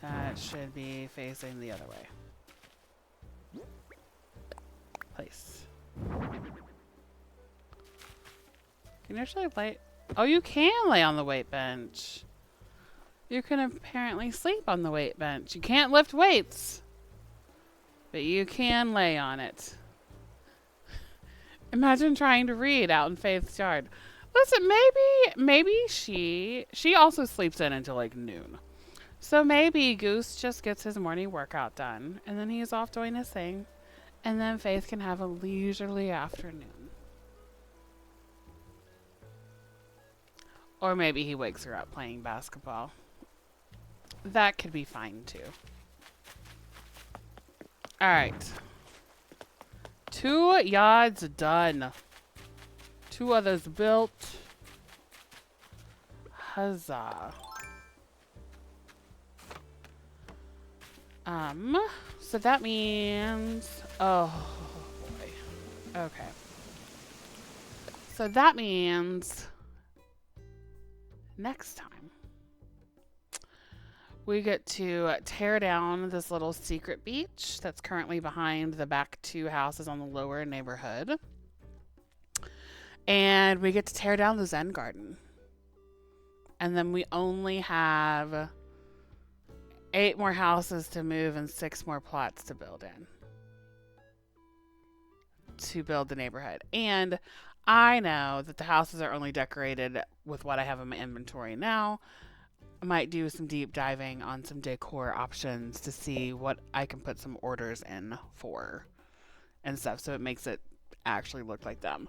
That should be facing the other way. Place. Can you actually lay? Oh, you can lay on the weight bench. You can apparently sleep on the weight bench. You can't lift weights, but you can lay on it. Imagine trying to read out in Faith's yard. Listen, maybe she also sleeps in until like noon. So maybe Goose just gets his morning workout done, and then he's off doing his thing, and then Faith can have a leisurely afternoon. Or maybe he wakes her up playing basketball. That could be fine too. Alright. 2 yards done. 2 others built. Huzzah. So that means, oh boy. Okay. So that means next time we get to tear down this little secret beach that's currently behind the back 2 houses on the lower neighborhood. And we get to tear down the Zen garden. And then we only have 8 more houses to move and 6 more plots to build in. To build the neighborhood. And I know that the houses are only decorated with what I have in my inventory now. I might do some deep diving on some decor options to see what I can put some orders in for and stuff, so it makes it actually look like them.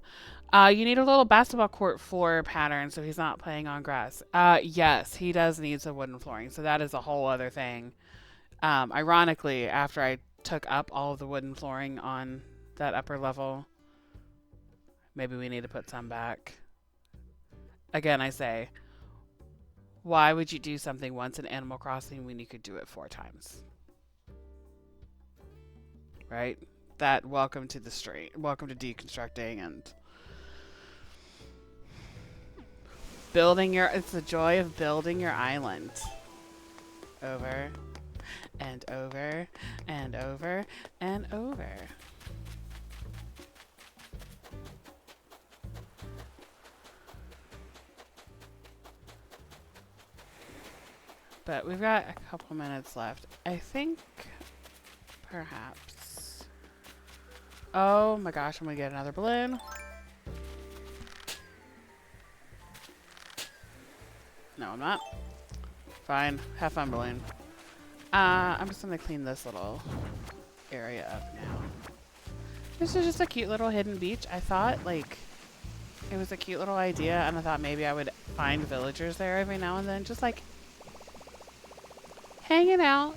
You need a little basketball court floor pattern so he's not playing on grass. Yes, he does need some wooden flooring, so that is a whole other thing. Ironically, after I took up all of the wooden flooring on that upper level, maybe we need to put some back. Again, I say, why would you do something once in Animal Crossing when you could do it 4 times? Right? That welcome to the street. Welcome to deconstructing and building your, it's the joy of building your island. Over and over and over and over. But we've got a couple minutes left. I think perhaps. Oh my gosh, I'm gonna get another balloon. No, I'm not. Fine. Have fun, balloon. I'm just gonna clean this little area up now. This is just a cute little hidden beach. I thought, like, it was a cute little idea, and I thought maybe I would find villagers there every now and then, just like hanging out,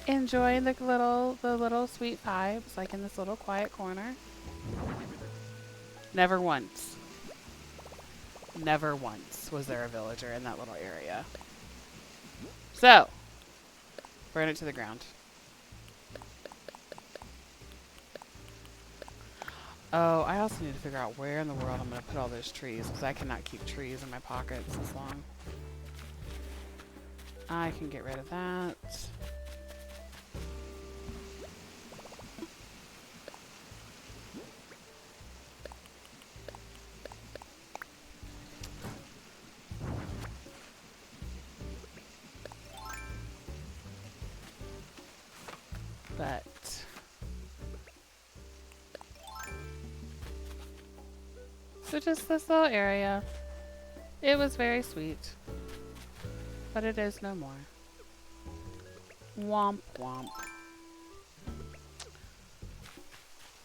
enjoying the little sweet vibes, like in this little quiet corner. Never once was there a villager in that little area. So, burn it to the ground. Oh, I also need to figure out where in the world I'm going to put all those trees, because I cannot keep trees in my pockets this long. I can get rid of that. But so just this little area. It was very sweet, but it is no more. Womp womp.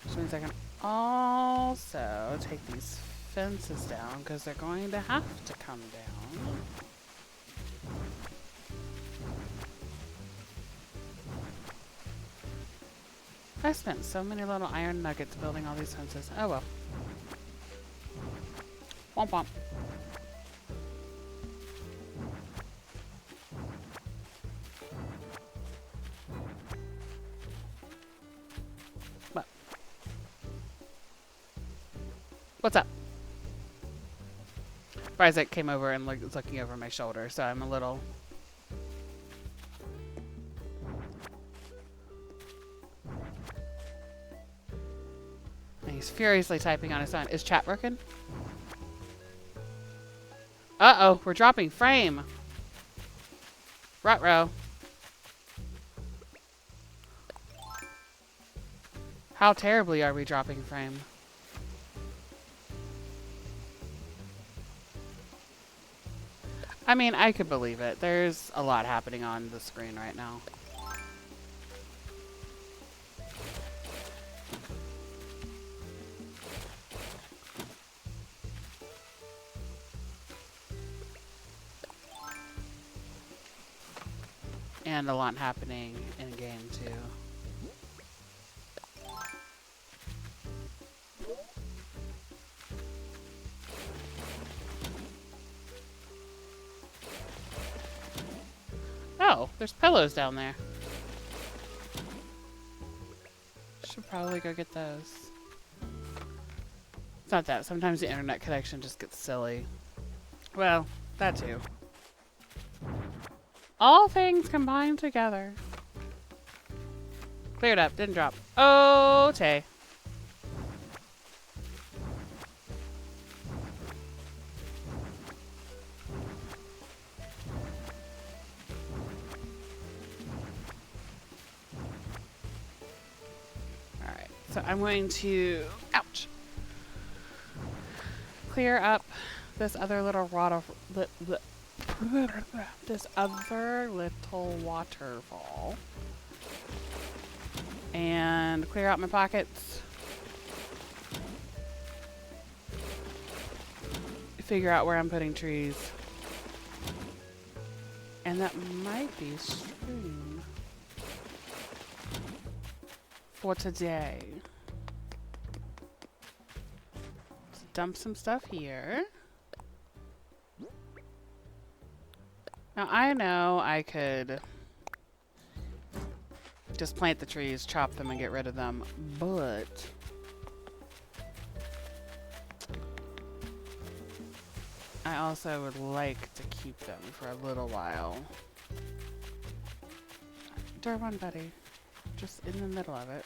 Which means I can also take these fences down because they're going to have to come down. I spent so many little iron nuggets building all these fences. Oh well. Womp womp. What? What's up? Isaac came over and was looking over my shoulder, so I'm a little... He's furiously typing on his phone. Is chat working? Uh-oh, we're dropping frame. Ruh-roh. How terribly are we dropping frame? I mean, I could believe it. There's a lot happening on the screen right now. And a lot happening in game too. Oh, there's pillows down there. Should probably go get those. It's not that. Sometimes the internet connection just gets silly. Well, that too. All things combined together. Cleared up, didn't drop. Oh, Tay. Alright, so I'm going to, ouch, clear up this other little this other little waterfall and clear out my pockets. Figure out where I'm putting trees. And that might be stream for today. Let's dump some stuff here. Now I know I could just plant the trees, chop them, and get rid of them, but I also would like to keep them for a little while. Door one, buddy. Just in the middle of it.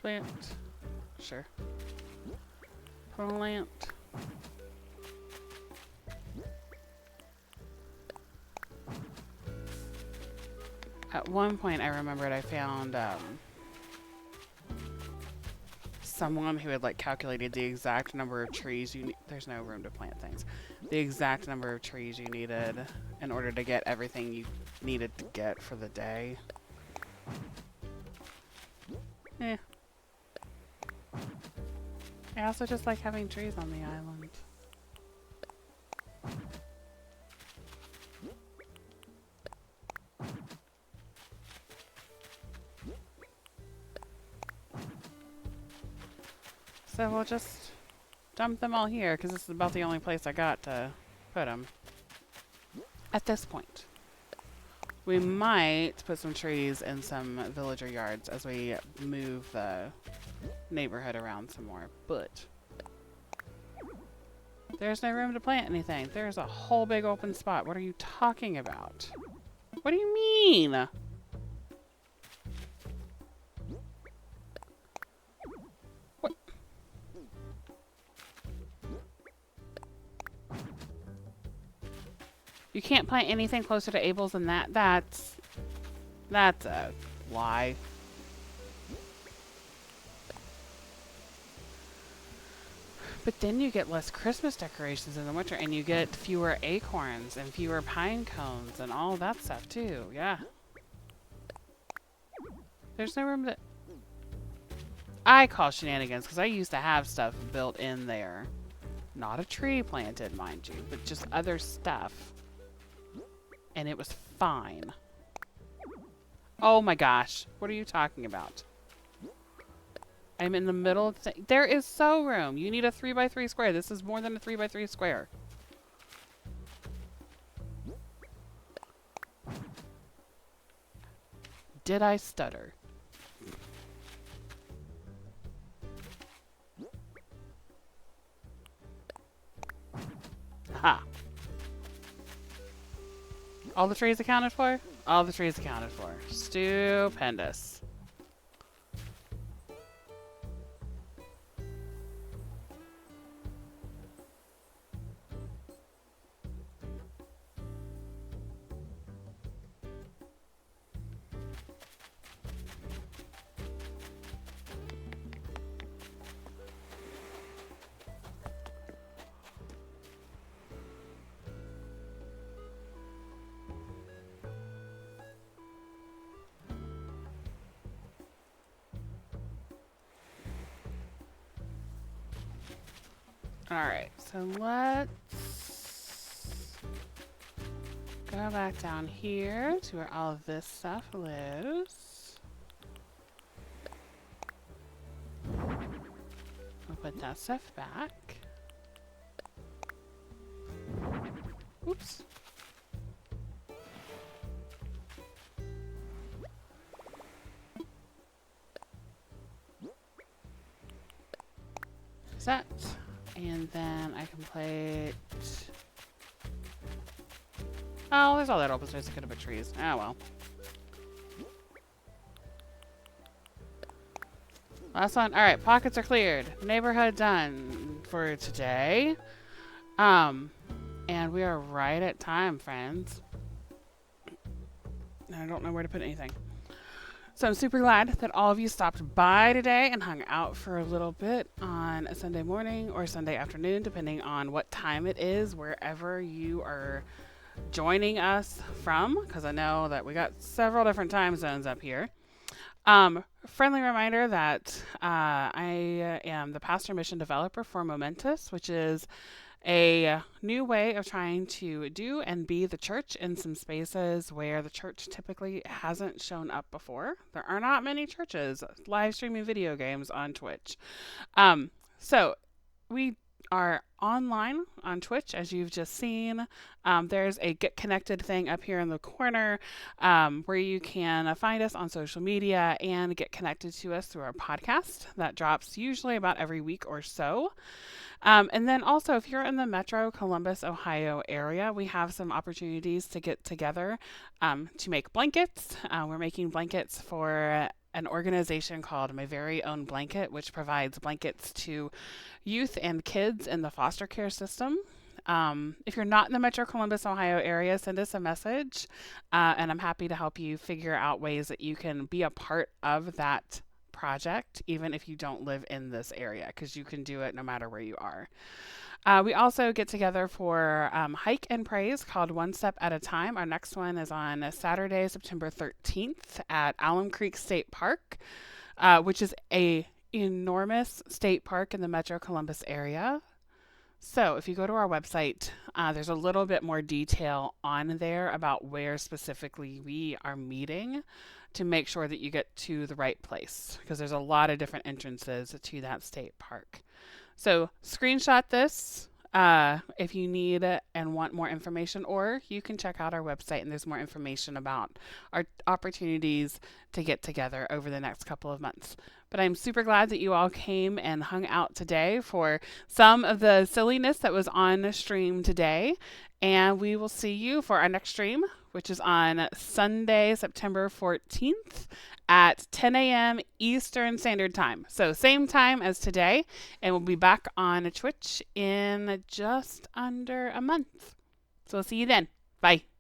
Plant. Sure. Plant. At one point I remembered I found someone who had like calculated the exact number of trees you need. There's no room to plant things. The exact number of trees you needed in order to get everything you needed to get for the day. Eh. I also just like having trees on the island. So we'll just dump them all here because this is about the only place I got to put them at this point. We might put some trees in some villager yards as we move the neighborhood around some more, but there's no room to plant anything. There's a whole big open spot. What are you talking about? What do you mean? What? You can't plant anything closer to Abel's than that. That's a lie. But then you get less Christmas decorations in the winter, and you get fewer acorns and fewer pine cones and all that stuff too. Yeah. There's no room that I call shenanigans because I used to have stuff built in there. Not a tree planted, mind you, but just other stuff. And it was fine. Oh my gosh. What are you talking about? I'm in the middle of there is so room. You need a 3x3 square. This is more than a 3x3 square. Did I stutter? Ha. All the trees accounted for? All the trees accounted for. Stupendous. Alright, so let's go back down here to where all of this stuff lives. We'll put that stuff back. Oops. Set. And then I can plate. Oh, there's all that open space. I could have put trees. Oh well. Last one. Alright, pockets are cleared. Neighborhood done for today. And we are right at time, friends. I don't know where to put anything. So I'm super glad that all of you stopped by today and hung out for a little bit on a Sunday morning or Sunday afternoon, depending on what time it is, wherever you are joining us from, because I know that we got several different time zones up here. Friendly reminder that I am the pastor mission developer for Momentous, which is a new way of trying to do and be the church in some spaces where the church typically hasn't shown up before. There are not many churches live streaming video games on Twitch. So we are online on Twitch, as you've just seen. There's a Get Connected thing up here in the corner where you can find us on social media and get connected to us through our podcast that drops usually about every week or so. And then also, if you're in the Metro Columbus, Ohio area, we have some opportunities to get together to make blankets. We're making blankets for an organization called My Very Own Blanket, which provides blankets to youth and kids in the foster care system. If you're not in the Metro Columbus, Ohio area, send us a message, and I'm happy to help you figure out ways that you can be a part of that project, even if you don't live in this area, because you can do it no matter where you are. We also get together for Hike and Praise called One Step at a Time. Our next one is on Saturday, September 13th at Alum Creek State Park, which is a enormous state park in the Metro Columbus area. So if you go to our website, there's a little bit more detail on there about where specifically we are meeting to make sure that you get to the right place, because there's a lot of different entrances to that state park. So screenshot this if you need it and want more information, or you can check out our website and there's more information about our opportunities to get together over the next couple of months. But I'm super glad that you all came and hung out today for some of the silliness that was on stream today. And we will see you for our next stream, which is on Sunday, September 14th at 10 a.m. Eastern Standard Time. So same time as today, and we'll be back on Twitch in just under a month. So we'll see you then. Bye.